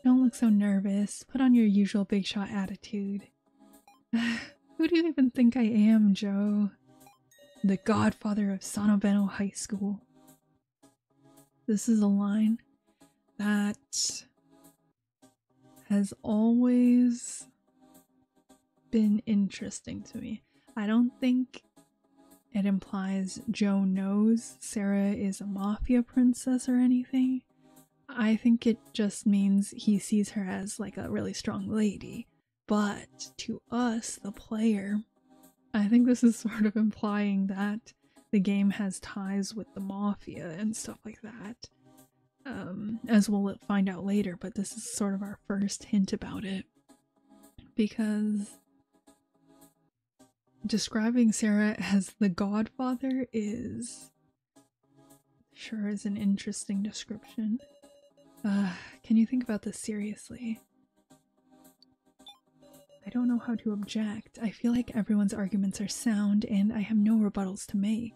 Don't look so nervous. Put on your usual big shot attitude. Who do you even think I am, Joe? The godfather of Sanobeno High School. This is a line that has always been interesting to me. I don't think it implies Joe knows Sarah is a mafia princess or anything. I think it just means he sees her as like a really strong lady. But to us, the player, I think this is sort of implying that the game has ties with the mafia and stuff like that. As we'll find out later, but this is sort of our first hint about it. Because describing Sarah as the godfather is an interesting description. Can you think about this seriously? I don't know how to object. I feel like everyone's arguments are sound and I have no rebuttals to make.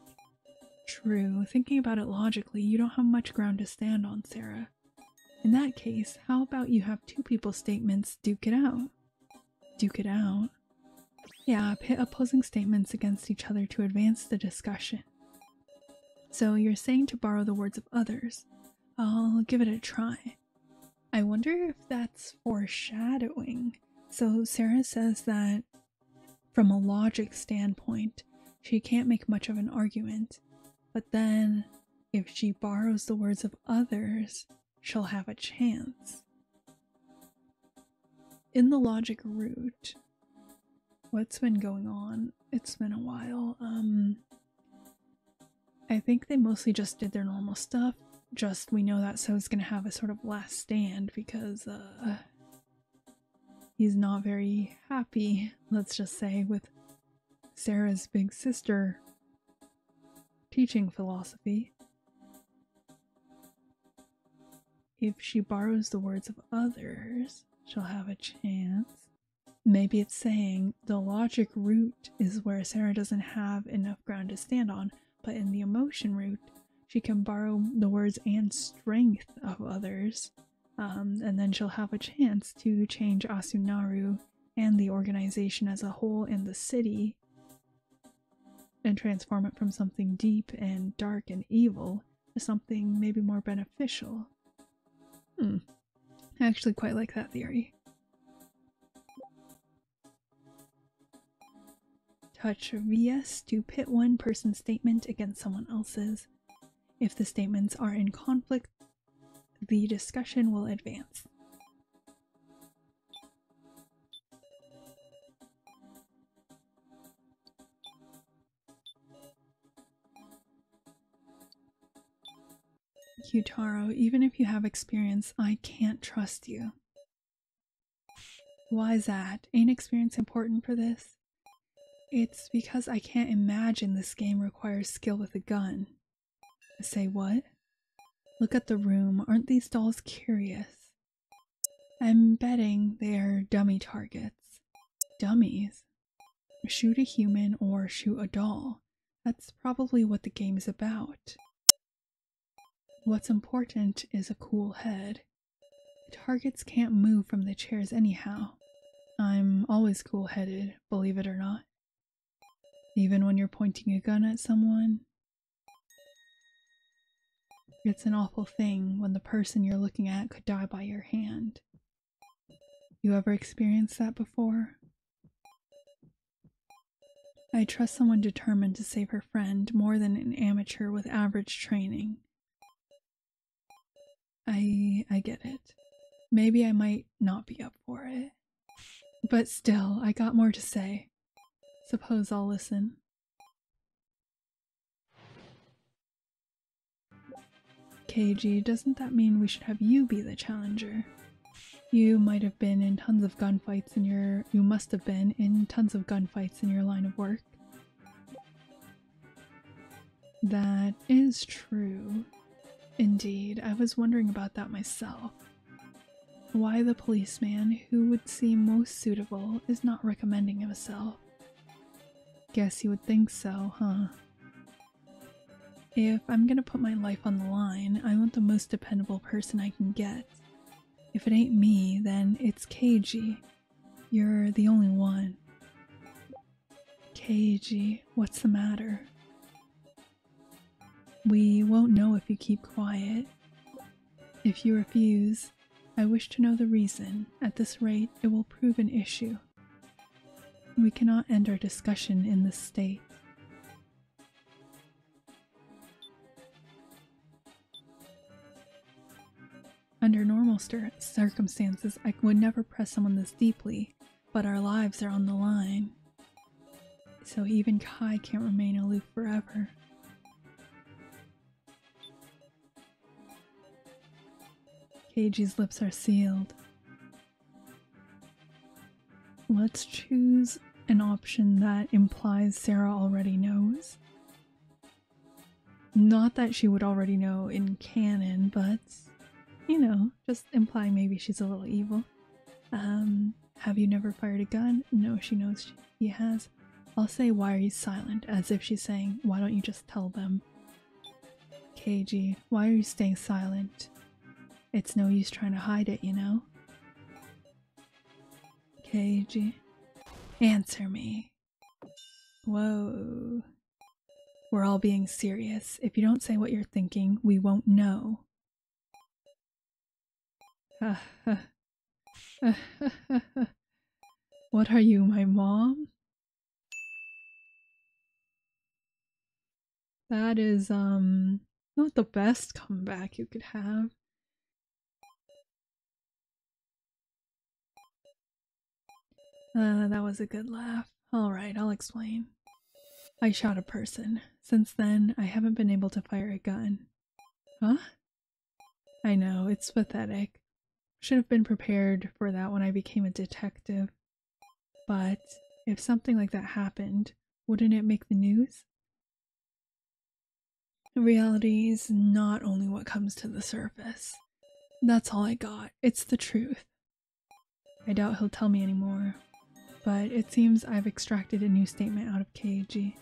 true. Thinking about it logically, you don't have much ground to stand on, Sarah. In that case, how about you have two people's statements duke it out? Duke it out? Yeah, pit opposing statements against each other to advance the discussion. So you're saying to borrow the words of others. I'll give it a try. I wonder if that's foreshadowing. So Sarah says that from a logic standpoint, she can't make much of an argument. But then, if she borrows the words of others, she'll have a chance. In the logic route, what's been going on? It's been a while. I think they mostly just did their normal stuff. Just we know that So's gonna have a sort of last stand because he's not very happy, let's just say, with Sarah's big sister teaching philosophy. If she borrows the words of others, she'll have a chance. Maybe it's saying the logic route is where Sarah doesn't have enough ground to stand on, but in the emotion route, she can borrow the words and strength of others, and then she'll have a chance to change Asunaru and the organization as a whole and the city, and transform it from something deep and dark and evil to something maybe more beneficial. I actually quite like that theory. Touch VS to pit one person's statement against someone else's. If the statements are in conflict, the discussion will advance. Yutaro, even if you have experience, I can't trust you. Why is that? Ain't experience important for this? It's because I can't imagine this game requires skill with a gun. Say what? Look at the room. Aren't these dolls curious? I'm betting they're dummy targets. Dummies? Shoot a human or shoot a doll. That's probably what the game's about. What's important is a cool head. Targets can't move from the chairs anyhow. I'm always cool-headed, believe it or not. Even when you're pointing a gun at someone. It's an awful thing when the person you're looking at could die by your hand. You ever experienced that before? I trust someone determined to save her friend more than an amateur with average training. I get it. Maybe I might not be up for it. But still, I got more to say. Suppose I'll listen. KG, doesn't that mean we should have you be the challenger? You might have been in tons of gunfights in your— you must have been in tons of gunfights in your line of work. That is true. Indeed, I was wondering about that myself. Why the policeman who would seem most suitable is not recommending himself. Guess you would think so, huh? If I'm gonna put my life on the line, I want the most dependable person I can get. If it ain't me, then it's Keiji. You're the only one. Keiji, what's the matter? We won't know if you keep quiet. If you refuse, I wish to know the reason. At this rate, it will prove an issue. We cannot end our discussion in this state. Under normal circumstances, I would never press someone this deeply, but our lives are on the line. So even Kai can't remain aloof forever. Keiji's lips are sealed. Let's choose an option that implies Sarah already knows. Not that she would already know in canon, but, you know, just imply maybe she's a little evil. Have you never fired a gun? No, she knows he has. I'll say, why are you silent? As if she's saying, why don't you just tell them? Keiji, why are you staying silent? It's no use trying to hide it, you know? Keiji, answer me. Whoa. We're all being serious. If you don't say what you're thinking, we won't know. What are you, my mom? That is, not the best comeback you could have. That was a good laugh. Alright, I'll explain. I shot a person. Since then, I haven't been able to fire a gun. Huh? I know, it's pathetic. Should have been prepared for that when I became a detective. But if something like that happened, wouldn't it make the news? Reality is not only what comes to the surface. That's all I got. It's the truth. I doubt he'll tell me anymore, but it seems I've extracted a new statement out of Keiji.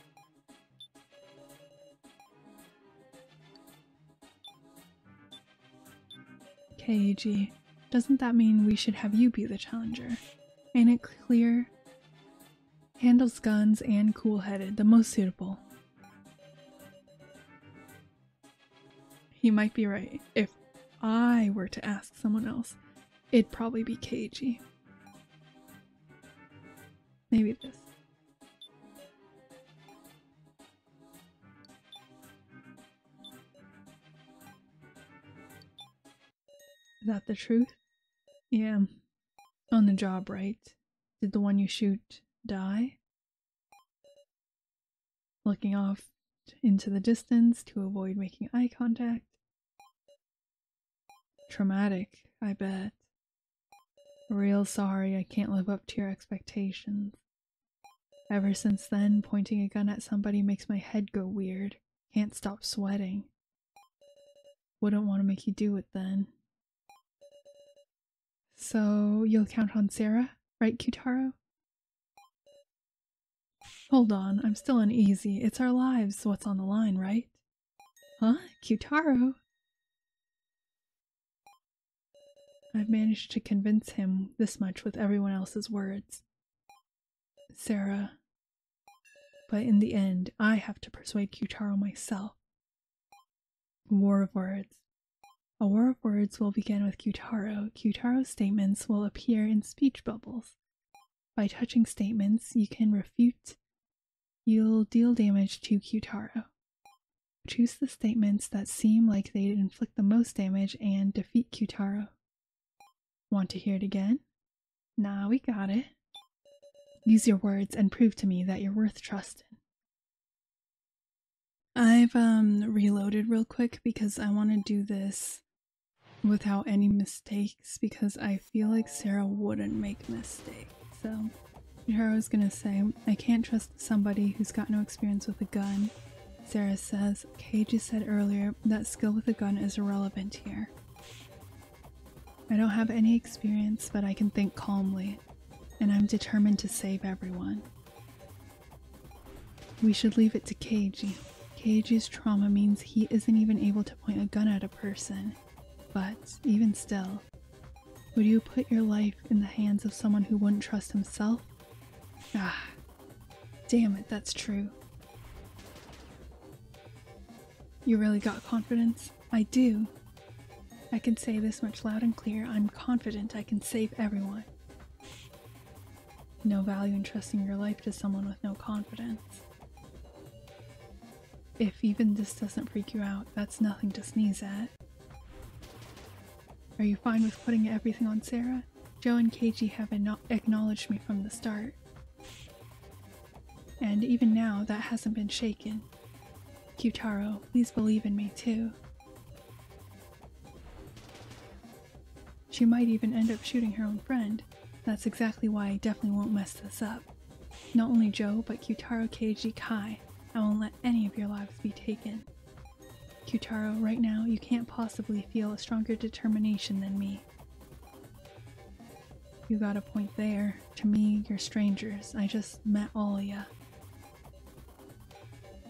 Keiji, doesn't that mean we should have you be the challenger? Ain't it clear? Handles guns and cool-headed, the most suitable. He might be right. If I were to ask someone else, it'd probably be Keiji. Maybe this. Is that the truth? Yeah. On the job, right? Did the one you shoot die? Looking off into the distance to avoid making eye contact. Traumatic, I bet. Real sorry I can't live up to your expectations. Ever since then, pointing a gun at somebody makes my head go weird. Can't stop sweating. Wouldn't want to make you do it then. So, you'll count on Sarah, right, Kyutaro? Hold on, I'm still uneasy. It's our lives, what's on the line, right? Huh? Kyutaro? I've managed to convince him this much with everyone else's words. Sarah. But in the end, I have to persuade Kyutaro myself. War of words. A war of words will begin with Kyutaro. Kyutaro's statements will appear in speech bubbles. By touching statements, you can refute. You'll deal damage to Kyutaro. Choose the statements that seem like they'd inflict the most damage and defeat Kyutaro. Want to hear it again? Nah, we got it. Use your words and prove to me that you're worth trusting. I've reloaded real quick because I want to do this without any mistakes because I feel like Sarah wouldn't make mistakes. So, Kyutaro was gonna say, I can't trust somebody who's got no experience with a gun. Sarah says, Keiji said earlier that skill with a gun is irrelevant here. I don't have any experience, but I can think calmly, and I'm determined to save everyone. We should leave it to Keiji. Keiji's trauma means he isn't even able to point a gun at a person. But, even still, would you put your life in the hands of someone who wouldn't trust himself? Ah, damn it, that's true. You really got confidence? I do. I can say this much loud and clear. I'm confident I can save everyone. No value in trusting your life to someone with no confidence. If even this doesn't freak you out, that's nothing to sneeze at. Are you fine with putting everything on Sarah? Joe and Keiji have acknowledged me from the start. And even now, that hasn't been shaken. Kyutaro, please believe in me too. She might even end up shooting her own friend. That's exactly why I definitely won't mess this up. Not only Joe, but Kyutaro, Keiji, Kai. I won't let any of your lives be taken. Kyutaro, right now, you can't possibly feel a stronger determination than me. You got a point there. To me, you're strangers. I just met all of ya.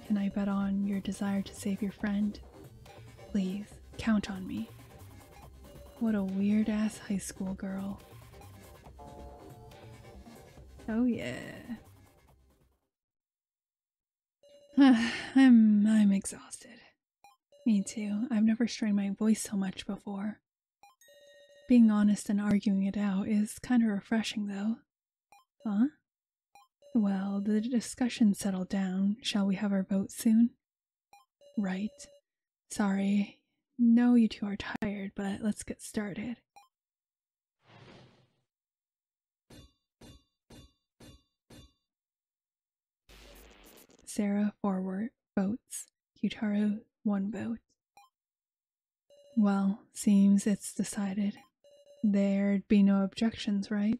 Can I bet on your desire to save your friend? Please, count on me. What a weird-ass high school girl. Oh yeah. I'm exhausted. Me too. I've never strained my voice so much before. Being honest and arguing it out is kind of refreshing though. Huh? Well, the discussion settled down. Shall we have our vote soon? Right. Sorry. No, you two are tired, but let's get started. Sarah, 4 votes. Yttd, 1 vote. Well, seems it's decided. There'd be no objections, right?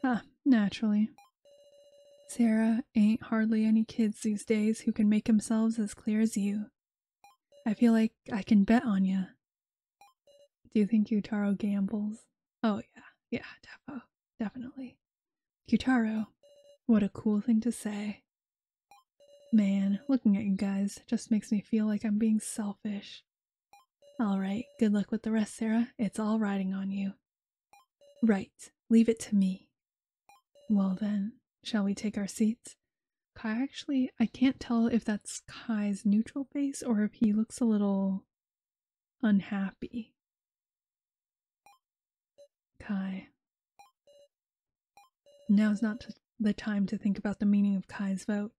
Huh, naturally. Sarah, ain't hardly any kids these days who can make themselves as clear as you. I feel like I can bet on ya. Do you think Yttd gambles? Oh yeah, definitely. Yttd, what a cool thing to say. Man, looking at you guys just makes me feel like I'm being selfish. Alright, good luck with the rest, Sarah. It's all riding on you. Right, leave it to me. Well then, shall we take our seats? Kai, actually, I can't tell if that's Kai's neutral face or if he looks a little unhappy. Kai. Now's not the time to think about the meaning of Kai's vote.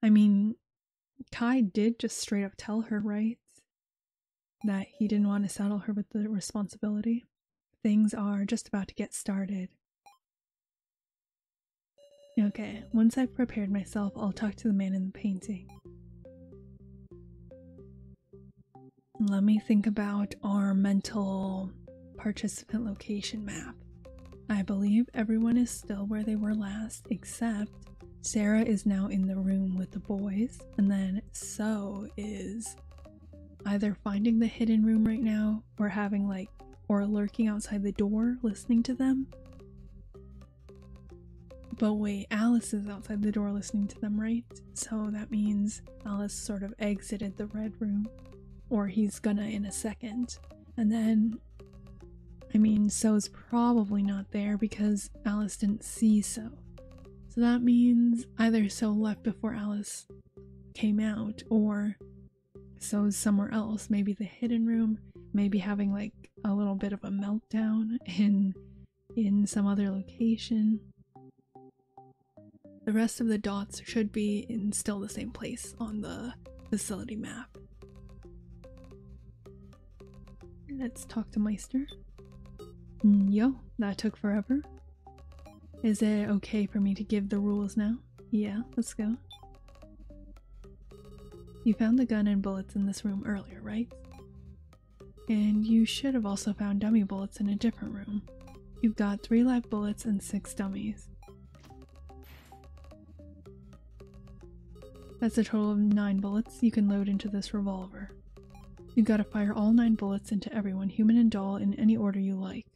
I mean, Kai did just straight up tell her, right? That he didn't want to saddle her with the responsibility. Things are just about to get started. Okay, once I've prepared myself, I'll talk to the man in the painting. Let me think about our mental participant location map. I believe everyone is still where they were last, except Sarah is now in the room with the boys, and then So is either finding the hidden room right now, or or lurking outside the door, listening to them. But wait, Alice is outside the door listening to them, right? So that means Alice sort of exited the red room. Or he's gonna in a second. And then, I mean, So's probably not there because Alice didn't see So. So that means either So left before Alice came out, or So's somewhere else. Maybe the hidden room, maybe having like a little bit of a meltdown in some other location. The rest of the dots should be in still the same place on the facility map. Let's talk to Meister. Yo, that took forever. Is it okay for me to give the rules now? Yeah, let's go. You found the gun and bullets in this room earlier, right? And you should have also found dummy bullets in a different room. You've got 3 live bullets and 6 dummies. That's a total of 9 bullets you can load into this revolver. You've got to fire all 9 bullets into everyone, human and doll, in any order you like.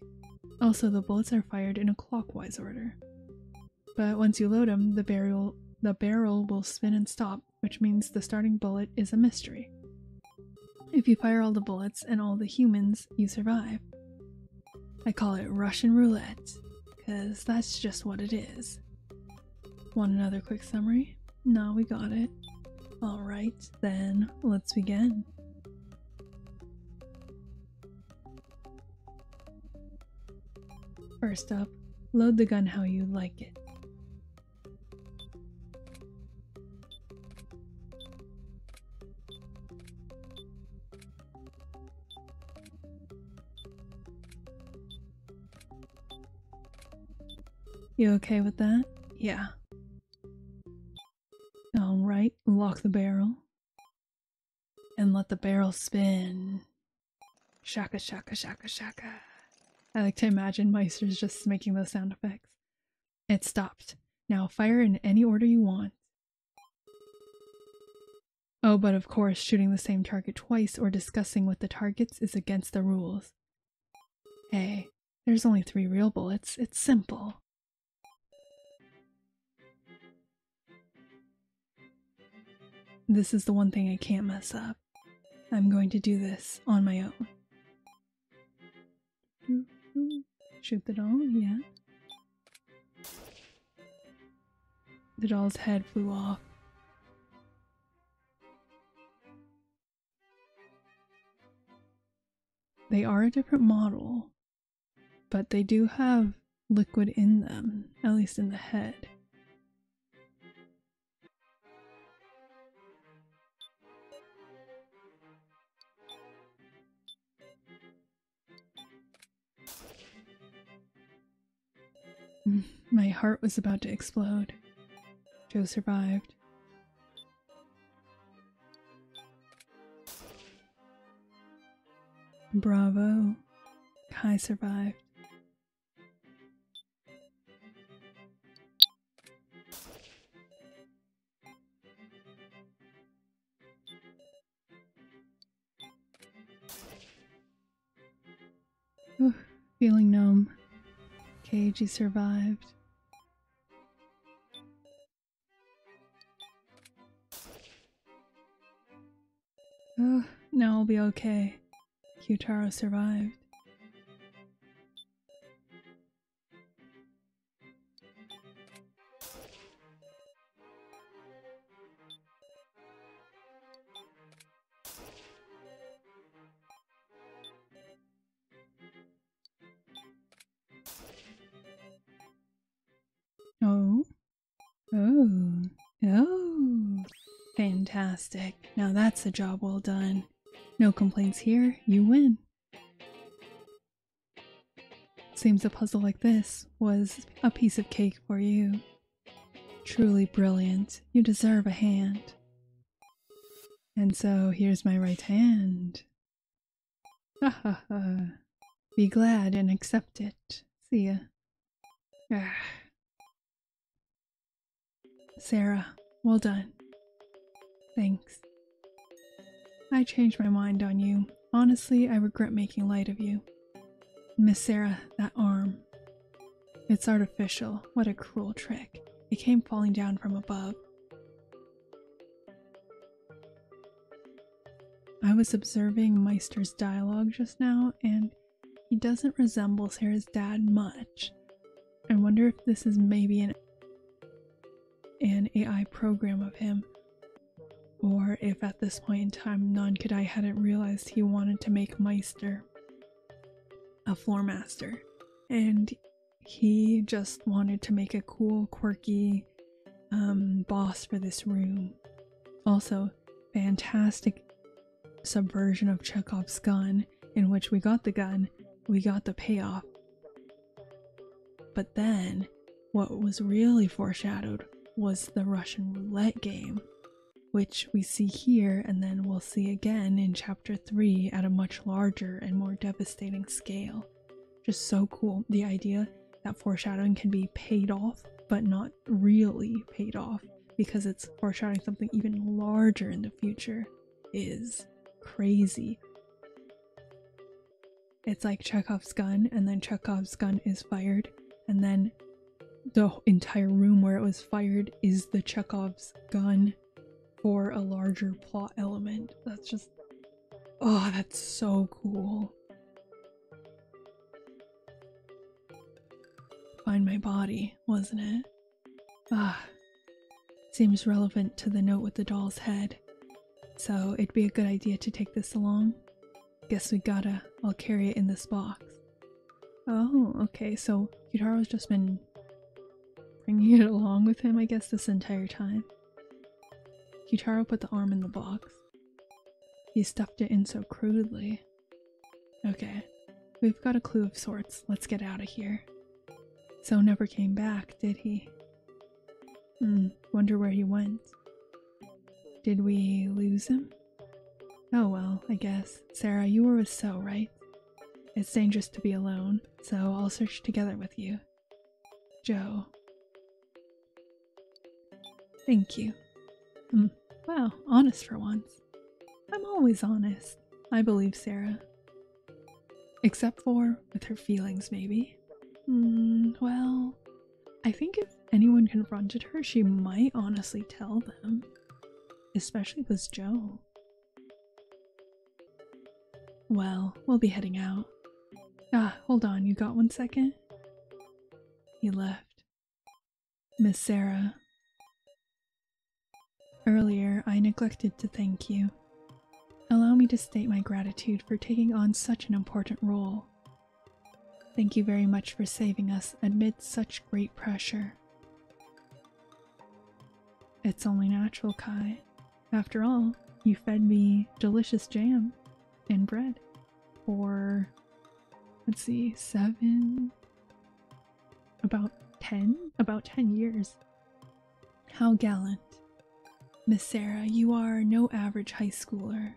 Also, the bullets are fired in a clockwise order. But once you load them, the barrel will spin and stop, which means the starting bullet is a mystery. If you fire all the bullets and all the humans, you survive. I call it Russian roulette, because that's just what it is. Want another quick summary? No, we got it. Alright, then let's begin. First up, load the gun how you like it. You okay with that? Yeah. Alright, lock the barrel. And let the barrel spin. Shaka shaka shaka shaka. I like to imagine Meister's just making those sound effects. It stopped. Now fire in any order you want. Oh, but of course, shooting the same target twice or discussing with the targets is against the rules. Hey, there's only 3 real bullets. It's simple. This is the one thing I can't mess up. I'm going to do this on my own. Shoot the doll, yeah. The doll's head flew off. They are a different model, but they do have liquid in them, at least in the head. My heart was about to explode. Joe survived. Bravo. Kai survived. Ooh, feeling numb. Cage, you survived. Oh, now I'll be okay. Yttd survived. Oh. Oh. Oh. Fantastic. Now that's a job well done. No complaints here. You win. Seems a puzzle like this was a piece of cake for you. Truly brilliant. You deserve a hand. And so here's my right hand. Ha ha ha. Be glad and accept it. See ya. Ah. Sarah, well done. Thanks. I changed my mind on you. Honestly, I regret making light of you. Miss Sarah, that arm. It's artificial. What a cruel trick. It came falling down from above. I was observing Meister's dialogue just now, and he doesn't resemble Sarah's dad much. I wonder if this is maybe an AI program of him, or if at this point in time Nonkadai hadn't realized he wanted to make Meister a floor master, and he just wanted to make a cool, quirky boss for this room. Also, fantastic subversion of Chekhov's gun, in which we got the gun, we got the payoff. But then, what was really foreshadowed was the Russian roulette game, which we see here and then we'll see again in chapter 3 at a much larger and more devastating scale. Just so cool. The idea that foreshadowing can be paid off, but not really paid off because it's foreshadowing something even larger in the future is crazy. It's like Chekhov's gun, and then Chekhov's gun is fired, and then the entire room where it was fired is the Chekhov's gun for a larger plot element. That's just, oh, that's so cool. Find my body, wasn't it? Ah, seems relevant to the note with the doll's head. So it'd be a good idea to take this along. Guess we gotta, I'll carry it in this box. Oh, okay, so Yttaro's just been bringing it along with him, I guess, this entire time. Yttd put the arm in the box. He stuffed it in so crudely. Okay, we've got a clue of sorts. Let's get out of here. So never came back, did he? Wonder where he went. Did we lose him? Oh well, I guess. Sarah, you were with So, right? It's dangerous to be alone, so I'll search together with you. Joe. Thank you. Wow, honest for once. I'm always honest. I believe Sarah. Except for with her feelings, maybe. Well, I think if anyone confronted her, she might honestly tell them. Especially if it's Joe. Well, we'll be heading out. Hold on, you got 1 second? He left. Miss Sarah. Earlier, I neglected to thank you. Allow me to state my gratitude for taking on such an important role. Thank you very much for saving us amid such great pressure. It's only natural, Kai. After all, you fed me delicious jam and bread for, let's see, about 10 years. How gallant. Miss Sarah, you are no average high schooler.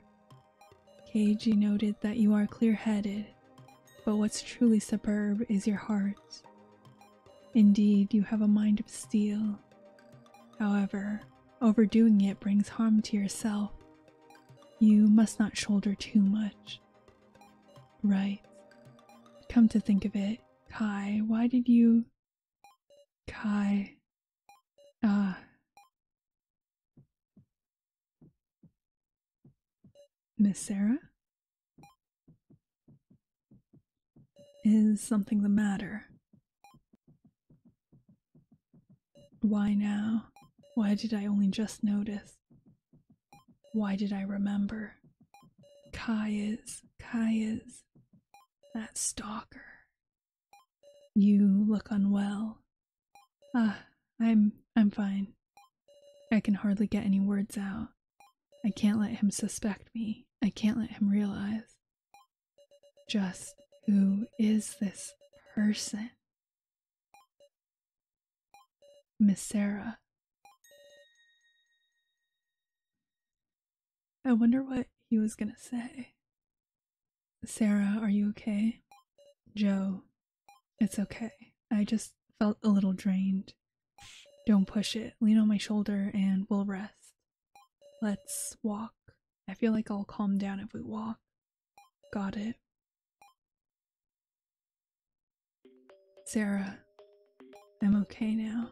Keiji noted that you are clear-headed, but what's truly superb is your heart. Indeed, you have a mind of steel. However, overdoing it brings harm to yourself. You must not shoulder too much. Right. Come to think of it, Kai, why did you... Kai... Miss Sarah? Is something the matter? Why now? Why did I only just notice? Why did I remember? Kai is... that stalker. You look unwell. I'm fine. I can hardly get any words out. I can't let him suspect me. I can't let him realize. Just who is this person? Miss Sarah. I wonder what he was gonna say. Sarah, are you okay? Joe, it's okay. I just felt a little drained. Don't push it. Lean on my shoulder and we'll rest. Let's walk. I feel like I'll calm down if we walk. Got it. Sarah, I'm okay now.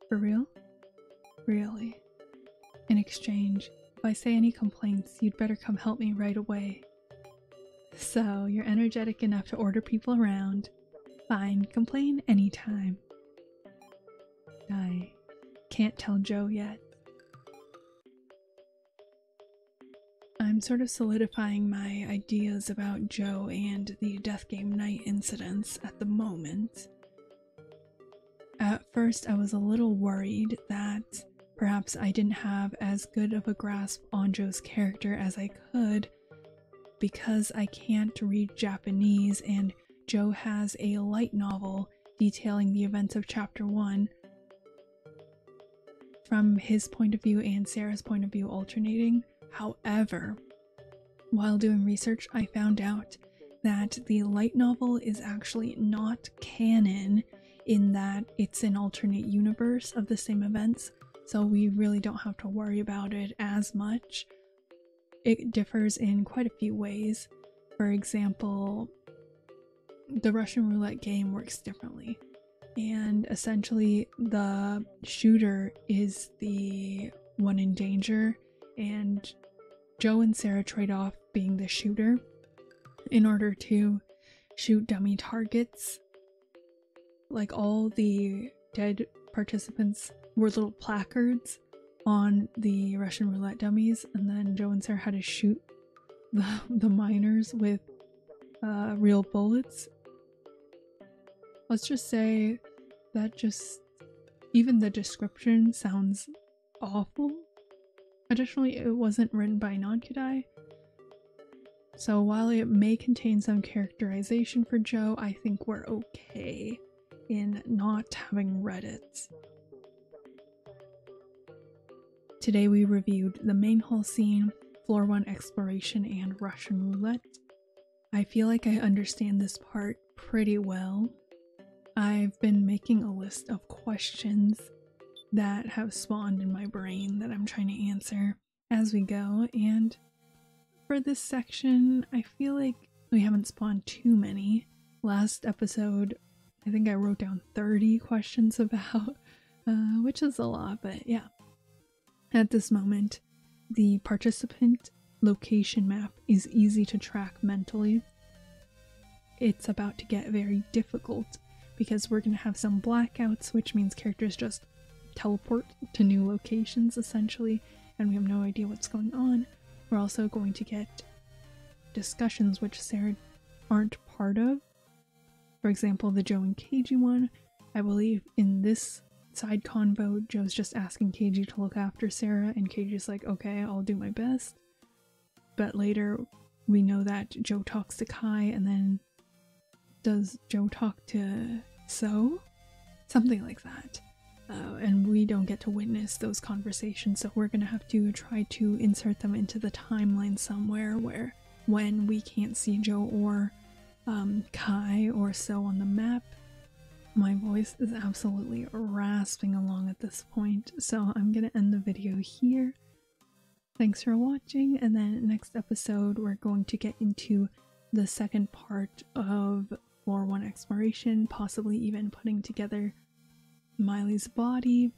For real? Really. In exchange, if I say any complaints, you'd better come help me right away. So, you're energetic enough to order people around. Fine, complain anytime. I can't tell Joe yet. I'm sort of solidifying my ideas about Joe and the Death Game Night incidents at the moment. At first, I was a little worried that perhaps I didn't have as good of a grasp on Joe's character as I could because I can't read Japanese and Joe has a light novel detailing the events of Chapter 1 from his point of view and Sarah's point of view alternating. However, while doing research, I found out that the light novel is actually not canon in that it's an alternate universe of the same events, so we really don't have to worry about it as much. It differs in quite a few ways. For example, the Russian roulette game works differently, and essentially the shooter is the one in danger, and Joe and Sarah trade off being the shooter in order to shoot dummy targets. Like, all the dead participants were little placards on the Russian roulette dummies, and then Joe and Sarah had to shoot the miners with real bullets. Let's just say that even the description sounds awful. Additionally, it wasn't written by non-Yttd, so while it may contain some characterization for Joe, I think we're okay in not having read it. Today we reviewed the main hall scene, floor 1 exploration, and Russian roulette. I feel like I understand this part pretty well. I've been making a list of questions that have spawned in my brain that I'm trying to answer as we go, and for this section, I feel like we haven't spawned too many. Last episode, I think I wrote down 30 questions about, which is a lot, but yeah. At this moment, the participant location map is easy to track mentally, it's about to get very difficult because we're going to have some blackouts, which means characters just teleport to new locations essentially, and we have no idea what's going on. We're also going to get discussions which Sarah aren't part of. For example, the Joe and Keiji one, I believe in this side convo, Joe's just asking Keiji to look after Sarah, and Keiji's like, okay, I'll do my best. But later, we know that Joe talks to Kai, and then does Joe talk to So? Something like that. And we don't get to witness those conversations, so we're gonna have to try to insert them into the timeline somewhere where when we can't see Joe or Kai or So on the map. My voice is absolutely rasping along at this point, so I'm gonna end the video here. Thanks for watching, and then next episode we're going to get into the second part of Floor 1 exploration, possibly even putting together Miley's body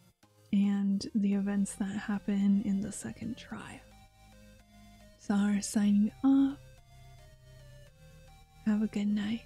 and the events that happen in the second trial. Zara signing off. Have a good night.